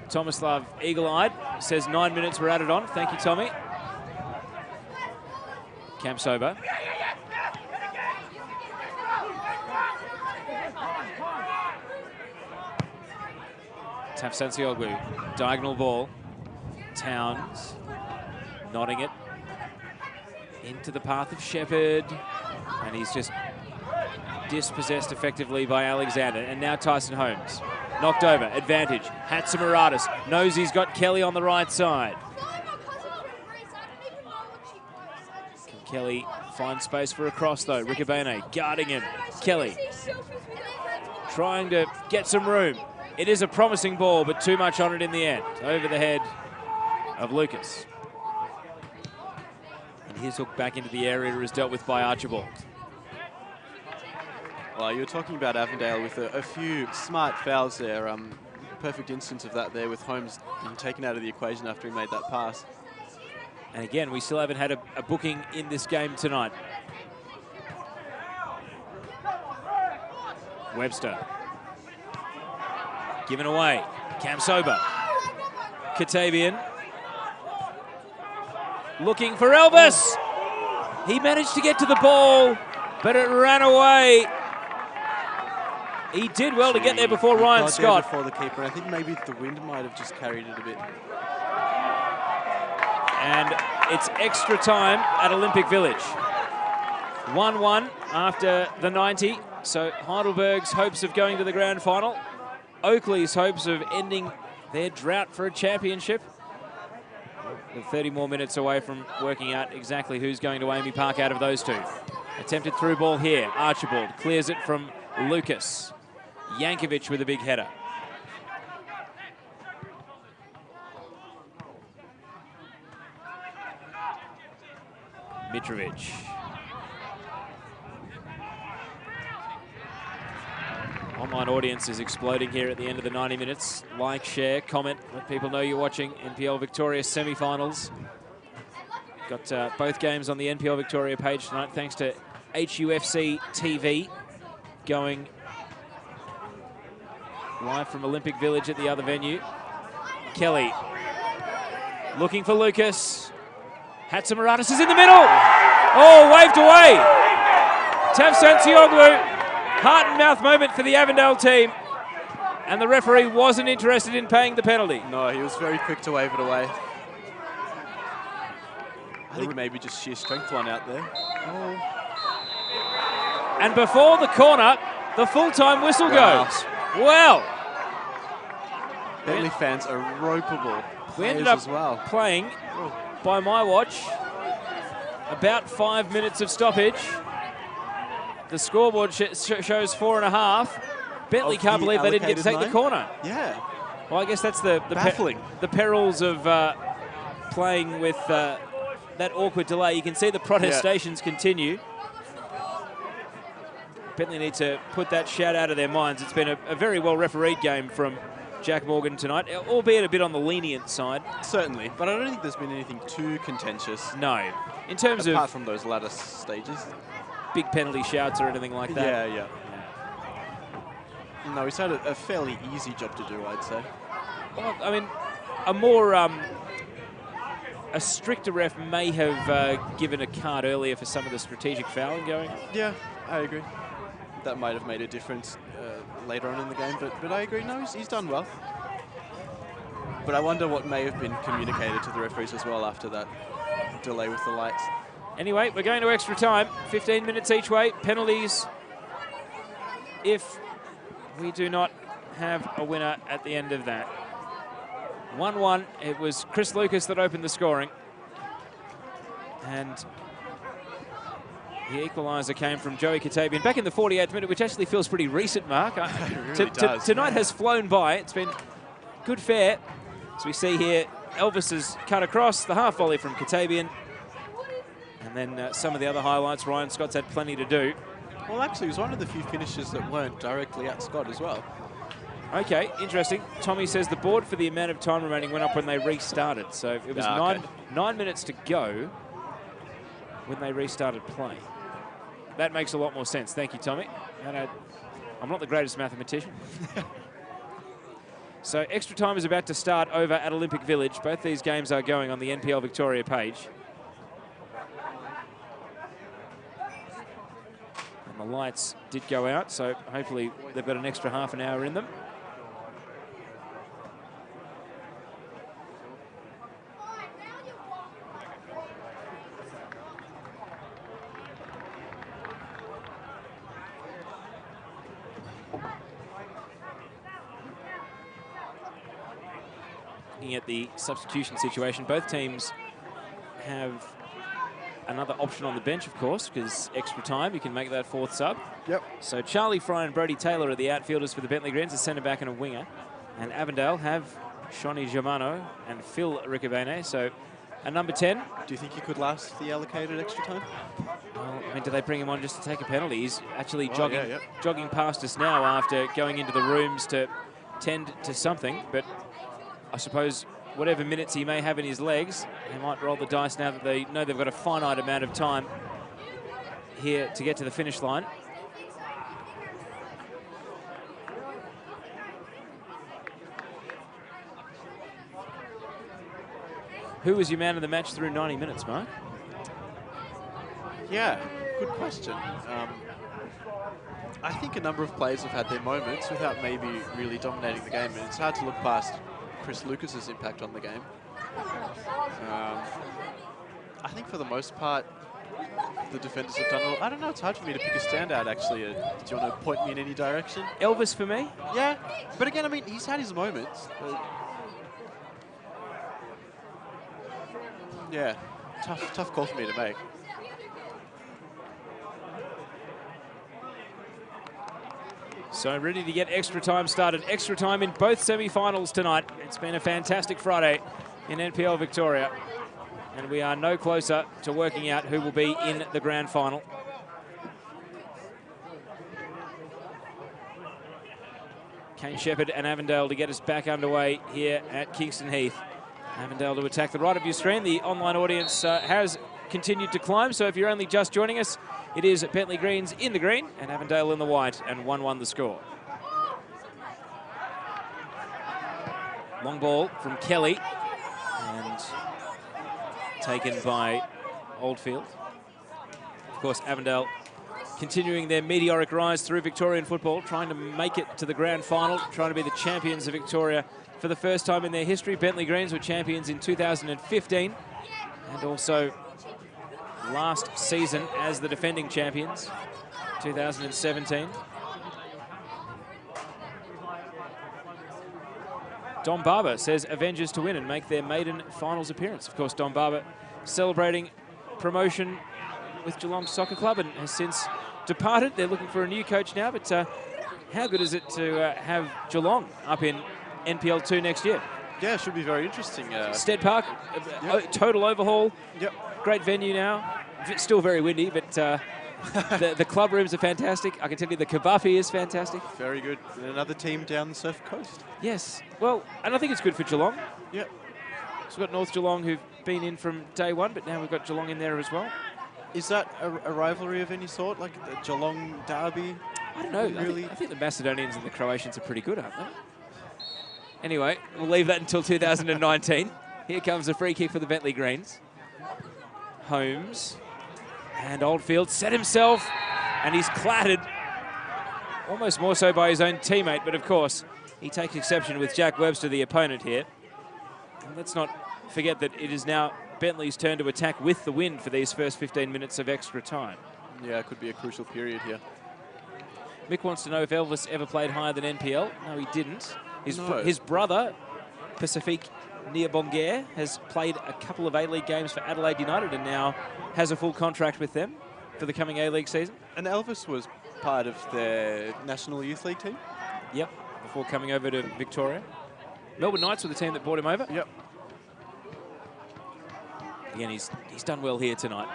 Tomislav, eagle-eyed, says 9 minutes were added on. Thank you, Tommy. Cam Sober. Tavsancioglu, diagonal ball. Towns, nodding it into the path of Shepherd, and he's just dispossessed effectively by Alexander. And now Tyson Holmes, knocked over, advantage. Hatzimaradis knows he's got Kelly on the right side. Can Kelly find space for a cross though? Rikabene guarding him. Kelly trying to get some room. It is a promising ball, but too much on it in the end. Over the head of Lucas. And his hook back into the area is dealt with by Archibald. Well, you were talking about Avondale with a few smart fouls there. Perfect instance of that there with Holmes being taken out of the equation after he made that pass. And again, we still haven't had a booking in this game tonight. Webster. Given away. Cam Sober. Katavian. Looking for Elvis. He managed to get to the ball, but it ran away. He did well to get there before Ryan Scott. Before the keeper. I think maybe the wind might have just carried it a bit. And it's extra time at Olympic Village. 1-1 after the 90. So Heidelberg's hopes of going to the grand final. Oakley's hopes of ending their drought for a championship. We're 30 more minutes away from working out exactly who's going to Amy Park out of those two. Attempted through ball here. Archibald clears it from Lucas. Yankovic with a big header. Mitrovic. Online audience is exploding here at the end of the 90 minutes. Like, share, comment, let people know you're watching NPL Victoria semi-finals. Got both games on the NPL Victoria page tonight, thanks to HUFC TV, going live from Olympic Village at the other venue. Kelly looking for Lucas. Hatzimaratis is in the middle. Oh, waved away. Tafsan Tioglu. Heart and mouth moment for the Avondale team. And the referee wasn't interested in paying the penalty. No, he was very quick to wave it away. I think maybe just sheer strength one out there. Oh. And before the corner, the full-time whistle goes. Well. Bentleigh fans are ropeable. We ended up as well. playing, by my watch, about 5 minutes of stoppage. The scoreboard shows 4.5. Bentley can't believe they didn't get to take the corner. Yeah. Well, I guess that's the baffling. The perils of playing with that awkward delay. You can see the protestations continue. Bentley need to put that shout out of their minds. It's been a very well refereed game from Jack Morgan tonight, albeit a bit on the lenient side. Certainly, but I don't think there's been anything too contentious. No. In terms apart from those latter stages. Big penalty shouts or anything like that. Yeah. No, he's had a fairly easy job to do, I'd say. Well, I mean, a more a stricter ref may have given a card earlier for some of the strategic fouling going. Yeah, I agree. That might have made a difference later on in the game, but I agree. No, he's done well. But I wonder what may have been communicated to the referees as well after that delay with the lights. Anyway, we're going to extra time. 15 minutes each way. Penalties if we do not have a winner at the end of that. 1-1. It was Chris Lucas that opened the scoring. And the equaliser came from Joey Katabian back in the 48th minute, which actually feels pretty recent, Mark. It really does. Tonight has flown by. It's been good fare. As we see here, Elvis has cut across the half volley from Katabian. And then some of the other highlights, Ryan Scott's had plenty to do. Well, actually, it was one of the few finishes that weren't directly at Scott as well. Okay, interesting. Tommy says the board for the amount of time remaining went up when they restarted. So it was 9 minutes to go when they restarted play. That makes a lot more sense. Thank you, Tommy. And I'm not the greatest mathematician. So extra time is about to start over at Olympic Village. Both these games are going on the NPL Victoria page. The lights did go out, so hopefully they've got an extra half an hour in them. Looking at the substitution situation, both teams have another option on the bench, of course, because extra time, you can make that fourth sub. Yep. So Charlie Fry and Brody Taylor are the outfielders for the Bentleigh Greens, a centre-back and a winger. And Avondale have Shawnee Germano and Phil Ricobene, so a number 10. Do you think he could last the allocated extra time? Well, I mean, do they bring him on just to take a penalty? He's actually Oh, jogging past us now after going into the rooms to tend to something. But I suppose whatever minutes he may have in his legs, they might roll the dice now that they know they've got a finite amount of time here to get to the finish line. Who was your man of the match through 90 minutes, Mark? Yeah, good question. I think a number of players have had their moments without maybe really dominating the game, and it's hard to look past Chris Lucas's impact on the game. I think for the most part, the defenders have done well. I don't know, it's hard for me to pick a standout, actually. Do you want to point me in any direction? Elvis for me? Yeah, but again, I mean, he's had his moments. Yeah, tough call for me to make. So ready to get extra time started. Extra time in both semi-finals tonight. It's been a fantastic Friday in NPL Victoria. And we are no closer to working out who will be in the grand final. Kane Shepherd and Avondale to get us back underway here at Kingston Heath. Avondale to attack the right of your screen. The online audience has continued to climb, so if you're only just joining us, it is Bentleigh Greens in the green and Avondale in the white, and 1-1 the score. Long ball from Kelly, and taken by Oldfield. Of course, Avondale continuing their meteoric rise through Victorian football, trying to make it to the grand final, trying to be the champions of Victoria for the first time in their history. Bentleigh Greens were champions in 2015 and also last season as the defending champions, 2017. Don Barber says Avengers to win and make their maiden finals appearance. Of course, Don Barber celebrating promotion with Geelong Soccer Club and has since departed. They're looking for a new coach now, but how good is it to have Geelong up in NPL 2 next year? Yeah, it should be very interesting. Stead Park, total overhaul. Yep. Great venue now. Still very windy, but the club rooms are fantastic. I can tell you the Kabafi is fantastic. Very good. And another team down the Surf Coast. Yes. Well, and I think it's good for Geelong. Yep. So we've got North Geelong who've been in from day one, but now we've got Geelong in there as well. Is that a rivalry of any sort, like the Geelong derby? I don't know. Really? I think the Macedonians and the Croatians are pretty good, aren't they? Anyway, we'll leave that until 2019. Here comes a free kick for the Bentleigh Greens. Holmes and Oldfield set himself, and he's clattered, almost more so by his own teammate, but of course, he takes exception with Jack Webster, the opponent here. And let's not forget that it is now Bentleigh's turn to attack with the win for these first 15 minutes of extra time. Yeah, it could be a crucial period here. Mick wants to know if Elvis ever played higher than NPL. No, he didn't. His brother, Pacifique Niabonguer, has played a couple of A-League games for Adelaide United and now has a full contract with them for the coming A-League season. And Elvis was part of their National Youth League team? Yep, before coming over to Victoria. Melbourne Knights were the team that brought him over. Yep. Again, he's done well here tonight.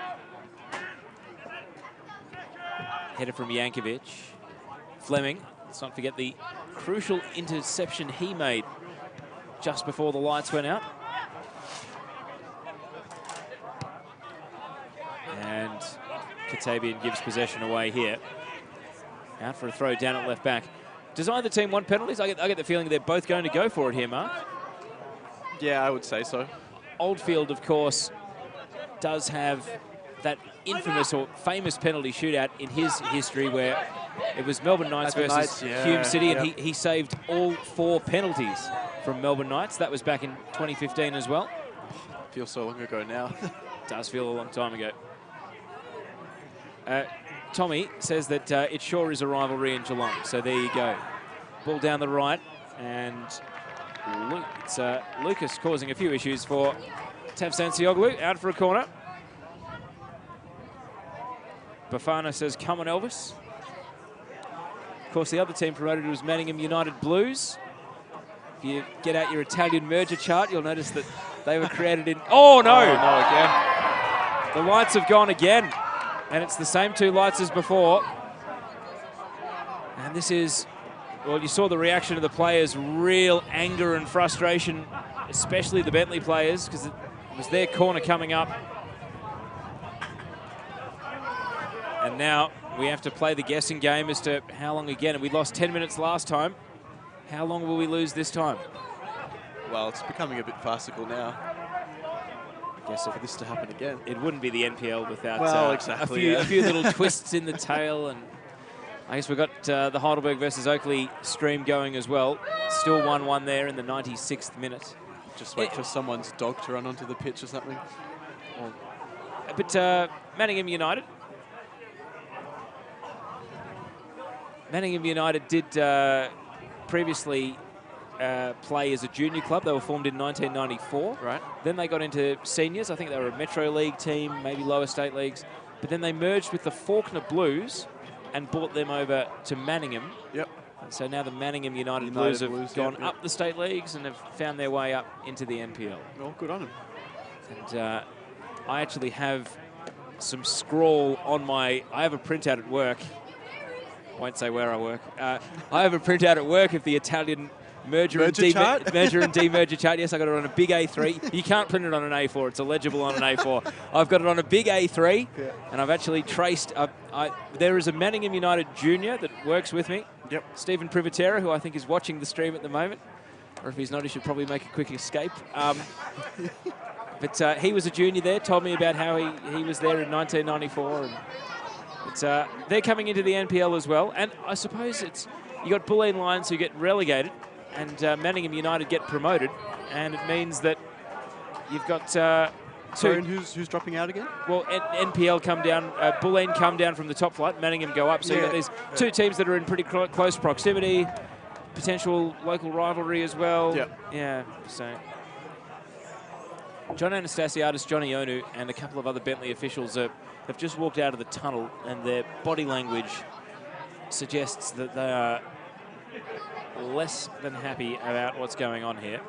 Header from Yankovic. Fleming, let's not forget the crucial interception he made just before the lights went out. And Katabian gives possession away here. Out for a throw down at left back. Does either team want penalties? I get the feeling they're both going to go for it here, Mark. Yeah, I would say so. Oldfield, of course, does have that infamous or famous penalty shootout in his history where it was Melbourne Knights versus Hume City, and he saved all 4 penalties from Melbourne Knights. That was back in 2015 as well. Feels so long ago now. Does feel a long time ago. Tommy says that it sure is a rivalry in Geelong. So there you go. Ball down the right, and it's Lucas causing a few issues for Tavsansioglu, out for a corner. Bafana says, come on, Elvis. Of course, the other team promoted was Manningham United Blues. If you get out your Italian merger chart, you'll notice that they were created in... Oh, no! Oh, no, again. The lights have gone again. And it's the same two lights as before. And this is, well, you saw the reaction of the players, real anger and frustration, especially the Bentleigh players, because it was their corner coming up. And now we have to play the guessing game as to how long again. And we lost 10 minutes last time. How long will we lose this time? Well, it's becoming a bit farcical now. I guess for this to happen again. It wouldn't be the NPL without exactly, a few little twists in the tail. And I guess we've got the Heidelberg versus Oakley stream going as well. Still 1-1 there in the 96th minute. Just wait for someone's dog to run onto the pitch or something. But Manningham United did previously play as a junior club. They were formed in 1994. Right. Then they got into seniors. I think they were a Metro League team, maybe lower state leagues. But then they merged with the Faulkner Blues and brought them over to Manningham. Yep. And so now the Manningham United Blues have gone up the state leagues and have found their way up into the NPL. Oh, good on them. And I actually have some scrawl on I have a printout at work. Won't say where I work. I have a printout at work of the Italian merger and demerger chart. Yes, I got it on a big A3. You can't print it on an A4. It's illegible on an A4. I've got it on a big A3, and I've actually traced. There is a Manningham United junior that works with me. Yep. Stephen Privatera, who I think is watching the stream at the moment. Or if he's not, he should probably make a quick escape. But he was a junior there, told me about how he was there in 1994. And they're coming into the NPL as well. And I suppose you got Bulleen Lions who get relegated and Manningham United get promoted. And it means that you've got Sorry, and who's dropping out again? Well, NPL come down, Bulleen come down from the top flight, Manningham go up. So you've got these two teams that are in pretty close proximity, potential local rivalry as well. Yeah, so John Anastasiadis, Johnny Onu, and a couple of other Bentleigh officials have just walked out of the tunnel, and their body language suggests that they are less than happy about what's going on here.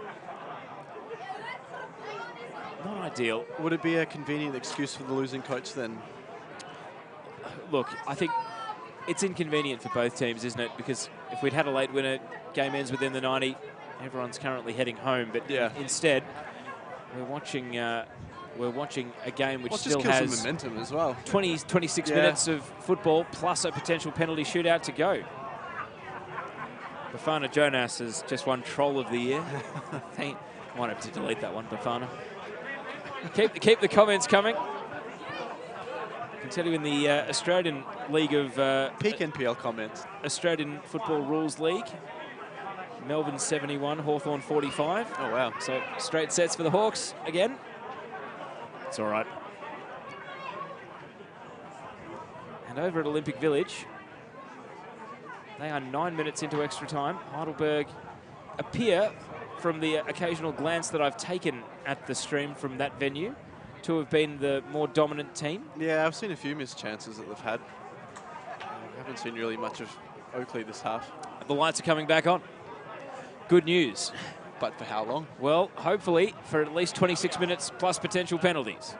Not ideal. Would it be a convenient excuse for the losing coach then? Look, I think it's inconvenient for both teams, isn't it? Because if we'd had a late winner, game ends within the 90, everyone's currently heading home. But instead, we're watching a game which still has some momentum as well. 26 minutes of football plus a potential penalty shootout to go. Bafana Jonas has just won Troll of the Year. I might have to delete that one, Bafana. Keep the comments coming. I can tell you in the Australian League of... Peak NPL comments. Australian Football Rules League. Melbourne 71, Hawthorn 45. Oh, wow. So straight sets for the Hawks again. It's all right. And over at Olympic Village, they are 9 minutes into extra time. Heidelberg appear, from the occasional glance that I've taken at the stream from that venue, to have been the more dominant team. Yeah, I've seen a few missed chances that they've had. I haven't seen really much of Oakley this half. The lights are coming back on. Good news. But for how long? Well, hopefully for at least 26 minutes plus potential penalties.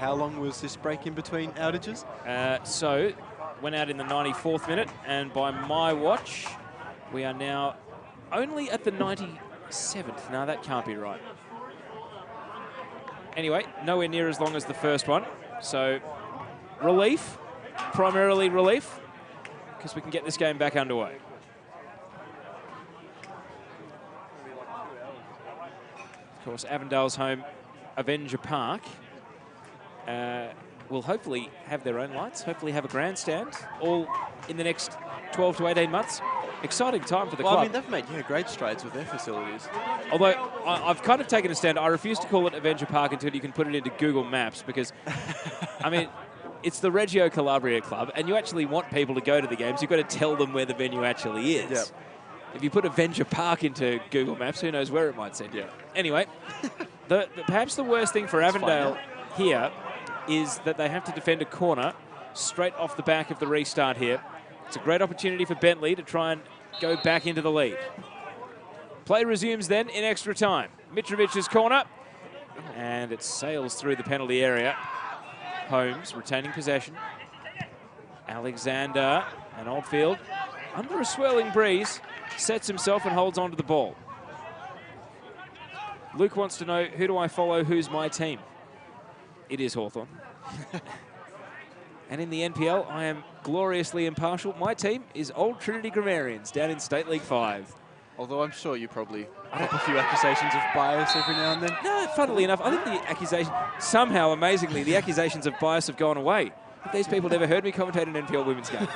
How long was this break in between outages? So, went out in the 94th minute, and by my watch, we are now only at the 97th. No, that can't be right. Anyway, nowhere near as long as the first one. So, relief, primarily relief, because we can get this game back underway. Of course, Avondale's home, Avenger Park, will hopefully have their own lights, hopefully have a grandstand, all in the next 12 to 18 months. Exciting time for the club. I mean, they've made great strides with their facilities. Although I've kind of taken a stand. I refuse to call it Avenger Park until you can put it into Google Maps, because, I mean, it's the Reggio Calabria club, and you actually want people to go to the games. You've got to tell them where the venue actually is. Yep. If you put Avenger Park into Google Maps, who knows where it might send you. Anyway, perhaps the worst thing for Avondale here is that they have to defend a corner straight off the back of the restart here. It's a great opportunity for Bentleigh to try and go back into the lead. Play resumes then in extra time. Mitrovic's corner, and it sails through the penalty area. Holmes retaining possession. Alexander and Oldfield under a swirling breeze sets himself and holds on to the ball. Luke wants to know, who do I follow? Who's my team? It is Hawthorn. And in the NPL, I am gloriously impartial. My team is Old Trinity Grammarians down in State League 5. Although I'm sure you probably have a few accusations of bias every now and then. No, funnily enough, I think the accusation, somehow, amazingly, the accusations of bias have gone away. Have these people never heard me commentate an NPL women's game?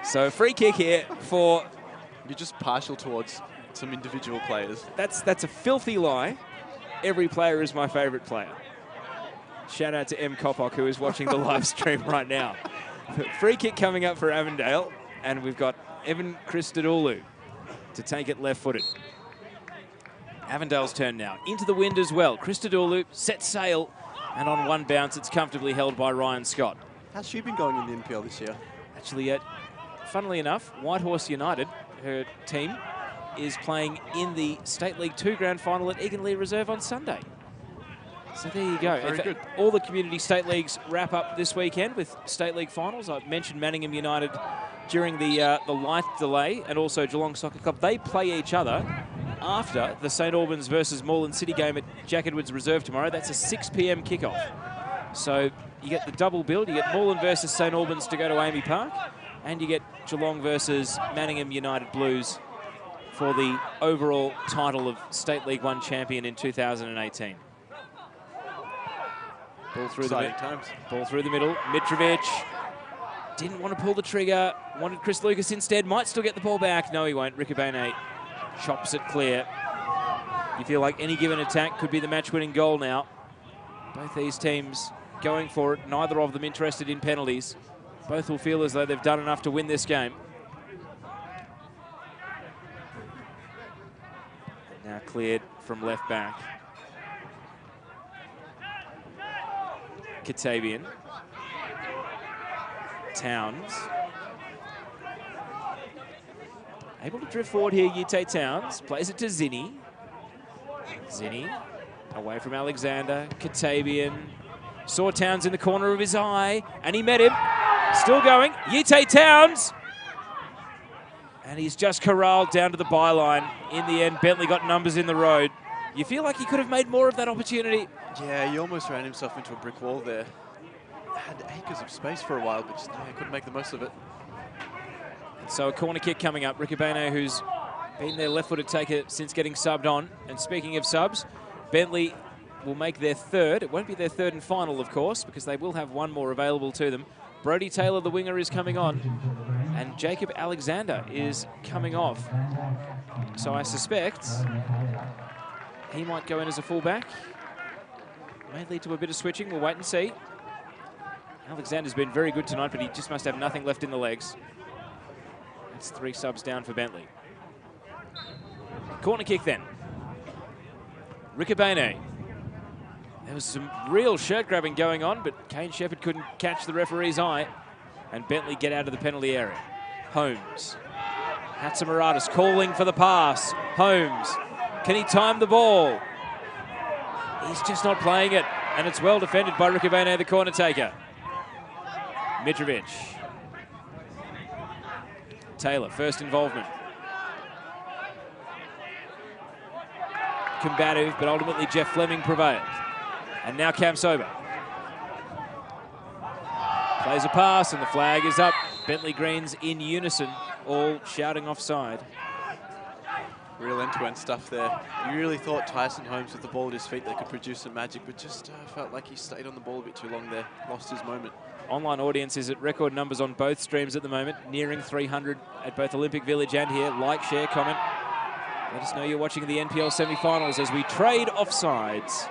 So a free kick here for... You're just partial towards some individual players. That's a filthy lie. Every player is my favourite player. Shout out to M. Kopok, who is watching the live stream right now. Free kick coming up for Avondale, and we've got Evan Christodoulou to take it left-footed. Avondale's turn now. Into the wind as well. Christodoulou sets sail, and on one bounce, it's comfortably held by Ryan Scott. How's she been going in the NPL this year? Actually, funnily enough, Whitehorse United, her team, is playing in the State League 2 Grand Final at Eganley Reserve on Sunday. So there you go. Very good. All the community state leagues wrap up this weekend with State League finals. I mentioned Manningham United during the light delay, and also Geelong Soccer Club. They play each other after the St Albans versus Moreland City game at Jack Edwards Reserve tomorrow. That's a 6 p.m. kickoff. So you get the double build. You get Moreland versus St Albans to go to Amy Park, and you get Geelong versus Manningham United Blues for the overall title of State League 1 champion in 2018. Ball through the middle. Ball through the middle. Mitrovic didn't want to pull the trigger. Wanted Chris Lucas instead. Might still get the ball back. No, he won't. Ricobene chops it clear. You feel like any given attack could be the match-winning goal now. Both these teams going for it. Neither of them interested in penalties. Both will feel as though they've done enough to win this game. Now cleared from left back. Katavian. Towns. Able to drift forward here, Ute Towns. Plays it to Zinni. Zinni away from Alexander. Katavian. Saw Towns in the corner of his eye, and he met him. Still going. Ute Towns. And he's just corralled down to the byline. In the end, Bentleigh got numbers in the road. You feel like he could have made more of that opportunity. Yeah, he almost ran himself into a brick wall there. Had acres of space for a while, but just couldn't make the most of it. And so a corner kick coming up. Ricobene, who's been their left-footed taker since getting subbed on. And speaking of subs, Bentleigh will make their third. It won't be their third and final, of course, because they will have one more available to them. Brodie Taylor, the winger, is coming on. And Jacob Alexander is coming off. So I suspect he might go in as a fullback. May lead to a bit of switching. We'll wait and see. Alexander's been very good tonight, but he just must have nothing left in the legs. That's 3 subs down for Bentleigh. Corner kick then. Ricobene. There was some real shirt grabbing going on, but Kane Shepherd couldn't catch the referee's eye. And Bentleigh get out of the penalty area. Holmes. Hatzimaratis calling for the pass. Holmes. Can he time the ball? He's just not playing it. And it's well defended by Ricobene, the corner taker. Mitrovic. Taylor, first involvement. Combative, but ultimately Jeff Fleming prevailed. And now Cam Sober. Plays a pass and the flag is up. Bentleigh Greens in unison, all shouting offside. Real end-to-end stuff there. You really thought Tyson Holmes with the ball at his feet that could produce some magic, but just felt like he stayed on the ball a bit too long there. Lost his moment. Online audience is at record numbers on both streams at the moment, nearing 300 at both Olympic Village and here. Like, share, comment. Let us know you're watching the NPL semi-finals as we trade offsides,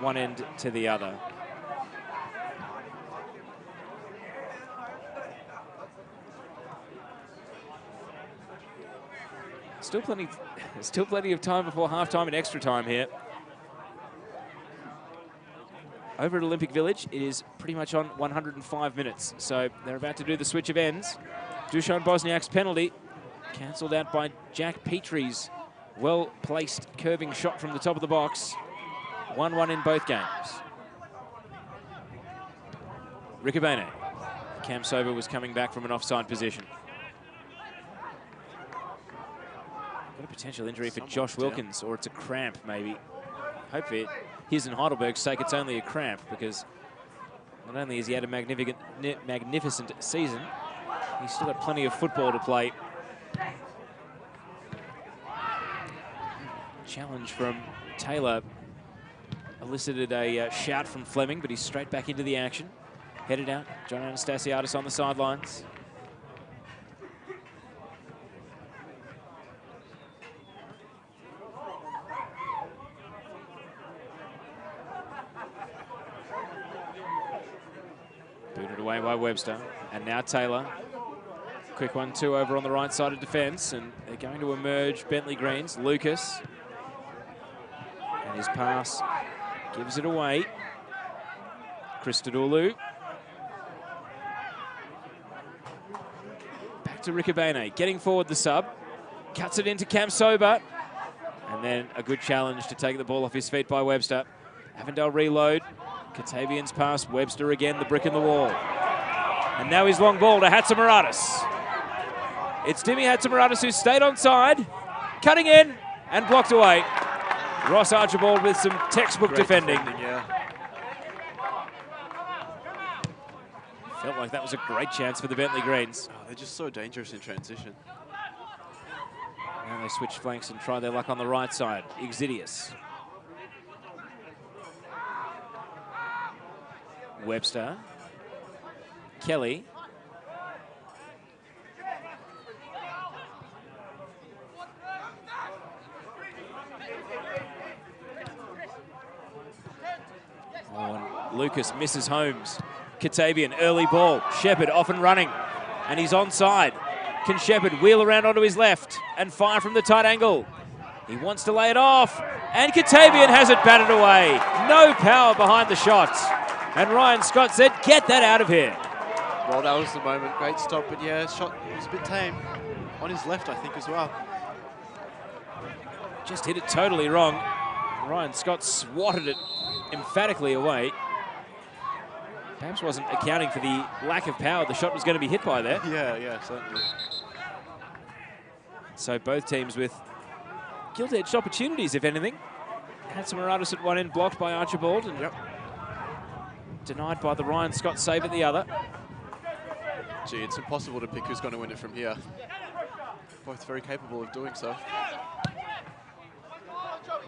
one end to the other. Still plenty of time before half-time and extra time here. Over at Olympic Village, it is pretty much on 105 minutes. So they're about to do the switch of ends. Dusan Bosniak's penalty cancelled out by Jack Petrie's well-placed curving shot from the top of the box. 1-1 in both games. Ricobene. Cam Sober was coming back from an offside position. Got a potential injury for Josh Wilkins, or it's a cramp maybe. Hopefully, his and Heidelberg's sake, it's only a cramp, because not only has he had a magnificent season, he's still got plenty of football to play. Challenge from Taylor elicited a shout from Fleming, but he's straight back into the action. Headed out, John Anastasiadis on the sidelines. Booted away by Webster. And now Taylor. Quick 1-2 over on the right side of defence, and they're going to emerge Bentleigh Greens. Lucas. And his pass gives it away. Christodoulou. Back to Ricobene, getting forward the sub. Cuts it into Cam Sober. And then a good challenge to take the ball off his feet by Webster. Avondale reload. Katavian's pass. Webster again, the brick in the wall. And now his long ball to Hatzimaradis. It's Timmy Hatzimaradis who stayed on side. Cutting in and blocked away. Ross Archibald with some textbook Great defending. Yeah. Felt like that was a great chance for the Bentleigh Greens. Oh, they're just so dangerous in transition. Now they switch flanks and try their luck on the right side. Exidius. Webster. Kelly. Oh, and Lucas misses Holmes. Katavian, early ball. Shepherd off and running. And he's onside. Can Shepherd wheel around onto his left and fire from the tight angle? He wants to lay it off. And Katavian has it batted away. No power behind the shot. And Ryan Scott said, get that out of here. Well, that was the moment. Great stop, but yeah, shot was a bit tame. On his left, I think, as well. Just hit it totally wrong. Ryan Scott swatted it emphatically away. Perhaps wasn't accounting for the lack of power the shot was going to be hit by there. Yeah, certainly. So both teams with gilt-edged opportunities, if anything. Hatzimaradis at one end, blocked by Archibald, and denied by the Ryan Scott save at the other. Gee, it's impossible to pick who's going to win it from here. Both very capable of doing so.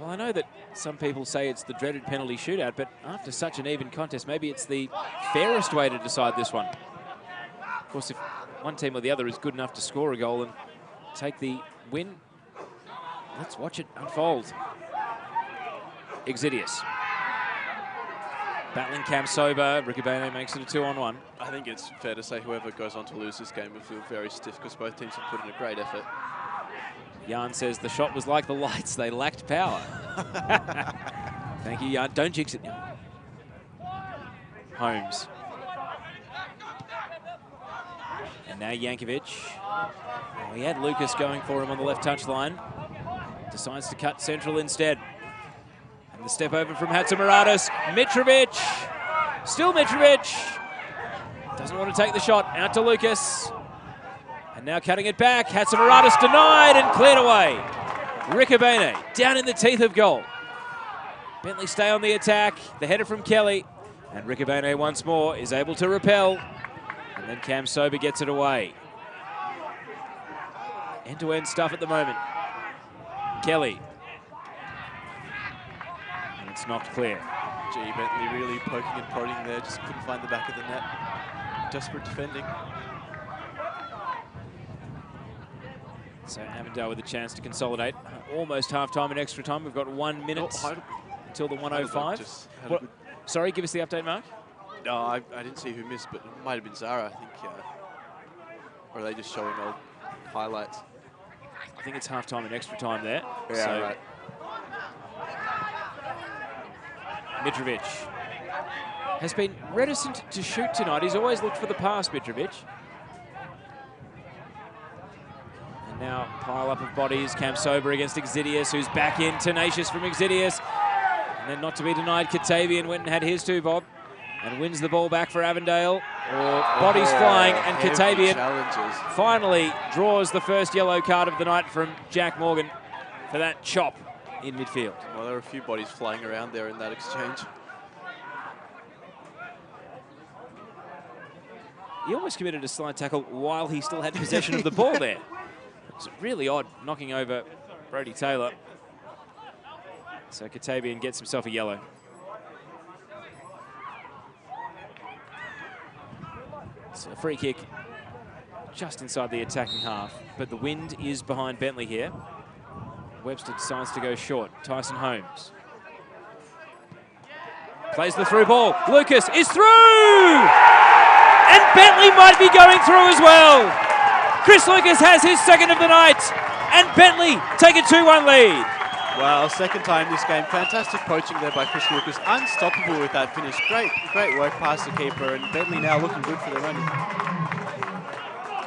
Well, I know that some people say it's the dreaded penalty shootout, but after such an even contest, maybe it's the fairest way to decide this one. Of course, if one team or the other is good enough to score a goal and take the win, let's watch it unfold. Exidius. Battling Cam Sober. Ricobene makes it a 2-on-1. I think it's fair to say whoever goes on to lose this game will feel very stiff, because both teams have put in a great effort. Jan says the shot was like the lights. They lacked power. Thank you, Jan. Don't jinx it, Jan. Holmes. And now Yankovic. Oh, he had Lucas going for him on the left touchline. Decides to cut central instead. And the step over from Hatzimaradis. Mitrovic. Still Mitrovic. Doesn't want to take the shot. Out to Lucas. And now cutting it back. Hatzimaradis denied and cleared away. Ricobene down in the teeth of goal. Bentleigh stay on the attack. The header from Kelly. And Ricobene once more is able to repel. And then Cam Sober gets it away. End-to-end stuff at the moment. Kelly. And it's knocked clear. Gee, Bentleigh really poking and prodding there. Just couldn't find the back of the net. Desperate defending. So Avondale with a chance to consolidate. Almost half-time and extra time. We've got 1 minute until the 1:05. Sorry, give us the update, Mark. No, I didn't see who missed, but it might have been Zara, I think. Or are they just showing old highlights? I think it's half-time and extra time there. Yeah, so right. Mitrovic has been reticent to shoot tonight. He's always looked for the pass, Mitrovic. And now pile up of bodies. Cam Sober against Exidius, who's back in. Tenacious from Exidius. And then not to be denied, Katavian went and had his two, Bob. and wins the ball back for Avondale. Bodies flying, and Katabian finally draws the first yellow card of the night from Jack Morgan for that chop in midfield. Well, there were a few bodies flying around there in that exchange. He almost committed a slide tackle while he still had possession of the ball there. It's really odd, knocking over Brody Taylor. So Katabian gets himself a yellow. It's a free kick just inside the attacking half, but the wind is behind Bentleigh here. Webster decides to go short. Tyson Holmes plays the through ball. Lucas is through! And Bentleigh might be going through as well. Chris Lucas has his second of the night, and Bentleigh take a 2-1 lead. Well, second time this game. Fantastic poaching there by Chris Lucas. Unstoppable with that finish. Great work past the keeper, and Bentleigh now looking good for the run.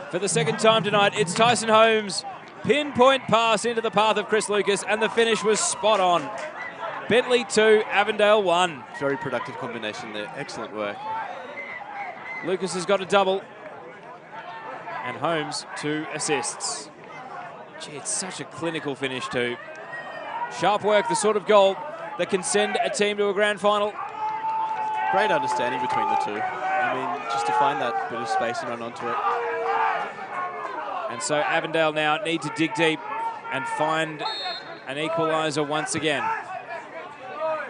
For the second time tonight, it's Tyson Holmes. Pinpoint pass into the path of Chris Lucas, and the finish was spot on. Bentleigh 2, Avondale 1. Very productive combination there. Excellent work. Lucas has got a double, and Holmes 2 assists. Gee, it's such a clinical finish too. Sharp work, the sort of goal that can send a team to a grand final. Great understanding between the two. I mean, just to find that bit of space and run onto it. And so Avondale now need to dig deep and find an equaliser once again.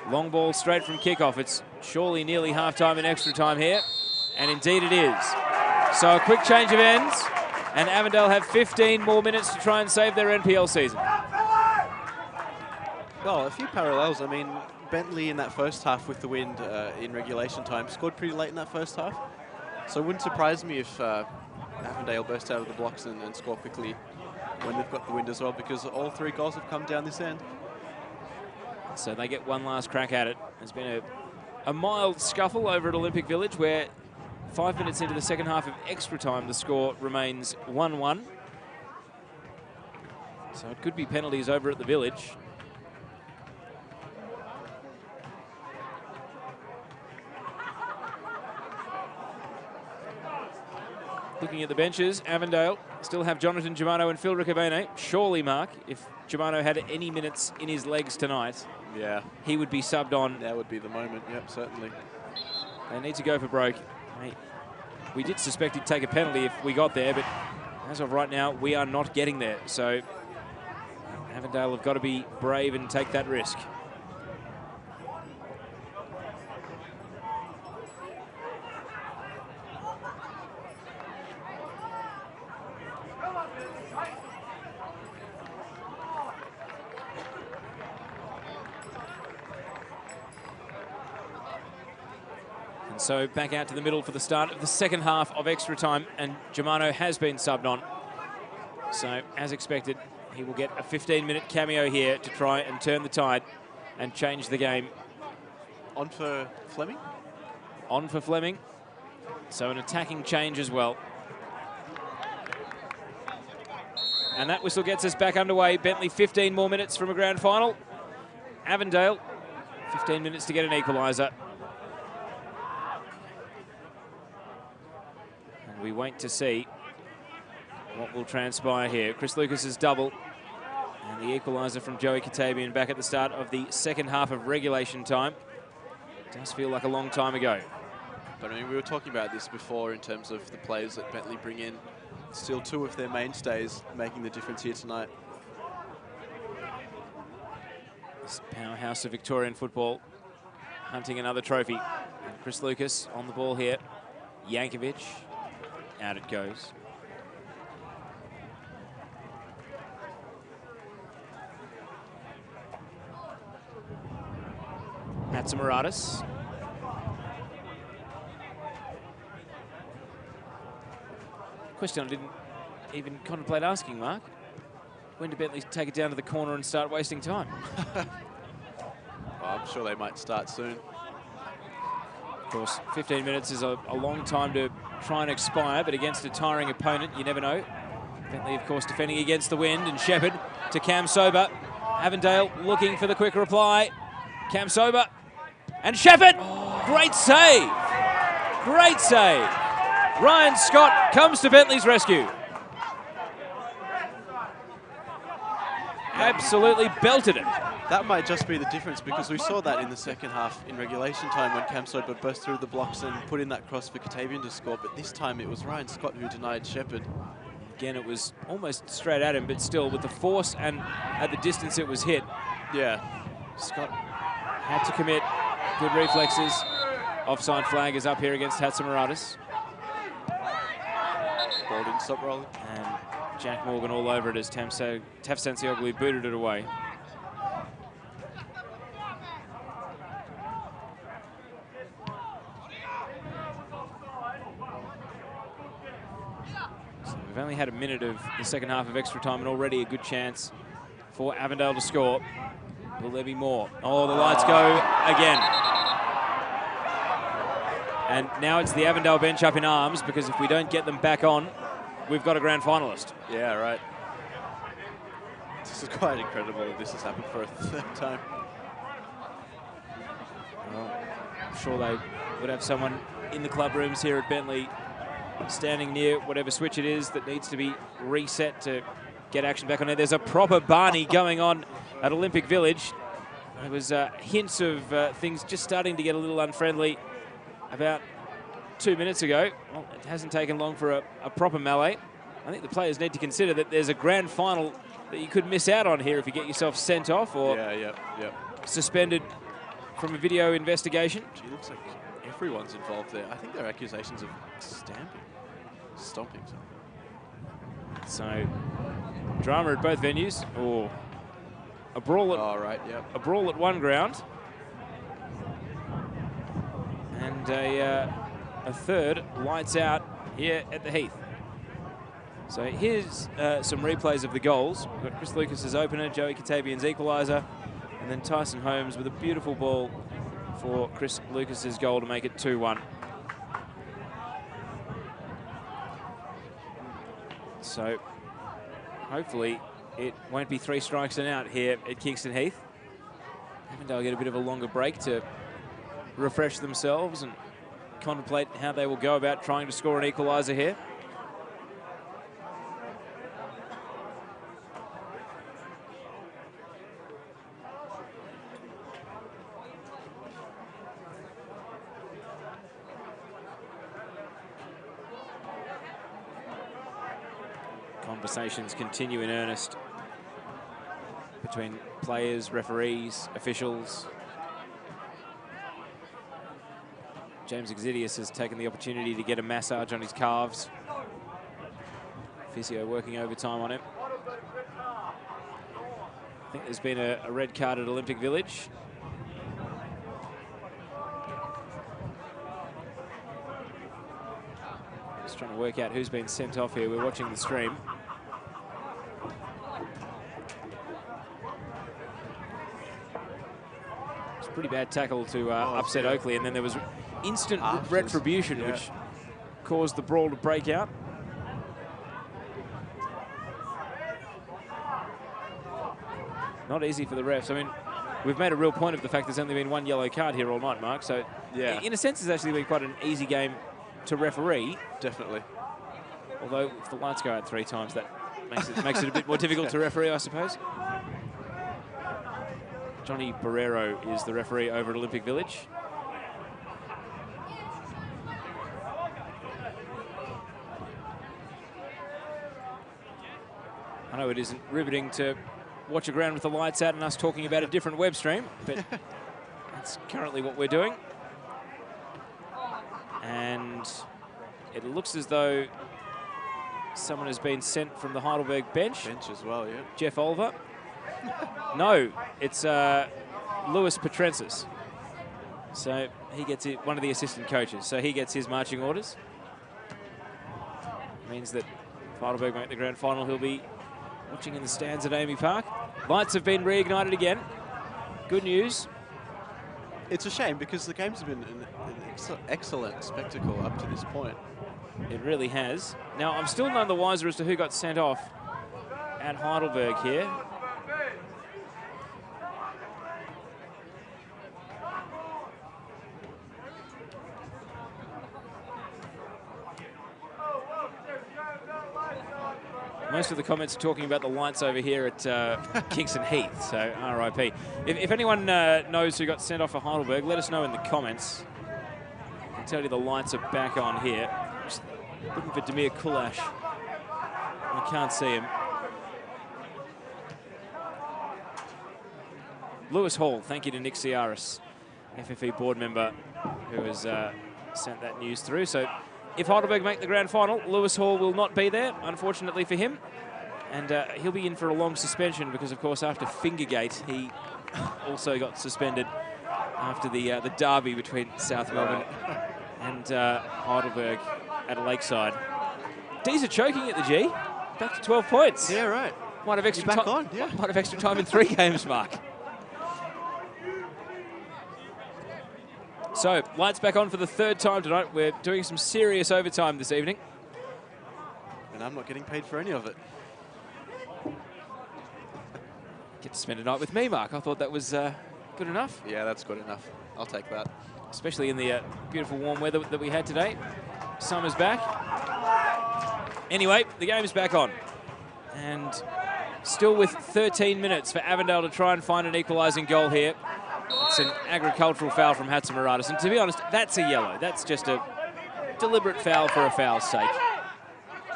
Long ball straight from kickoff. It's surely nearly half-time and extra time here. And indeed it is. So a quick change of ends, and Avondale have 15 more minutes to try and save their NPL season. Well, a few parallels. I mean, Bentleigh in that first half with the wind in regulation time scored pretty late in that first half. So it wouldn't surprise me if Avondale burst out of the blocks and score quickly when they've got the wind as well, because all 3 goals have come down this end. So they get one last crack at it. There's been a mild scuffle over at Olympic Village where 5 minutes into the second half of extra time, the score remains 1-1. So it could be penalties over at the Village. Looking at the benches, Avondale still have Jonathan Germano and Phil Riccobene. Surely, Mark, if Germano had any minutes in his legs tonight, yeah, he would be subbed on. That would be the moment, yep, certainly. They need to go for broke. Mate, we did suspect he'd take a penalty if we got there, but as of right now, we are not getting there. So Avondale have got to be brave and take that risk. So back out to the middle for the start of the second half of extra time, and Germano has been subbed on. So as expected, he will get a 15-minute cameo here to try and turn the tide and change the game. On for Fleming? On for Fleming. So an attacking change as well. And that whistle gets us back underway. Bentleigh 15 more minutes from a grand final. Avondale 15 minutes to get an equaliser. We wait to see what will transpire here. Chris Lucas's double and the equaliser from Joey Katabian back at the start of the second half of regulation time. Does feel like a long time ago. But I mean, we were talking about this before in terms of the players that Bentleigh bring in. Still 2 of their mainstays making the difference here tonight. This powerhouse of Victorian football hunting another trophy. And Chris Lucas on the ball here. Yankovic. Out it goes. Hatzimaratis. Question I didn't even contemplate asking, Mark. When did Bentleigh take it down to the corner and start wasting time? Well, I'm sure they might start soon. Of course, 15 minutes is a long time to try and expire, but against a tiring opponent, you never know. Bentleigh, of course, defending against the wind, and Shepherd to Cam Sober. Avondale looking for the quick reply. Cam Sober and Shepherd. Oh. Great save. Great save. Ryan Scott comes to Bentleigh's rescue. Absolutely belted it. That might just be the difference, because we saw that in the second half in regulation time when Cam Sober burst through the blocks and put in that cross for Katavian to score, but this time it was Ryan Scott who denied Shepherd. Again, it was almost straight at him, but still with the force and at the distance it was hit. Yeah. Scott had to commit. Good reflexes. Offside flag is up here against Hatzimaratis. Ball didn't stop rolling. And Jack Morgan all over it as Tafsansioglu booted it away. So we've only had a minute of the second half of extra time and already a good chance for Avondale to score. Will there be more? Oh, the lights go again. And now it's the Avondale bench up in arms, because if we don't get them back on, we've got a grand finalist. Yeah, right. This is quite incredible that this has happened for a third time. Well, I'm sure they would have someone in the club rooms here at Bentleigh standing near whatever switch it is that needs to be reset to get action back on there. There's a proper Barney going on at Olympic Village. There was hints of things just starting to get a little unfriendly about 2 minutes ago. Well, it hasn't taken long for a proper melee. I think the players need to consider that there's a grand final that you could miss out on here if you get yourself sent off or suspended from a video investigation. Gee, looks like everyone's involved there. I think there are accusations of stomping. So, drama at both venues. Oh, a brawl at a brawl at one ground, and a third lights out here at the Heath. So here's some replays of the goals. We've got Chris Lucas's opener, Joey Katavian's equaliser, and then Tyson Holmes with a beautiful ball for Chris Lucas's goal to make it 2-1. So hopefully it won't be 3 strikes and out here at Kingston Heath. Avondale get a bit of a longer break to refresh themselves and contemplate how they will go about trying to score an equaliser here. Conversations continue in earnest between players, referees, officials. James Exidius has taken the opportunity to get a massage on his calves. Physio working overtime on him. I think there's been a red card at Olympic Village. Just trying to work out who's been sent off here. We're watching the stream. It's a pretty bad tackle to upset Oakley, and then there was instant retribution, which caused the brawl to break out. Not easy for the refs. I mean, we've made a real point of the fact there's only been 1 yellow card here all night, Mark. So, in a sense, it's actually been quite an easy game to referee. Definitely. Although, if the lights go out 3 times, that makes it a bit more difficult to referee, I suppose. Johnny Barrero is the referee over at Olympic Village. I know it isn't riveting to watch a ground with the lights out and us talking about a different web stream, but that's currently what we're doing. And it looks as though someone has been sent from the Heidelberg bench. Bench as well, yeah. Jeff Olver. No, it's Lewis Petrensis. So he gets it, one of the assistant coaches. So he gets his marching orders. Means that if Heidelberg make the grand final, he'll be watching in the stands at Amy Park. Lights have been reignited again. Good news. It's a shame because the game's been an excellent spectacle up to this point. It really has. Now, I'm still none the wiser as to who got sent off at Heidelberg here. Most of the comments are talking about the lights over here at Kingston Heath, so RIP. If anyone knows who got sent off for Heidelberg, let us know in the comments. I can tell you the lights are back on here. Just looking for Demir Kulash. I can't see him. Lewis Hall, thank you to Nick Ciaris, FFE board member, who has sent that news through. So if Heidelberg make the grand final, Lewis Hall will not be there, unfortunately for him. And he'll be in for a long suspension because, of course, after Fingergate, he also got suspended after the derby between South Melbourne and Heidelberg at Lakeside. D's are choking at the G. Back to 12 points. Yeah, right. Might have extra Back time. on, yeah. Might have extra time in 3 games, Mark. So, lights back on for the 3rd time tonight. We're doing some serious overtime this evening. And I'm not getting paid for any of it. Get to spend a night with me, Mark. I thought that was good enough. Yeah, that's good enough. I'll take that. Especially in the beautiful warm weather that we had today. Summer's back. Anyway, the game's back on. And still with 13 minutes for Avondale to try and find an equalising goal here. It's an agricultural foul from Hatzimaratis. And to be honest, that's a yellow. That's just a deliberate foul for a foul's sake.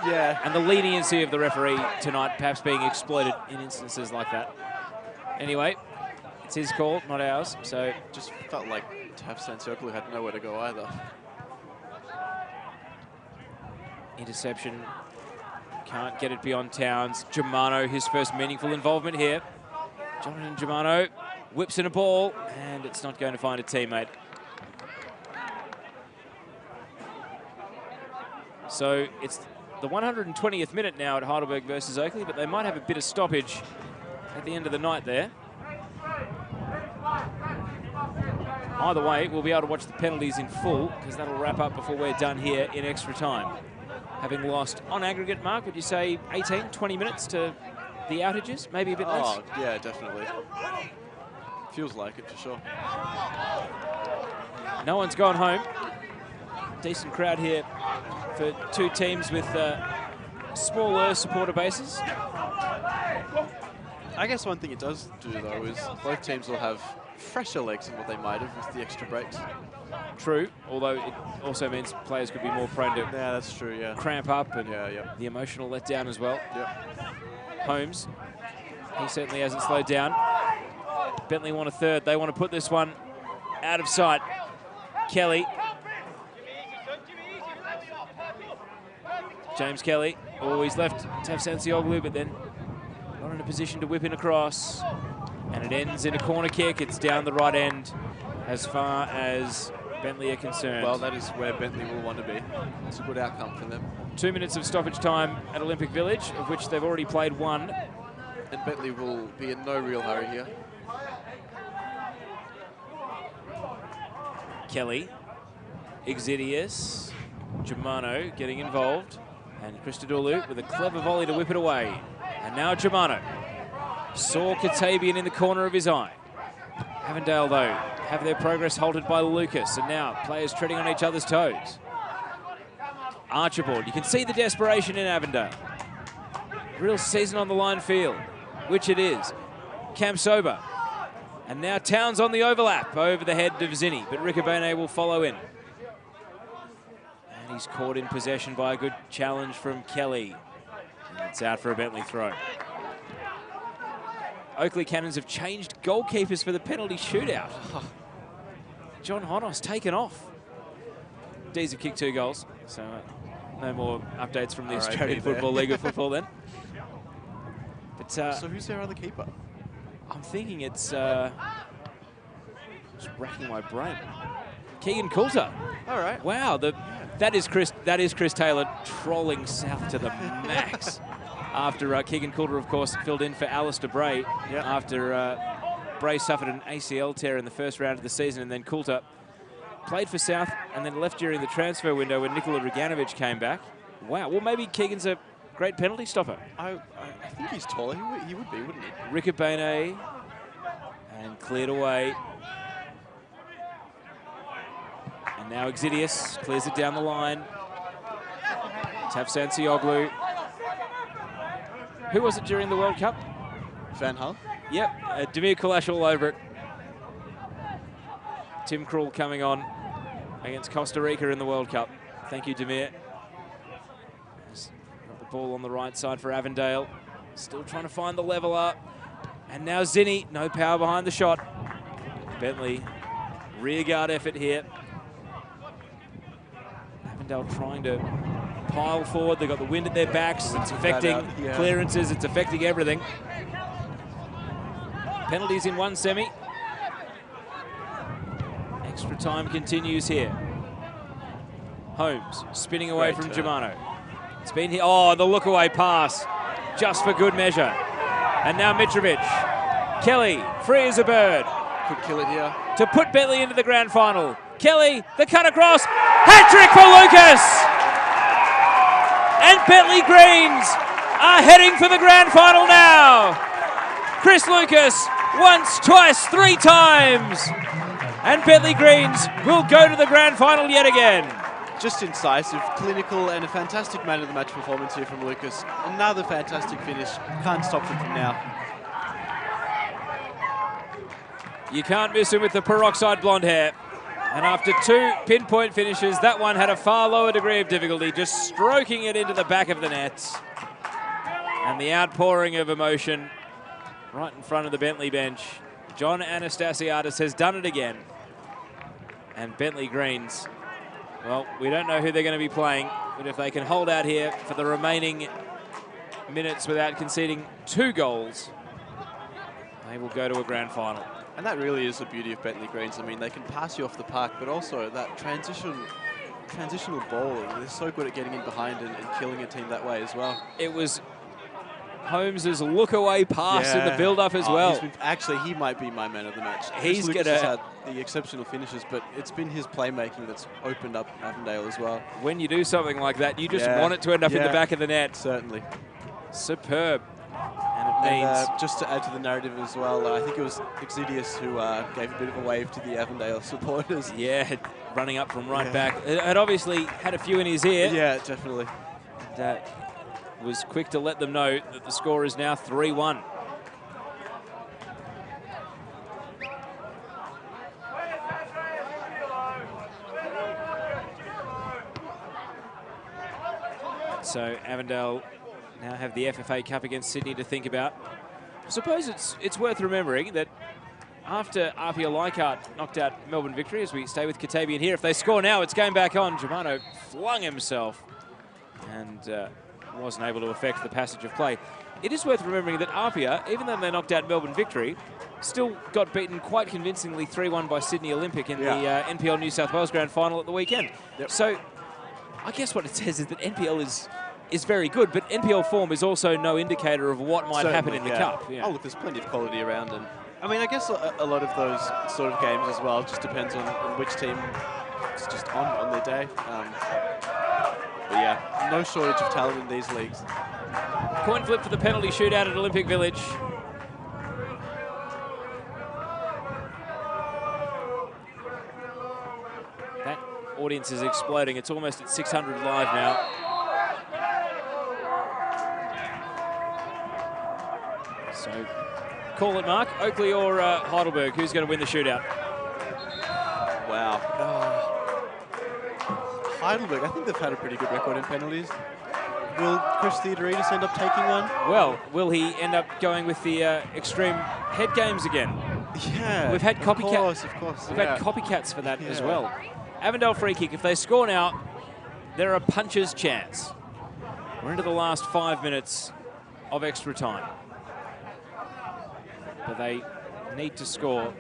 Yeah. And the leniency of the referee tonight perhaps being exploited in instances like that. Anyway, it's his call, not ours. So Just felt like Tafsan Circle had nowhere to go either. interception. Can't get it beyond Towns. Germano, his first meaningful involvement here. Jonathan Germano whips in a ball, and it's not going to find a teammate. So it's the 120th minute now at Heidelberg versus Oakley, but they might have a bit of stoppage at the end of the night there. Either way, we'll be able to watch the penalties in full, because that'll wrap up before we're done here in extra time. Having lost, on aggregate, Mark, would you say 18, 20 minutes to the outages? Maybe a bit less? Oh, yeah, definitely. Feels like it for sure. No one's gone home. Decent crowd here for two teams with smaller supporter bases. I guess one thing it does do, though, is both teams will have fresher legs than what they might have with the extra breaks. True, although it also means players could be more prone to Yeah, that's true, yeah. cramp up and Yeah. the emotional letdown as well. Yep. Holmes, he certainly hasn't slowed down. Bentleigh want a third. They want to put this one out of sight. Kelly. James Kelly. Oh, he's left Tafsansioglu, but then not in a position to whip in across. And it ends in a corner kick. It's down the right end as far as Bentleigh are concerned. Well, that is where Bentleigh will want to be. It's a good outcome for them. 2 minutes of stoppage time at Olympic Village, of which they've already played one. And Bentleigh will be in no real hurry here. Kelly, Exidius, Germano getting involved, and Christodoulou with a clever volley to whip it away. And now Germano saw Katabian in the corner of his eye. Avondale, though, have their progress halted by Lucas, and now players treading on each other's toes. Archibald, you can see the desperation in Avondale. Real season on the line field, which it is. Kamsoba. And now Towns on the overlap over the head of Zinni, but Ricobene will follow in. And he's caught in possession by a good challenge from Kelly. And it's out for a Bentleigh throw. Oakley Cannons have changed goalkeepers for the penalty shootout. John Honos taken off. D's have kicked 2 goals, so no more updates from the Australian Football League of Football then. But So who's their other keeper? I'm thinking it's just racking my brain. Keegan Coulter. All right. Wow, that is Chris Taylor trolling south to the max. After Keegan Coulter, of course, filled in for Alistair Bray after Bray suffered an ACL tear in the first round of the season, and then Coulter played for South and then left during the transfer window when Nikola Draganovic came back. Wow, well, maybe Keegan's a great penalty stopper. I think he's taller. He would be, wouldn't he? Ricobene, and cleared away. And now Exidius clears it down the line. Tafsansioglu. Who was it during the World Cup? Van Hull? Yep, Demir Kulash all over it. Tim Krul coming on against Costa Rica in the World Cup. Thank you, Demir. Got the ball on the right side for Avondale. Still trying to find the level up. And now Zinni, no power behind the shot. Bentleigh, rear guard effort here. Avondale trying to pile forward. They've got the wind at their backs. It's affecting clearances. It's affecting everything. Penalties in one semi. Extra time continues here. Holmes spinning away from Germano. It's been here. Oh, the look away pass. Just for good measure. And now Mitrovic. Kelly, free as a bird. Could kill it here. To put Bentleigh into the grand final. Kelly, the cut across. Hat-trick for Lucas! And Bentleigh Greens are heading for the grand final now. Chris Lucas, once, twice, 3 times. And Bentleigh Greens will go to the grand final yet again. Just incisive, clinical, and a fantastic man of the match performance here from Lucas. Another fantastic finish. Can't stop him from now. You can't miss him with the peroxide blonde hair. And after 2 pinpoint finishes, that one had a far lower degree of difficulty, just stroking it into the back of the net. And the outpouring of emotion right in front of the Bentleigh bench. John Anastasiadis has done it again. And Bentleigh Greens, well, we don't know who they're going to be playing, but if they can hold out here for the remaining minutes without conceding 2 goals, they will go to a grand final. And that really is the beauty of Bentleigh Greens. I mean, they can pass you off the park, but also that transitional ball. They're so good at getting in behind and killing a team that way as well. It was Holmes's look-away pass in the build-up as well. Actually, he might be my man of the match. He's Lucas has had the exceptional finishes, but it's been his playmaking that's opened up Avondale as well. When you do something like that, you just want it to end up in the back of the net. Certainly. Superb. And it means... just to add to the narrative as well, I think it was Exidius who gave a bit of a wave to the Avondale supporters. Yeah, running up from right back. Had obviously had a few in his ear. Yeah, definitely. And, was quick to let them know that the score is now 3-1. So Avondale now have the FFA Cup against Sydney to think about. I suppose it's worth remembering that after Apia Leichhardt knocked out Melbourne Victory, as we stay with Katavian here, if they score now, it's game back on. Germano flung himself and wasn't able to affect the passage of play. It is worth remembering that Apia, even though they knocked out Melbourne Victory, still got beaten quite convincingly 3-1 by Sydney Olympic in the NPL New South Wales Grand Final at the weekend. So I guess what it says is that NPL is very good, but NPL form is also no indicator of what might happen in the Cup. Oh, look, there's plenty of quality around. And I mean, I guess a lot of those sort of games as well just depends on which team is just on their day. But yeah, no shortage of talent in these leagues. Coin flip for the penalty shootout at Olympic Village. That audience is exploding. It's almost at 600 live now. So, call it, Mark. Oakley or Heidelberg? Who's going to win the shootout? Wow. Heidelberg, I think they've had a pretty good record in penalties. Will Chris Theodoridis end up taking one? Well, will he end up going with the extreme head games again? Yeah. We've had copycats. Of course. We've had copycats for that as well. Avondale free kick. If they score now, they're a puncher's chance. We're into the last 5 minutes of extra time. But they need to score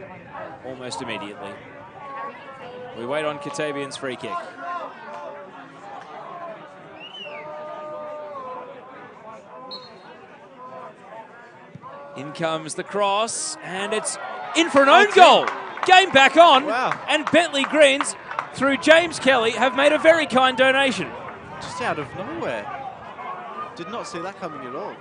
almost immediately. We wait on Katavian's free kick. In comes the cross, and it's in for an own goal. Game back on, and Bentleigh Greens, through James Kelly, have made a very kind donation. Just out of nowhere. Did not see that coming at all.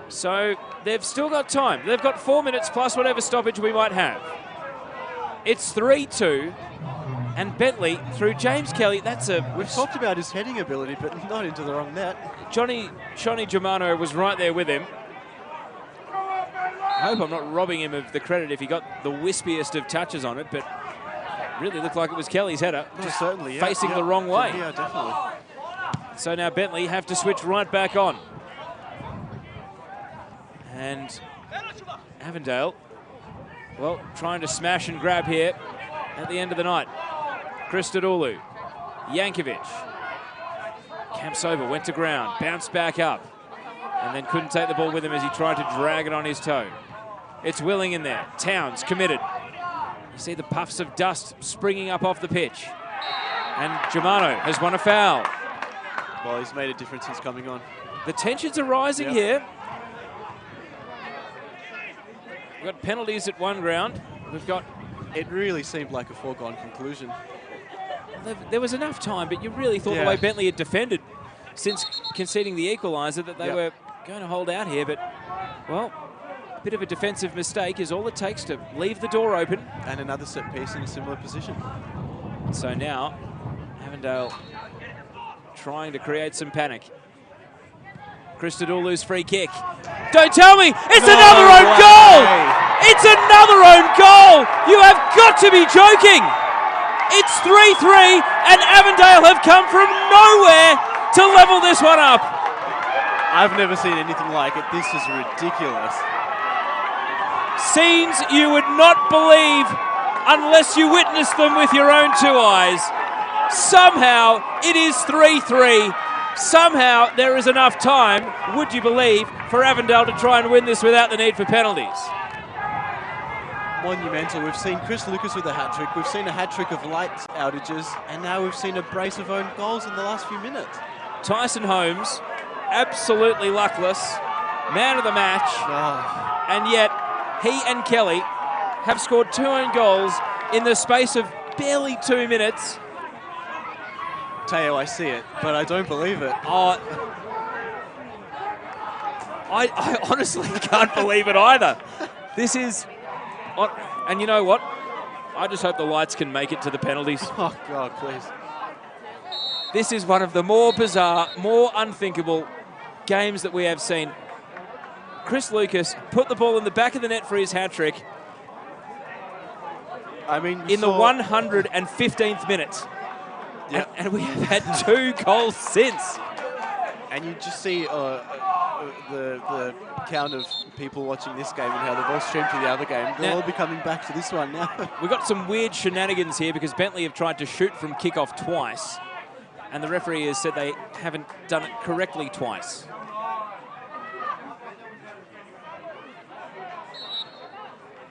So they've still got time. They've got 4 minutes plus whatever stoppage we might have. It's 3-2. And Bentleigh through James Kelly. We've talked about his heading ability, but not into the wrong net. Johnny Germano was right there with him. I hope I'm not robbing him of the credit if he got the wispiest of touches on it, but it really looked like it was Kelly's header. Just certainly, facing the wrong way. Yeah, definitely. So now Bentleigh have to switch right back on. And Avondale, well, trying to smash and grab here at the end of the night. Christodoulou, Yankovic. Camps over, went to ground, bounced back up, and then couldn't take the ball with him as he tried to drag it on his toe. It's Willing in there. Towns committed. You see the puffs of dust springing up off the pitch. And Germano has won a foul. Well, he's made a difference since coming on. The tensions are rising here. We've got penalties at one ground. We've got... It really seemed like a foregone conclusion. There was enough time, but you really thought the way Bentleigh had defended since conceding the equaliser that they were going to hold out here. But, well, a bit of a defensive mistake is all it takes to leave the door open. And another set piece in a similar position. So now, Avondale trying to create some panic. Christodoulou's free kick. Don't tell me! It's another own goal! It's another own goal! You have got to be joking! It's 3-3, and Avondale have come from nowhere to level this one up. I've never seen anything like it. This is ridiculous. Scenes you would not believe unless you witnessed them with your own two eyes. Somehow it is 3-3. Somehow there is enough time, would you believe, for Avondale to try and win this without the need for penalties. Monumental. We've seen Chris Lucas with a hat-trick. We've seen a hat-trick of light outages, and now we've seen a brace of own goals in the last few minutes. Tyson Holmes, absolutely luckless, man of the match, and yet he and Kelly have scored 2 own goals in the space of barely 2 minutes. Teo, I see it, but I don't believe it. I honestly can't believe it either. This is... And you know what? I just hope the lights can make it to the penalties. Oh, God, please. This is one of the more bizarre, more unthinkable games that we have seen. Chris Lucas put the ball in the back of the net for his hat-trick. I mean, in the 115th minute. Yep. And we have had 2 goals since. And you just see the count of people watching this game and how they've all streamed to the other game. They'll all be coming back to this one now. We've got some weird shenanigans here because Bentleigh have tried to shoot from kickoff twice, and the referee has said they haven't done it correctly twice.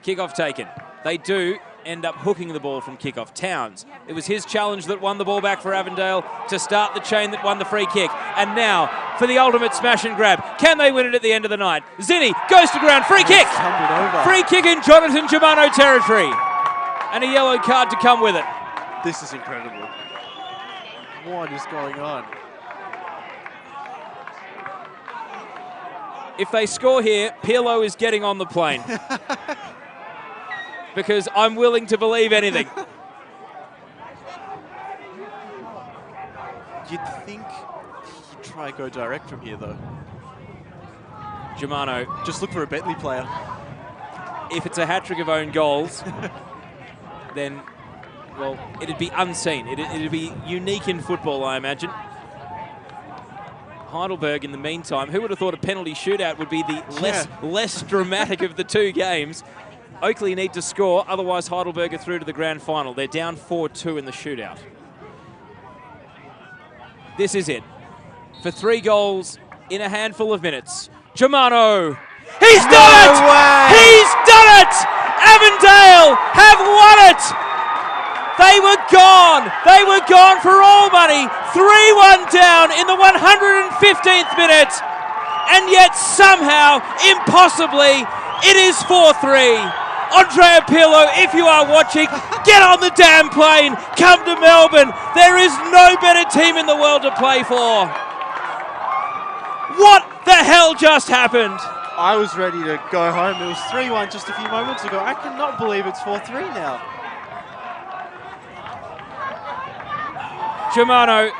Kickoff taken. They do end up hooking the ball from kickoff. Towns. It was his challenge that won the ball back for Avondale to start the chain that won the free kick. And now for the ultimate smash and grab. Can they win it at the end of the night? Zinni goes to ground. Free kick! Free kick in Jonathan Germano territory. And a yellow card to come with it. This is incredible. What is going on? If they score here, Pirlo is getting on the plane. Because I'm willing to believe anything. You'd think he'd try go direct from here, though. Germano. Just look for a Bentleigh player. If it's a hat-trick of own goals, then, well, it'd be unseen. It'd be unique in football, I imagine. Heidelberg, in the meantime, who would have thought a penalty shootout would be the less dramatic of the 2 games? Oakley need to score, otherwise Heidelberg are through to the grand final. They're down 4-2 in the shootout. This is it. For 3 goals in a handful of minutes. Germano! He's done it! He's done it! Avondale have won it! They were gone! They were gone for all money! 3-1 down in the 115th minute! And yet somehow, impossibly, it is 4-3. Andrea Pirlo, if you are watching, get on the damn plane, come to Melbourne. There is no better team in the world to play for. What the hell just happened? I was ready to go home. It was 3-1 just a few moments ago. I cannot believe it's 4-3 now. Germano.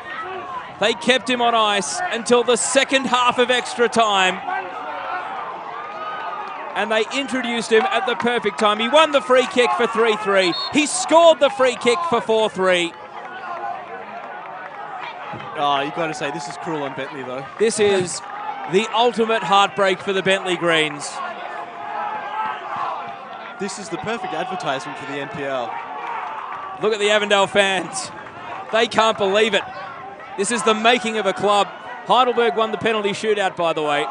They kept him on ice until the second half of extra time. And they introduced him at the perfect time. He won the free kick for 3-3. He scored the free kick for 4-3. Oh, you've got to say, this is cruel on Bentleigh, though. This is the ultimate heartbreak for the Bentleigh Greens. This is the perfect advertisement for the NPL. Look at the Avondale fans. They can't believe it. This is the making of a club. Heidelberg won the penalty shootout, by the way.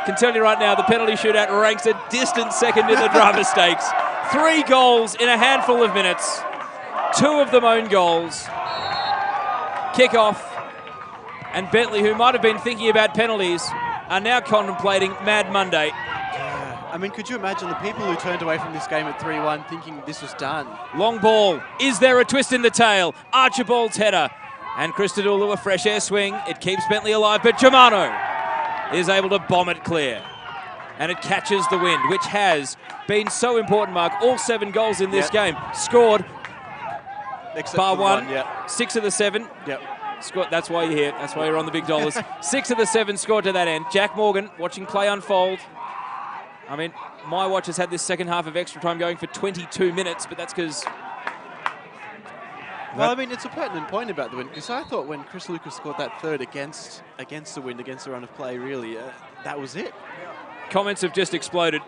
Can tell you right now, the penalty shootout ranks a distant second in the drama stakes. 3 goals in a handful of minutes. 2 of them own goals. Kick-off. And Bentleigh, who might have been thinking about penalties, are now contemplating Mad Monday. I mean, could you imagine the people who turned away from this game at 3-1 thinking this was done? Long ball. Is there a twist in the tail? Archibald's header. And Christodoulou, a fresh air swing. It keeps Bentleigh alive, but Germano is able to bomb it clear. And it catches the wind, which has been so important, Mark. All 7 goals in this game. Scored, except bar one. 6 of the 7. Yep. Scored, that's why you're here. That's why you're on the big dollars. 6 of the 7 scored to that end. Jack Morgan watching play unfold. I mean, my watch has had this second half of extra time going for 22 minutes, but that's because... Well, I mean, it's a pertinent point about the win, because I thought when Chris Lucas scored that third against the wind, against the run of play, really, that was it. Comments have just exploded.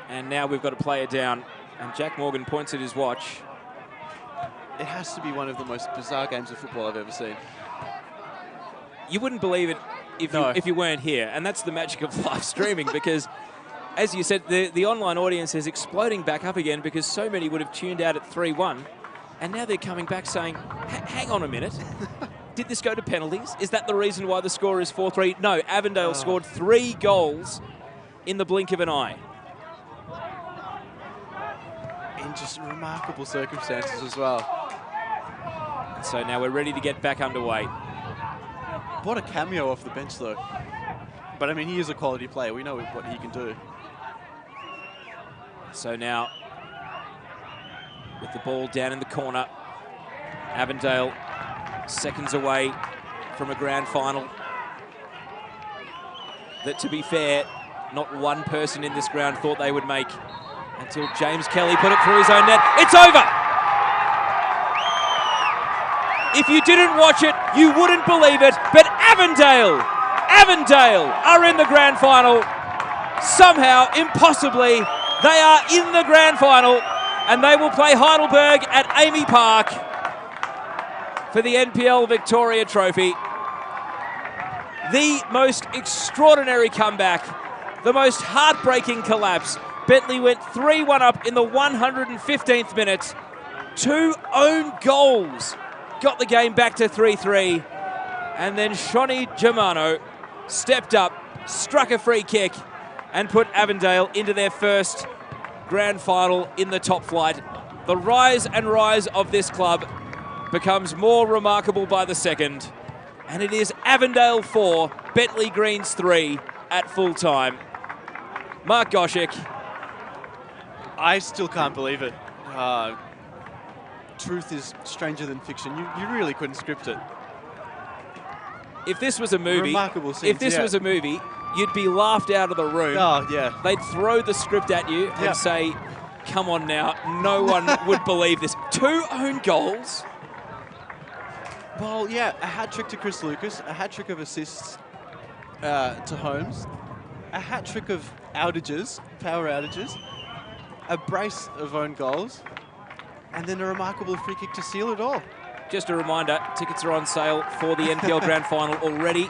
And now we've got a player down, and Jack Morgan points at his watch. It has to be one of the most bizarre games of football I've ever seen. You wouldn't believe it if you weren't here, and that's the magic of live streaming, because as you said, the online audience is exploding back up again because so many would have tuned out at 3-1, and now they're coming back saying, hang on a minute, did this go to penalties? Is that the reason why the score is 4-3? No, Avondale scored 3 goals in the blink of an eye. In just remarkable circumstances as well. And so now we're ready to get back underway. What a cameo off the bench, though. But, I mean, he is a quality player. We know what he can do. So now, with the ball down in the corner, Avondale seconds away from a grand final that, to be fair, not one person in this ground thought they would make until James Kelly put it through his own net. It's over! If you didn't watch it, you wouldn't believe it, but Avondale are in the grand final. Somehow, impossibly, they are in the grand final, and they will play Heidelberg at Amy Park for the NPL Victoria Trophy. The most extraordinary comeback, the most heartbreaking collapse. Bentleigh went 3-1 up in the 115th minute. 2 own goals got the game back to 3-3. And then Shawnee Germano stepped up, struck a free kick, and put Avondale into their first grand final in the top flight. The rise and rise of this club becomes more remarkable by the second. And it is Avondale 4, Bentleigh Greens 3 at full time. Mark Goshek. I still can't believe it. Truth is stranger than fiction. You really couldn't script it. If this was a movie, remarkable scenes, if this was a movie, you'd be laughed out of the room. Oh, yeah. They'd throw the script at you and say, come on now, no one would believe this. 2 own goals? Well, yeah, a hat-trick to Chris Lucas, a hat-trick of assists to Holmes, a hat-trick of outages, power outages, a brace of own goals, and then a remarkable free kick to seal it all. Just a reminder, tickets are on sale for the NPL Grand Final already.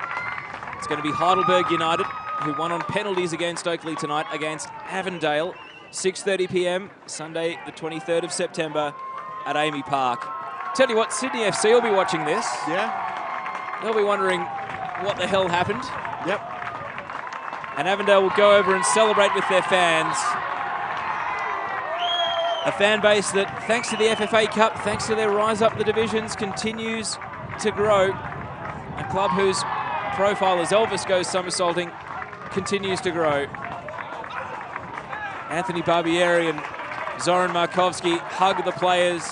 It's going to be Heidelberg United, who won on penalties against Oakley tonight against Avondale. 6:30 p.m, Sunday the 23rd of September at Amy Park. Tell you what, Sydney FC will be watching this. Yeah. They'll be wondering what the hell happened. Yep. And Avondale will go over and celebrate with their fans. A fan base that, thanks to the FFA Cup, thanks to their rise up the divisions, continues to grow. A club whose profile, as Elvis goes somersaulting, continues to grow. Anthony Barbieri and Zoran Markovski hug the players.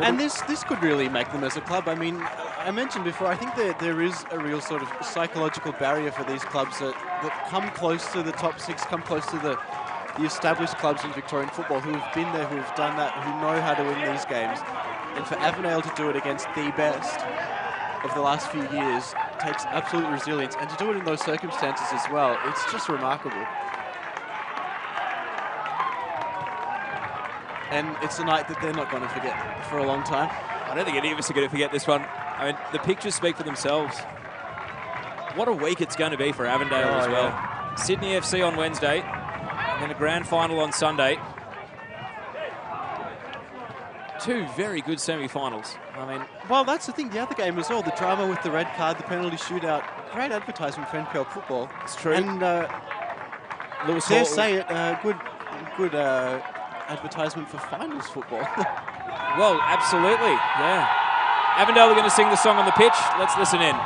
And this could really make them as a club. I mean, I mentioned before, I think there is a real sort of psychological barrier for these clubs that come close to the top 6, come close to the established clubs in Victorian football who have been there, who have done that, who know how to win these games. And for Avondale to do it against the best of the last few years takes absolute resilience. And to do it in those circumstances as well, it's just remarkable. And it's a night that they're not going to forget for a long time. I don't think any of us are going to forget this one. I mean, the pictures speak for themselves. What a week it's going to be for Avondale as well. Yeah. Sydney FC on Wednesday, and then a grand final on Sunday. 2 very good semi-finals. I mean, well, that's the thing. The other game as well, the drama with the red card, the penalty shootout, great advertisement for NPL football. It's true. And Lewis dare Hall, say it, good advertisement for finals football. Well, absolutely, yeah. Avondale are going to sing the song on the pitch. Let's listen in.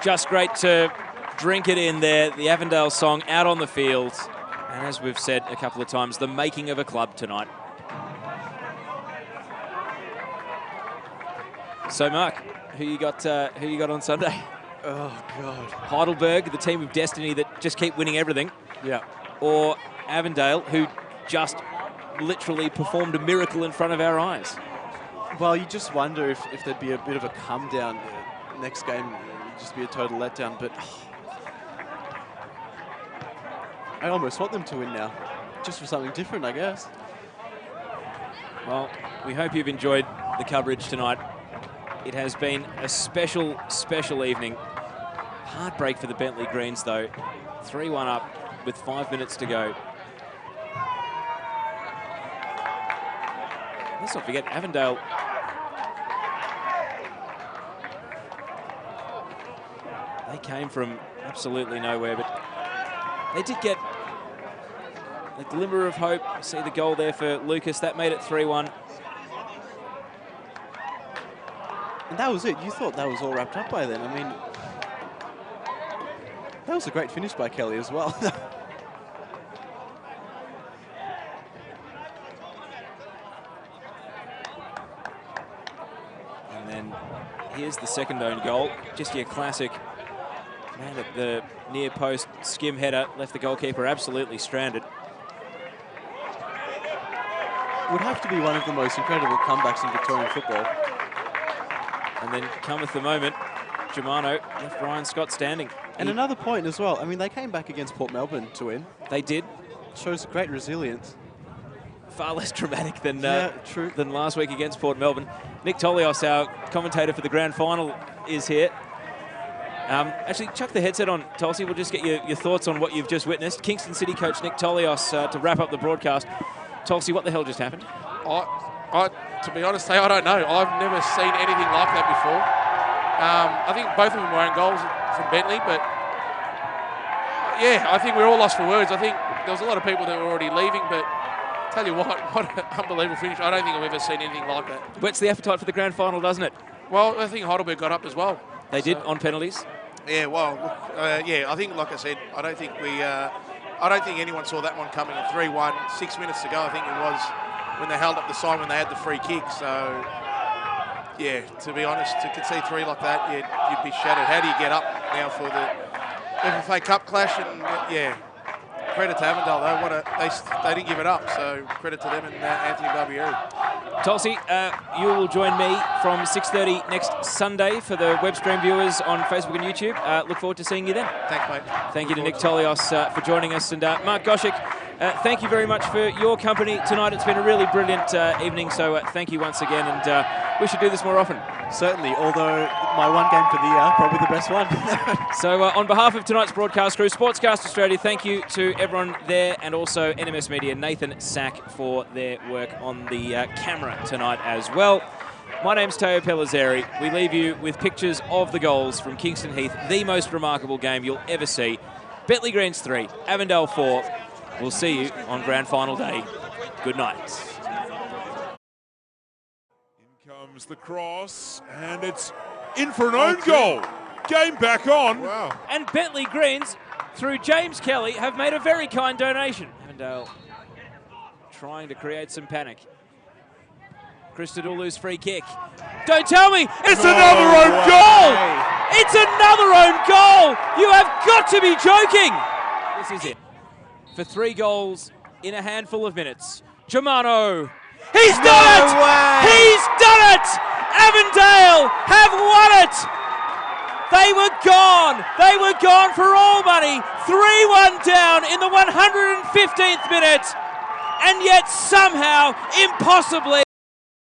Just great to drink it in there, the Avondale song out on the field. And as we've said a couple of times, the making of a club tonight. So, Mark, who you got on Sunday? Oh, God. Heidelberg, the team of destiny that just keep winning everything. Yeah. Or Avondale, who just literally performed a miracle in front of our eyes. Well, you just wonder if there'd be a bit of a come down next game. Just be a total letdown, but I almost want them to win now, just for something different, I guess. Well, we hope you've enjoyed the coverage tonight. It has been a special, special evening. Heartbreak for the Bentleigh Greens, though. 3-1 up with 5 minutes to go. Let's not forget Avondale. They came from absolutely nowhere, but they did get a glimmer of hope. See the goal there for Lucas. That made it 3-1. And that was it. You thought that was all wrapped up by then. I mean, that was a great finish by Kelly as well. And then here's the second own goal. Just your classic. Man at the near post skim header, left the goalkeeper absolutely stranded. Would have to be one of the most incredible comebacks in Victorian football. And then cometh the moment. Germano left Ryan Scott standing. And another point as well. I mean, they came back against Port Melbourne to win. They did. Shows great resilience. Far less dramatic than true. than last week against Port Melbourne. Nick Tolios, our commentator for the grand final, is here. Actually, chuck the headset on, Tulsi. We'll just get your thoughts on what you've just witnessed. Kingston City coach Nick Tolios to wrap up the broadcast. Tulsi, what the hell just happened? To be honest, I don't know. I've never seen anything like that before. I think both of them were own goals from Bentleigh, but yeah, I think we're all lost for words. I think there was a lot of people that were already leaving, but tell you what an unbelievable finish. I don't think I've ever seen anything like that. Whets the appetite for the grand final, doesn't it? Well, I think Heidelberg got up as well. They did on penalties. Yeah, well, I think, like I said, I don't think anyone saw that one coming at 3-1. 6 minutes to go, I think it was, when they held up the sign when they had the free kick. So, yeah, to be honest, to concede 3 like that, yeah, you'd be shattered. How do you get up now for the FFA Cup clash? And yeah, credit to Avondale though. They didn't give it up. So credit to them and Anthony Barbieri. Tulsi, you will join me from 6:30 next Sunday for the web stream viewers on Facebook and YouTube. Look forward to seeing you then. Thanks, mate. Thank you to Nick Tolios for joining us. And Mark Goshik, thank you very much for your company tonight. It's been a really brilliant evening, so thank you once again. And We should do this more often. Certainly, although my one game for the year, probably the best one. So on behalf of tonight's broadcast crew, Sportscast Australia, thank you to everyone there, and also NMS Media, Nathan Sack, for their work on the camera tonight as well. My name's Teo Pellizzeri. We leave you with pictures of the goals from Kingston Heath, the most remarkable game you'll ever see. Bentleigh Greens 3, Avondale 4. We'll see you on grand final day. Good night. In comes the cross, and it's in for an own goal. Game back on. Wow. And Bentleigh Greens, through James Kelly, have made a very kind donation. Avondale trying to create some panic. Christodoulou's free kick. Don't tell me it's another own goal! It's another own goal! You have got to be joking! This is it. For 3 goals in a handful of minutes. Germano. He's done it! He's done it! Avondale have won it! They were gone. They were gone for all money. 3-1 down in the 115th minute. And yet somehow, impossibly,